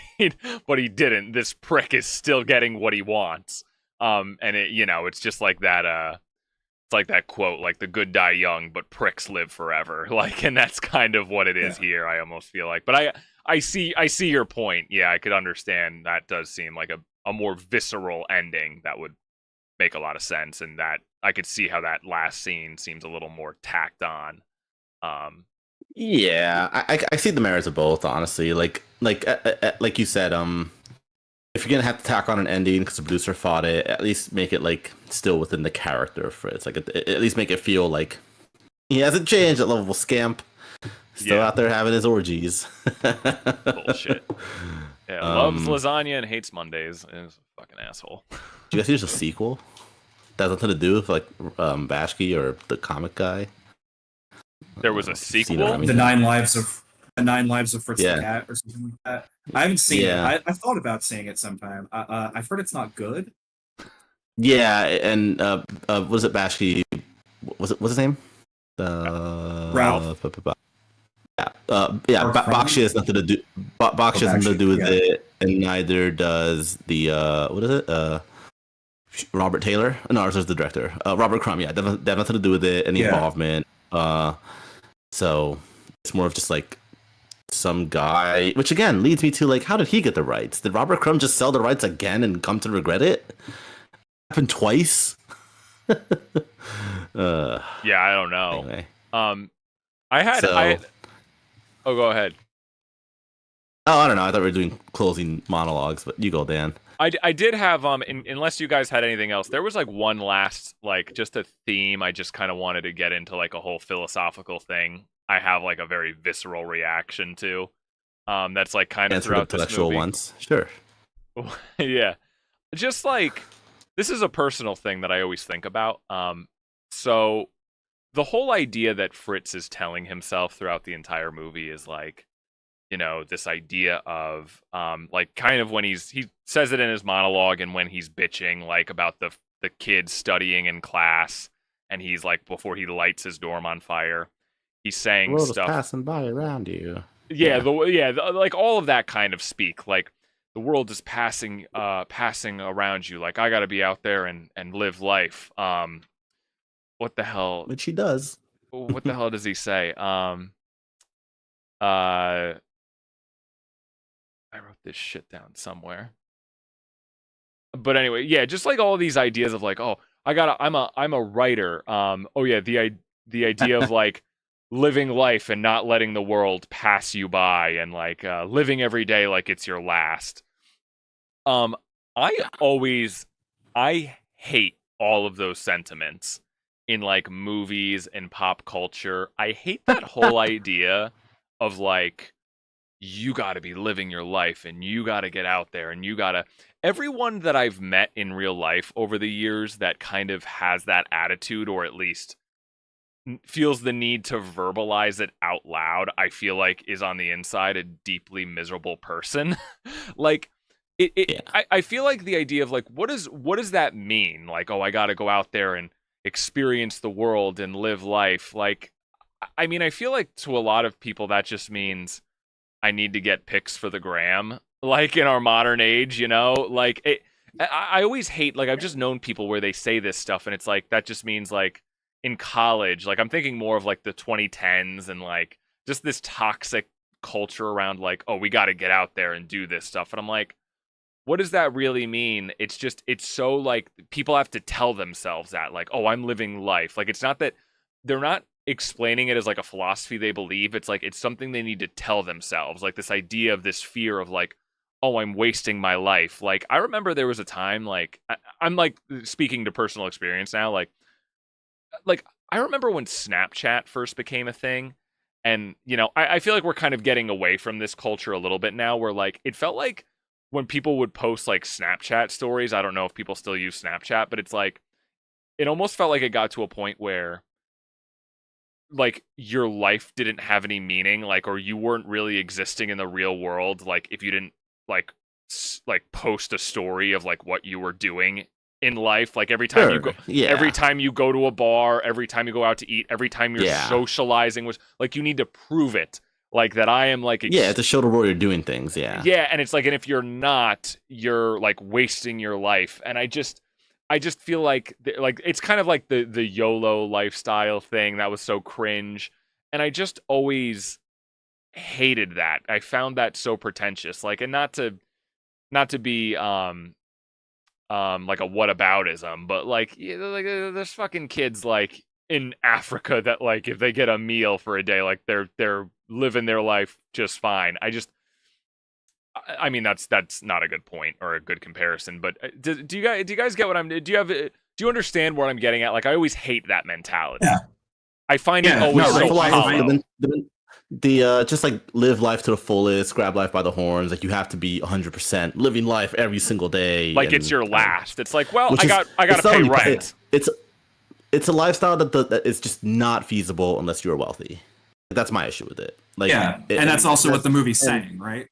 but he didn't. This prick is still getting what he wants. And it's just like that. It's like that quote, like the good die young, but pricks live forever. Like, and that's kind of what it is here. I almost feel like, but I see your point. Yeah, I could understand. That does seem like a more visceral ending that would make a lot of sense, and that I could see how that last scene seems a little more tacked on. Yeah, I see the merits of both, honestly. Like you said, if you're gonna have to tack on an ending because the producer fought it, at least make it like still within the character of Fritz. Like at least make it feel like he hasn't changed. That lovable scamp still out there having his orgies. Bullshit. Yeah, loves lasagna and hates Mondays. Is a fucking asshole. Do you guys see there's a sequel? That has nothing to do with like Bashki or the comic guy. There was a sequel. The Nine Lives of Fritz the Cat or something like that. I haven't seen it. I thought about seeing it sometime. I've heard it's not good. Yeah, and was it Bashki? What's his name? Ralph. Bakshi has nothing to do. Bakshi has nothing to do with it, and neither does the what is it? Robert Taylor. No, it's just the director. Robert Crumb. Yeah, they have nothing to do with it. Any involvement. So it's more of just like some guy, which again leads me to like, how did he get the rights? Did Robert Crumb just sell the rights again and come to regret it? Happened twice. Yeah, I don't know. Anyway, I oh, go ahead. oh, I don't know. I thought we were doing closing monologues, but you go, Dan. I did have unless you guys had anything else, there was like one last like just a theme I just kind of wanted to get into, like a whole philosophical thing. I have like a very visceral reaction to. That's like kind of Answer throughout this intellectual movie. ones, sure. Yeah, just like this is a personal thing that I always think about. So the whole idea that Fritz is telling himself throughout the entire movie is like, you know, this idea of like kind of when he says it in his monologue and when he's bitching like about the kids studying in class, and he's like before he lights his dorm on fire, he's saying The world stuff. is passing by around you. Yeah, like all of that kind of speak, like the world is passing around you, like I got to be out there and live life. What the hell? Which he does. What the hell does he say? I wrote this shit down somewhere. But anyway, yeah, just like all these ideas of like, oh, I'm a writer. Oh yeah, the idea of like living life and not letting the world pass you by, and like living every day like it's your last. I hate all of those sentiments in like movies and pop culture. I hate that whole idea of like, you got to be living your life and you got to get out there and you got to. Everyone that I've met in real life over the years that kind of has that attitude, or at least feels the need to verbalize it out loud, I feel like is on the inside a deeply miserable person. Like Yeah. I feel like the idea of like, what does that mean? Like, oh, I got to go out there and experience the world and live life. Like, I mean, I feel like to a lot of people that just means I need to get pics for the gram, like in our modern age, you know? Like, I always hate, like, I've just known people where they say this stuff, and it's like, that just means, like, in college, like, I'm thinking more of, like, the 2010s and, like, just this toxic culture around, like, oh, we got to get out there and do this stuff. And I'm like, what does that really mean? It's just, it's so, like, people have to tell themselves that, like, oh, I'm living life. Like, it's not that they're not explaining it as like a philosophy they believe. It's like it's something they need to tell themselves, like this idea of this fear of like, oh, I'm wasting my life. Like, I remember there was a time, like I'm like speaking to personal experience now, like I remember when Snapchat first became a thing, and you know, I feel like we're kind of getting away from this culture a little bit now, where like it felt like when people would post like Snapchat stories, I don't know if people still use Snapchat, but it's like it almost felt like it got to a point where like your life didn't have any meaning, like, or you weren't really existing in the real world, like if you didn't like post a story of like what you were doing in life, like every time you go, every time you go to a bar, every time you go out to eat, every time you're socializing, was like you need to prove it, like that I am like to show the world you're doing things. Yeah, and it's like, and if you're not, you're like wasting your life. And I just feel like it's kind of like the YOLO lifestyle thing that was so cringe, and I just always hated that. I found that so pretentious, like, and not to be like a whataboutism, but like, like there's fucking kids like in Africa that like if they get a meal for a day, like they're living their life just fine. I mean, that's not a good point or a good comparison, but do you guys get what I'm? Do you understand what I'm getting at? Like, I always hate that mentality. Yeah. I find it always so hollow. The just like live life to the fullest, grab life by the horns. Like you have to be 100% living life every single day. Like it's your last. It's like, well, I got to pay rent. It's a lifestyle that is just not feasible unless you're wealthy. That's my issue with it. Like, and that's also what the movie's saying, right?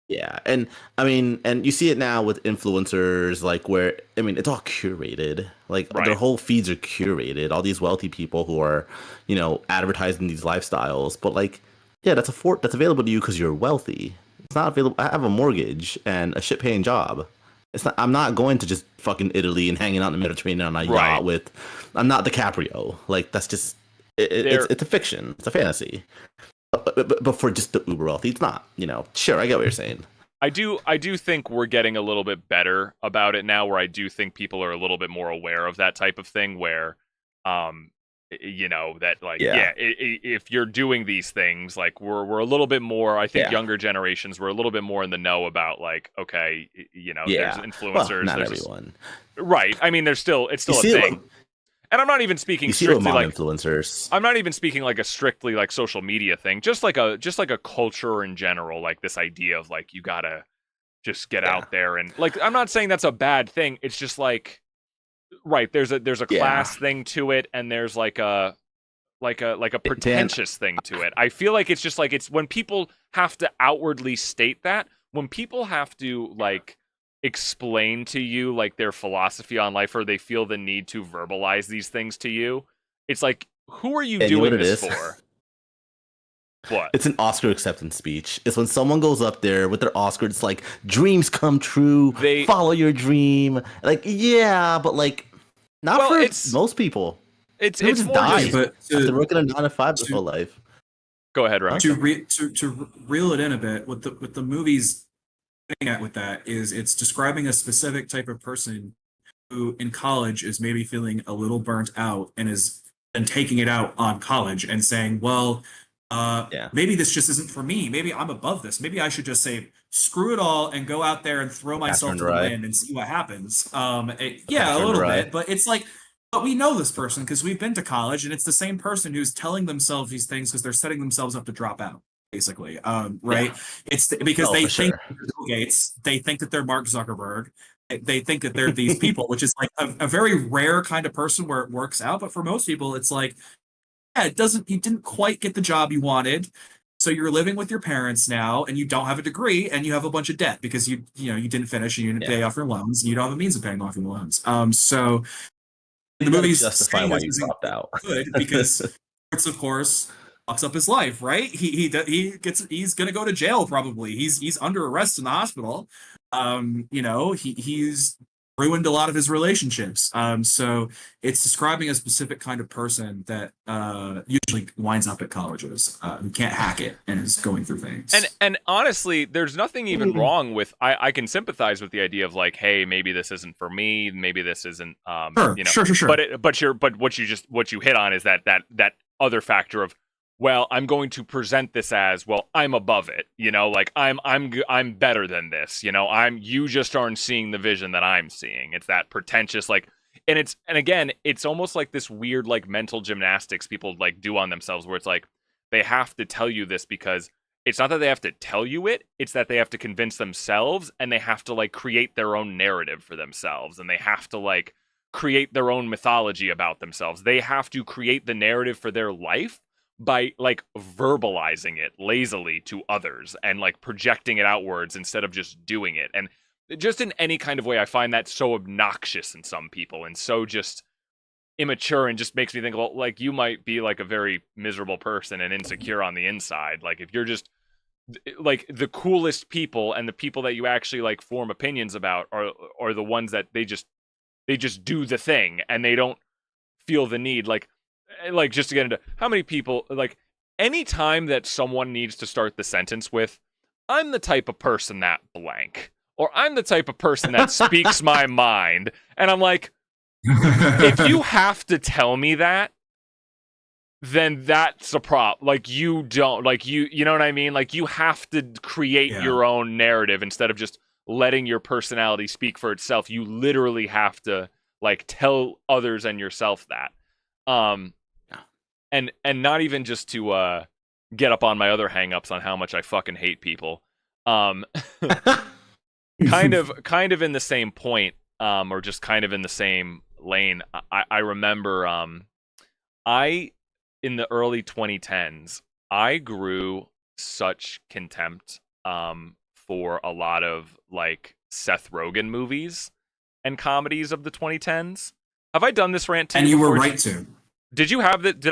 Yeah, and I mean, and you see it now with influencers, like where, I mean, it's all curated. Like their whole feeds are curated. All these wealthy people who are, you know, advertising these lifestyles. But like, yeah, that's available to you because you're wealthy. It's not available. I have a mortgage and a shit-paying job. It's not. I'm not going to just fucking Italy and hanging out in the Mediterranean on a yacht with. I'm not DiCaprio. Like that's just. It's a fiction. It's a fantasy. But for just the uber wealthy, it's not. Sure, I get what you're saying. I do think we're getting a little bit better about it now, where I do think people are a little bit more aware of that type of thing, where, that like, if you're doing these things, like we're a little bit more, I think younger generations, we're a little bit more in the know about like, okay, there's influencers. Well, not everyone. Right. I mean, it's still a thing. And I'm not even speaking strictly like influencers. I'm not even speaking like a strictly like social media thing. Just like a culture in general, like this idea of like you gotta just get out there and like I'm not saying that's a bad thing. It's just like right, there's a class thing to it, and there's like a pretentious thing to it. I feel like it's just like it's when people have to outwardly state that, when people have to like explain to you like their philosophy on life, or they feel the need to verbalize these things to you, it's like, who are you doing this for? What? It's an Oscar acceptance speech. It's when someone goes up there with their Oscar, it's like, dreams come true, follow your dream. Like, yeah, but like, not for most people. It's just more die but after working a 9 to 5 their whole life. Go ahead, Ron. To reel it in a bit, what the movie's getting at with that is it's describing a specific type of person who in college is maybe feeling a little burnt out and is then taking it out on college and saying, well, maybe this just isn't for me. Maybe I'm above this. Maybe I should just say, screw it all and go out there and throw myself to the wind and see what happens. A little bit, but it's like, but we know this person because we've been to college, and it's the same person who's telling themselves these things because they're setting themselves up to drop out, basically. Right? Yeah. It's because they think Bill Gates, they think that they're Mark Zuckerberg. They think that they're these people, which is like a very rare kind of person where it works out. But for most people, it's like, you didn't quite get the job you wanted. So you're living with your parents now, and you don't have a degree, and you have a bunch of debt because you didn't finish and you didn't pay off your loans, and you don't have a means of paying off your loans. So the movie's justify why you dropped out. Good because Fritz, of course, fucks up his life, right? He's gonna go to jail probably. He's under arrest in the hospital. He's ruined a lot of his relationships. So it's describing a specific kind of person that usually winds up at colleges, who can't hack it and is going through things. And honestly, there's nothing even wrong with. I can sympathize with the idea of like, hey, maybe this isn't for me. Maybe this isn't. Sure. But what you hit on is that other factor of, well, I'm going to present this as, well, I'm above it, like I'm better than this, you just aren't seeing the vision that I'm seeing. It's that pretentious, like, and again, it's almost like this weird, like, mental gymnastics people like do on themselves, where it's like, they have to tell you this because it's not that they have to tell you it, it's that they have to convince themselves, and they have to like create their own narrative for themselves, and they have to like create their own mythology about themselves. They have to create the narrative for their life by like verbalizing it lazily to others and like projecting it outwards instead of just doing it. And just in any kind of way, I find that so obnoxious in some people and so just immature, and just makes me think, well, like, you might be like a very miserable person and insecure on the inside. Like, if you're just like the coolest people, and the people that you actually like form opinions about are the ones that they just do the thing, and they don't feel the need, like just to get into how many people, like, any time that someone needs to start the sentence with, I'm the type of person that blank, or I'm the type of person that speaks my mind, and I'm like, if you have to tell me that, then that's a problem. Like, you don't, like, you know what I mean? Like, you have to create your own narrative instead of just letting your personality speak for itself. You literally have to like tell others and yourself that. And not even just to get up on my other hangups on how much I fucking hate people. Kind of in the same point, or just kind of in the same lane. I remember in the early 2010s, I grew such contempt for a lot of like Seth Rogen movies and comedies of the 2010s. Have I done this rant to you? And you were right to. Did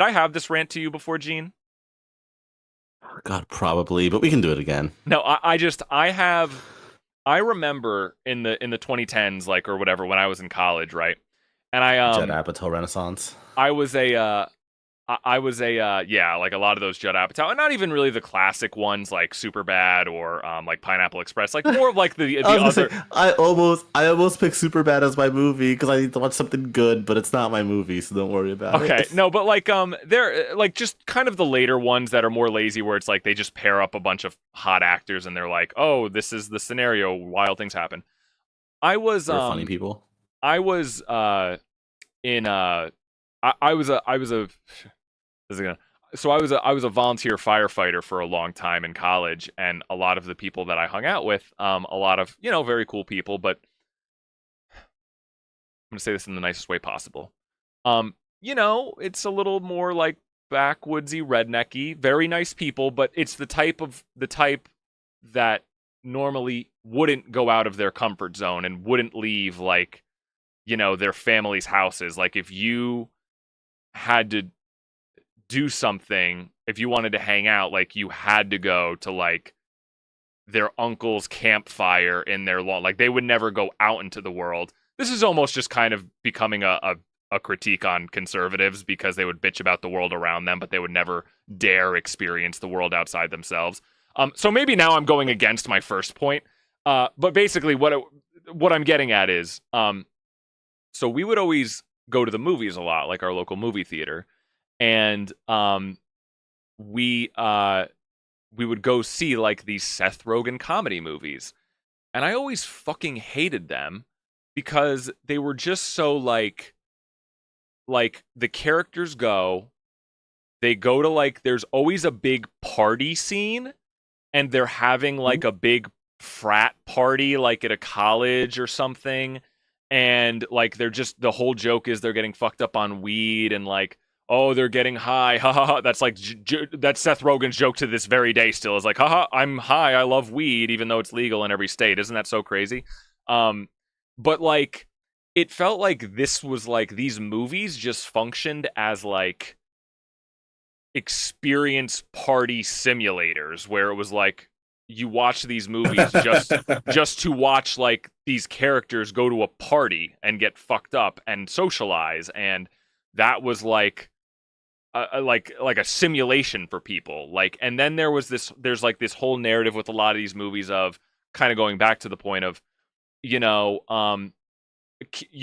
I have this rant to you before, Gene? God, probably, but we can do it again. No, I remember in the 2010s, like, or whatever, when I was in college, right? And Judd Apatow Renaissance. I was a I was like a lot of those Judd Apatow, and not even really the classic ones like Superbad or like Pineapple Express, like more of like the I was other. gonna say, I almost picked Superbad as my movie because I need to watch something good, but it's not my movie, so don't worry about it. Okay, no, but like they're like just kind of the later ones that are more lazy, where it's like they just pair up a bunch of hot actors and they're like, oh, this is the scenario, wild things happen. I was They're funny people. I was in I was a this is gonna so I was a volunteer firefighter for a long time in college, and a lot of the people that I hung out with, a lot of very cool people, but I'm gonna say this in the nicest way possible. It's a little more like backwoodsy, rednecky, very nice people, but it's the type that normally wouldn't go out of their comfort zone and wouldn't leave like, their family's houses. Like if you had to do something, if you wanted to hang out, like you had to go to like their uncle's campfire in their lawn. Like they would never go out into the world. This is almost just kind of becoming a critique on conservatives, because they would bitch about the world around them, but they would never dare experience the world outside themselves. So maybe now I'm going against my first point. But basically what I'm getting at is, so we would always go to the movies a lot, like our local movie theater. And we would go see like these Seth Rogen comedy movies. And I always fucking hated them because they were just so like the characters they go to like, there's always a big party scene, and they're having like a big frat party like at a college or something, and like they're just, the whole joke is they're getting fucked up on weed, and like, oh, they're getting high, ha ha ha. That's like that's Seth Rogen's joke to this very day still, is like, haha, I'm high, I love weed, even though it's legal in every state. Isn't that so crazy? But like, it felt like this was like, these movies just functioned as like experience party simulators, where it was like you watch these movies just to watch like these characters go to a party and get fucked up and socialize, and that was like like a simulation for people. Like, and then there's like this whole narrative with a lot of these movies of kind of going back to the point of, you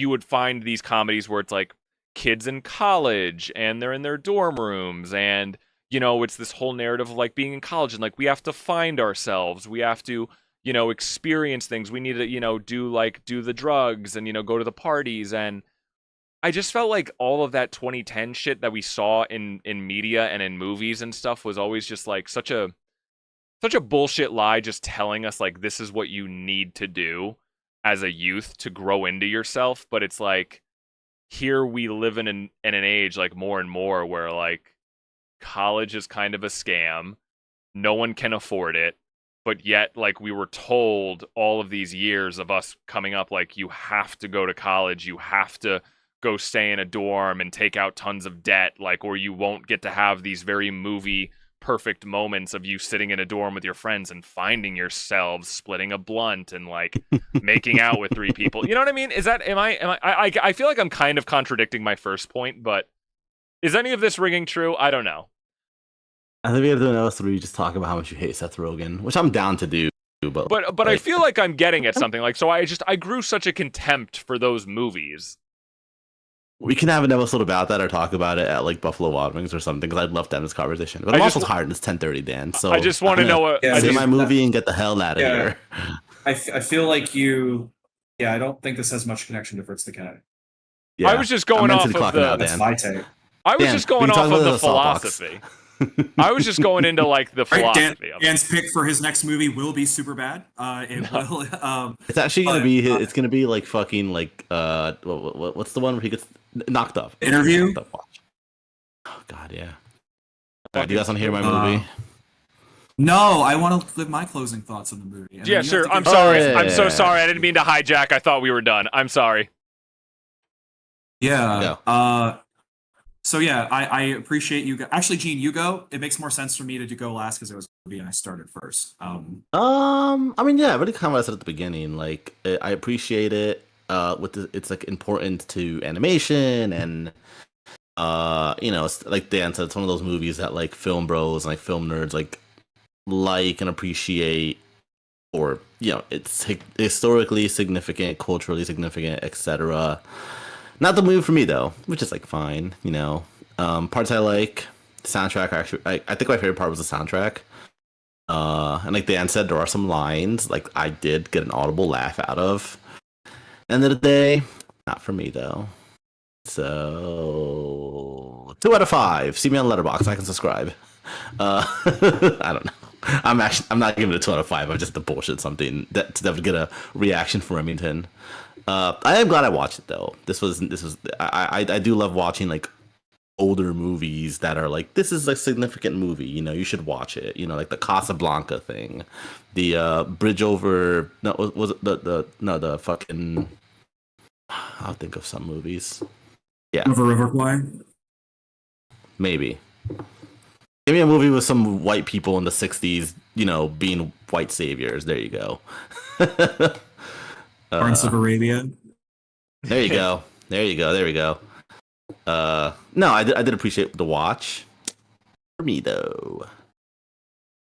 would find these comedies where it's like kids in college and they're in their dorm rooms, and it's this whole narrative of like being in college, and like we have to find ourselves, we have to experience things, we need to do the drugs and go to the parties. And I just felt like all of that 2010 shit that we saw in media and in movies and stuff was always just like such a bullshit lie, just telling us like this is what you need to do as a youth to grow into yourself. But it's like, here we live in an age like more and more where like college is kind of a scam, no one can afford it, but yet like we were told all of these years of us coming up, like you have to go to college, you have to go stay in a dorm and take out tons of debt, like, or you won't get to have these very movie perfect moments of you sitting in a dorm with your friends and finding yourselves splitting a blunt and like making out with three people. You know what I mean? I feel like I'm kind of contradicting my first point, but is any of this ringing true? I don't know. I think we have to do an episode where you just talk about how much you hate Seth Rogen, which I'm down to do. But like, I feel like I'm getting at something. Like, so I grew such a contempt for those movies. We can have an episode about that or talk about it at like Buffalo Wild Wings or something, because I'd love to have this conversation. But I'm also tired and it's 10:30, Dan. So I just want to know what I did my movie and get the hell out of here. I feel like I don't think this has much connection to Fritz the Cat. Yeah, I was just going off of that's my take. I was just going off of the philosophy. I was just going into like the philosophy. Dan's pick for his next movie will be Superbad. Will. It's actually gonna be. It's gonna be like fucking like what's the one where he gets knocked up? Interview. Oh God, yeah. Right, do you guys want to hear my movie? No, I want to give my closing thoughts on the movie. Yeah, sure. I'm sorry. I'm so sorry. I didn't mean to hijack. I thought we were done. I'm sorry. Yeah. No. So yeah, I appreciate you. Actually, Gene, you go. It makes more sense for me to go last because it was a movie and I started first. I mean, yeah, really kind of what I said at the beginning. Like, I appreciate it. It's like important to animation and Like Dan said, it's one of those movies that like film bros and like film nerds like and appreciate, or it's historically significant, culturally significant, etc. Not the movie for me though, which is like fine. Parts I like. The soundtrack, actually, I think my favorite part was the soundtrack. And like Dan said, there are some lines like I did get an audible laugh out of. End of the day, not for me though. So 2 out of 5. See me on Letterboxd. I can subscribe. I don't know. I'm not giving it a 2 out of 5. I'm just to bullshit something to get a reaction from Remington. I am glad I watched it though. This was I do love watching like older movies that are like, this is a significant movie, you should watch it, like the Casablanca thing, the bridge over, no, was it the fucking, I'll think of some movies. Yeah, River Kwai. Maybe give me a movie with some white people in the 60s, being white saviors. There you go. Lawrence of Arabia. There you go. There we go. No, I did appreciate the watch. For me though.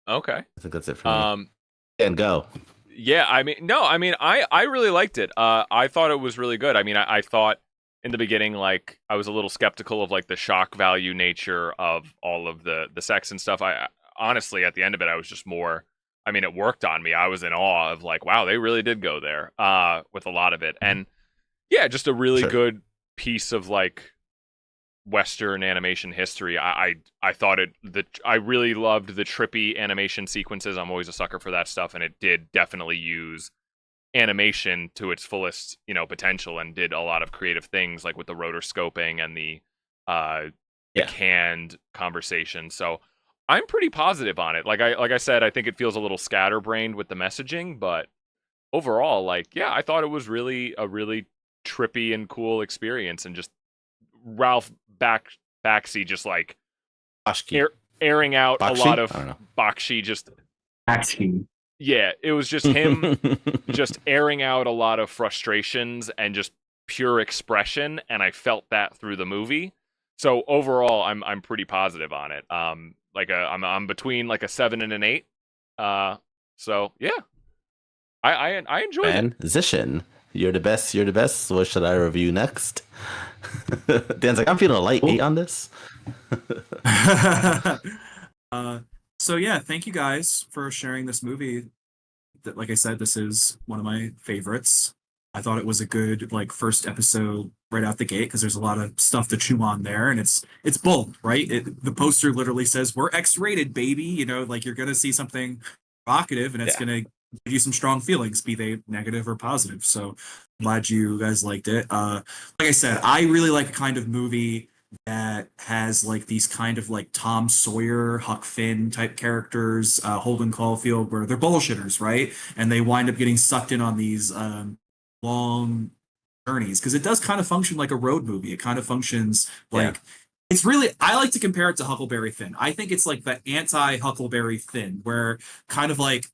Okay. I think that's it for me. And go. Yeah, I really liked it. I thought it was really good. I thought in the beginning, like, I was a little skeptical of like the shock value nature of all of the sex and stuff. I honestly, at the end of it, I was just more, it worked on me. I was in awe of like, wow, they really did go there with a lot of it. And yeah, just a really good piece of like Western animation history. I thought I really loved the trippy animation sequences. I'm always a sucker for that stuff, and it did definitely use animation to its fullest, potential, and did a lot of creative things like with the rotoscoping and the canned conversation. So I'm pretty positive on it. Like I said, I think it feels a little scatterbrained with the messaging, but overall, I thought it was really a really trippy and cool experience, and just Ralph Bakshi just like airing out a lot of Bakshi just Bakshi. Yeah, it was just him just airing out a lot of frustrations and just pure expression, and I felt that through the movie. So overall, I'm pretty positive on it. I'm between like a 7 and an 8. So yeah, I enjoyed it. Zishin, you're the best. You're the best. What should I review next? Dan's like, I'm feeling a light 8 on this. So yeah, thank you guys for sharing this movie. That, like I said, this is one of my favorites. I thought it was a good like first episode right out the gate, because there's a lot of stuff to chew on there, and it's bold, right? The poster literally says we're X-rated, baby. Like you're gonna see something provocative, and it's gonna give you some strong feelings, be they negative or positive. So I'm glad you guys liked it. Like I said, I really like a kind of movie that has like these kind of like Tom Sawyer, Huck Finn type characters, Holden Caulfield, where they're bullshitters, right? And they wind up getting sucked in on these long journeys, because it does kind of function like a road movie. It kind of functions like it's really, I like to compare it to Huckleberry Finn. I think it's like the anti-Huckleberry Finn, where kind of like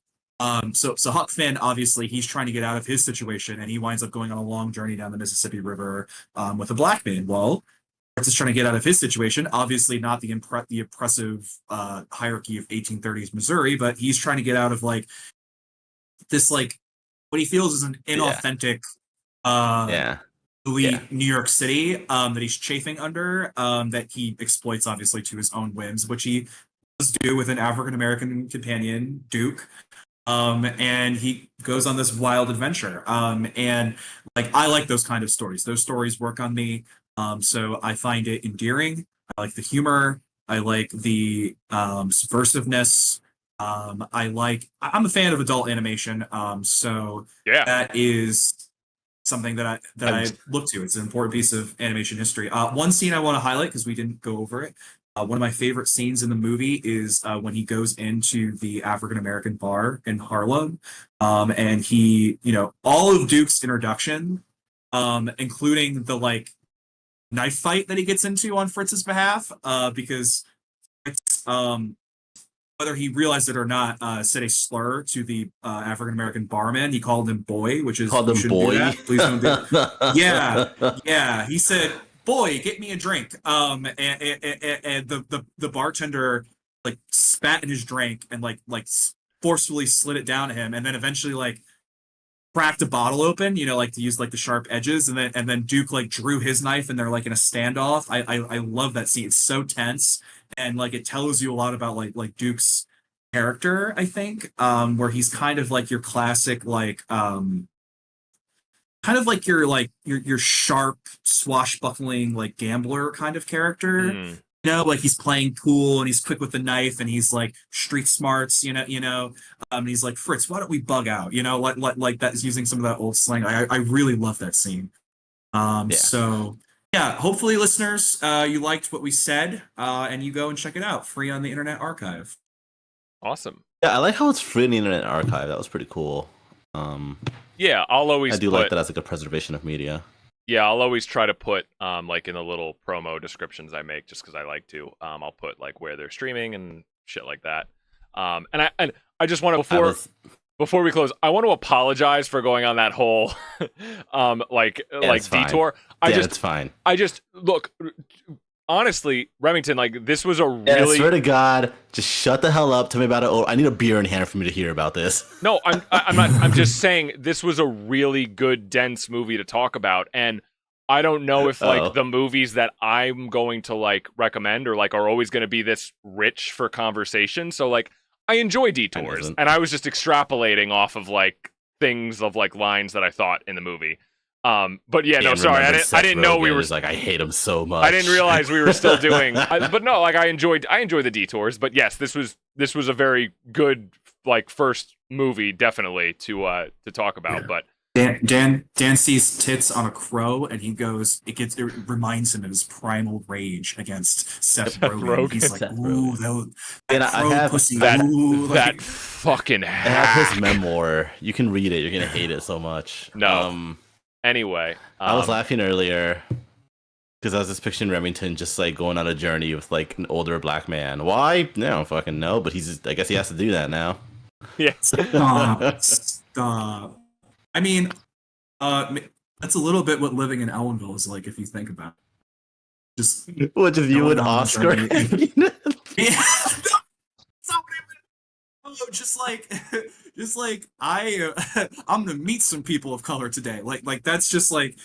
so Huck Finn, obviously, he's trying to get out of his situation, and he winds up going on a long journey down the Mississippi River with a black man. Well, Fritz is trying to get out of his situation, obviously not the oppressive hierarchy of 1830s Missouri, but he's trying to get out of like this, like what he feels is an inauthentic New York City that he's chafing under, that he exploits obviously to his own whims, which he does do with an African American companion, Duke. And he goes on this wild adventure. And like I like those kind of stories. Those stories work on me. So I find it endearing. I like the humor. I like the subversiveness. I'm a fan of adult animation. So that is something that I look to. It's an important piece of animation history. One scene I want to highlight, because we didn't go over it. One of my favorite scenes in the movie is when he goes into the African American bar in Harlem, and he, all of Duke's introduction, including the like knife fight that he gets into on Fritz's behalf, because it's, whether he realized it or not, said a slur to the African American barman. He called him boy, which is called him boy. Please don't do it. Yeah. He said boy, get me a drink. And the bartender like spat in his drink and forcefully slid it down to him, and then eventually like cracked a bottle open, like to use like the sharp edges, and then Duke like drew his knife, and they're like in a standoff. I love that scene. It's so tense, and like it tells you a lot about like Duke's character, I think, where he's kind of like your classic kind of like your sharp swashbuckling like gambler kind of character. Mm. Like he's playing pool and he's quick with the knife and he's like street smarts, and he's like, Fritz, why don't we bug out? Like that's using some of that old slang. I really love that scene. So yeah, hopefully listeners, you liked what we said, and you go and check it out, free on the Internet Archive. Awesome. Yeah, I like how it's free in the Internet Archive. That was pretty cool. Yeah, I'll always. I do like that as like a preservation of media. Yeah, I'll always try to put like in the little promo descriptions I make, just because I like to. I'll put like where they're streaming and shit like that. And I just want to before we close, I want to apologize for going on that whole detour. It's fine. I just look. Honestly, Remington, like this was a really. I swear to God, just shut the hell up. Tell me about it. Oh, I need a beer in hand for me to hear about this. No, I'm not. I'm just saying this was a really good, dense movie to talk about, and I don't know if like the movies that I'm going to like recommend or like are always going to be this rich for conversation. So like, I enjoy detours, and I was just extrapolating off of like things of like lines that I thought in the movie. But yeah, no, sorry, I didn't know we were like, I hate him so much. I didn't realize we were still doing, but no, like I enjoyed the detours. But yes, this was a very good like first movie, definitely to talk about. But Dan sees tits on a crow, and he goes, it reminds him of his primal rage against Seth Rogen. He's like, ooh, that crow pussy, that fucking hack. I have his memoir. You can read it. You're gonna hate it so much. No. Anyway, I was laughing earlier because I was just picturing Remington just like going on a journey with like an older black man. Why? No, I don't fucking know. But I guess he has to do that now. Yeah. Stop. I mean, that's a little bit what living in Ellenville is like if you think about it. Just what if you and Oscar? Yeah. Just like I'm gonna meet some people of color today. Like that's just like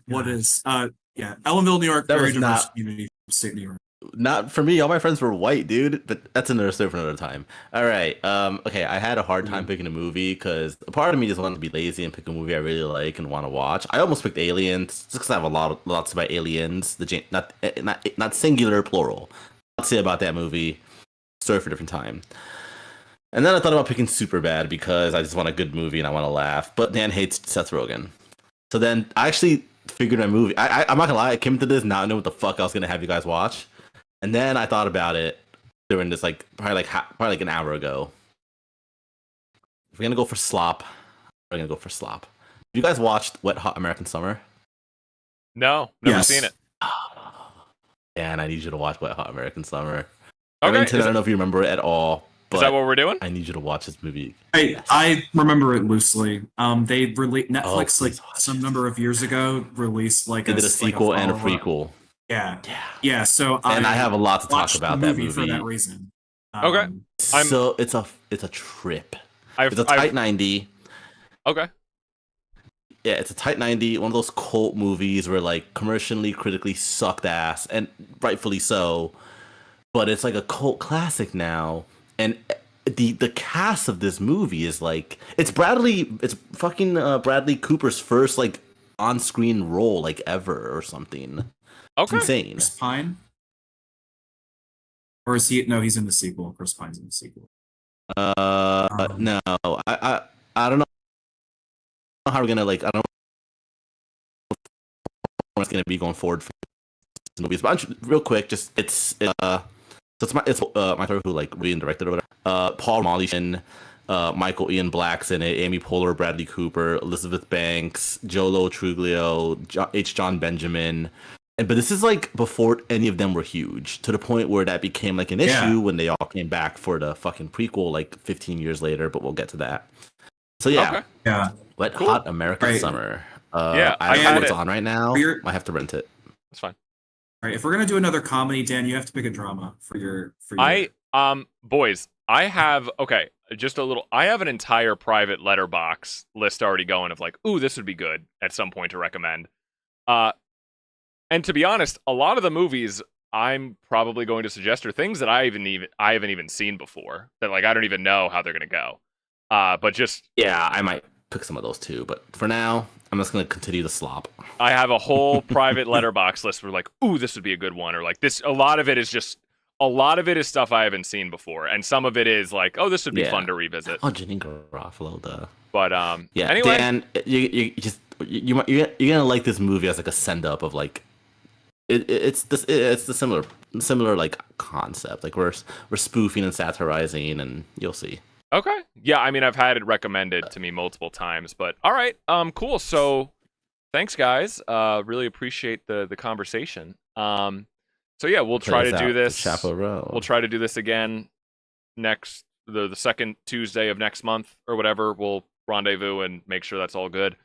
what is Ellenville, New York, very diverse community, state New York. Not for me. All my friends were white, dude. But that's another story for another time. All right. Okay. I had a hard time picking a movie because a part of me just wanted to be lazy and pick a movie I really like and want to watch. I almost picked Aliens just because I have lots about aliens. Not singular, plural. I'll say about that movie. Story for a different time. And then I thought about picking Superbad because I just want a good movie and I want to laugh. But Dan hates Seth Rogen. So then I actually figured a movie. I'm not gonna lie. I came to this not knowing what the fuck I was gonna have you guys watch. And then I thought about it during this probably an hour ago. If we're gonna go for slop, we're gonna go for slop. Have you guys watched Wet Hot American Summer? No, never seen it. Dan, I need you to watch Wet Hot American Summer. Okay, I don't know if you remember it at all. Is that what we're doing? I need you to watch this movie. I remember it loosely. They released Netflix some number of years ago. Released they did a sequel and a prequel. Yeah. So I have a lot to talk about that movie for that reason. Okay. So it's a trip. It's a tight 90. Okay. Yeah, it's a tight 90. One of those cult movies where like commercially, critically sucked ass, and rightfully so. But it's like a cult classic now. And the cast of this movie is like it's fucking Bradley Cooper's first like on-screen role like ever or something. Okay. It's insane. Chris Pine, or is he? No, he's in the sequel. Chris Pine's in the sequel. No, I don't know how we're gonna like. I don't know what's gonna be going forward for movies. But real quick, just it's my daughter who like really directed or whatever. Paul Molishin, Michael Ian Black's in it, Amy Poehler, Bradley Cooper, Elizabeth Banks, Jolo Truglio, John Benjamin. But this is like before any of them were huge, to the point where that became like an issue when they all came back for the fucking prequel like 15 years later, but we'll get to that. So Wet Hot American Summer. I don't know what's on right now. I have to rent it. That's fine. All right, if we're gonna do another comedy, Dan, you have to pick a drama for your. Boys, I have just a little. I have an entire private letterbox list already going of like, ooh, this would be good at some point to recommend. And to be honest, a lot of the movies I'm probably going to suggest are things that I haven't even seen before. That like I don't even know how they're gonna go. But just Yeah, I might pick some of those too. But for now, I'm just gonna continue the slop. I have a whole private letterbox list where like, ooh, this would be a good one, or like this. A lot of it is stuff I haven't seen before, and some of it is like, oh, this would be fun to revisit. Oh, Janine Garofalo, the. But yeah. Anyway, Dan, you're gonna like this movie as like a send up of like, it's the similar like concept. Like we're spoofing and satirizing, and you'll see. Okay. Yeah, I mean, I've had it recommended to me multiple times, but all right. Cool. So, thanks, guys. Really appreciate the conversation. So yeah, we'll try to do this. We'll try to do this again next the second Tuesday of next month or whatever. We'll rendezvous and make sure that's all good.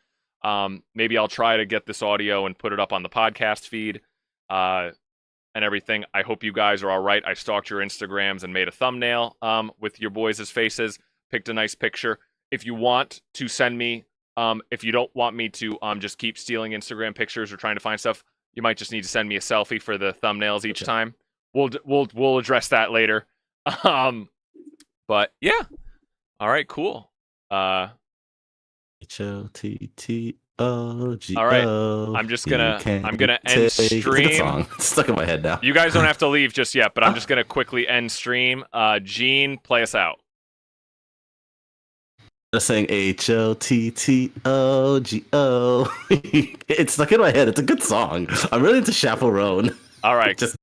Maybe I'll try to get this audio and put it up on the podcast feed. And everything. I hope you guys are all right. I stalked your Instagrams and made a thumbnail with your boys' faces. Picked a nice picture. If you want to send me, if you don't want me to just keep stealing Instagram pictures or trying to find stuff, you might just need to send me a selfie for the thumbnails each time. We'll address that later. But yeah. All right, cool. HOTT. All right, I'm gonna end stream. Song. It's stuck in my head now. You guys don't have to leave just yet, but I'm just gonna quickly end stream. Gene, play us out. Just saying HOTTOGO. It's stuck in my head. It's a good song. I'm really into Chaperone. All right, Just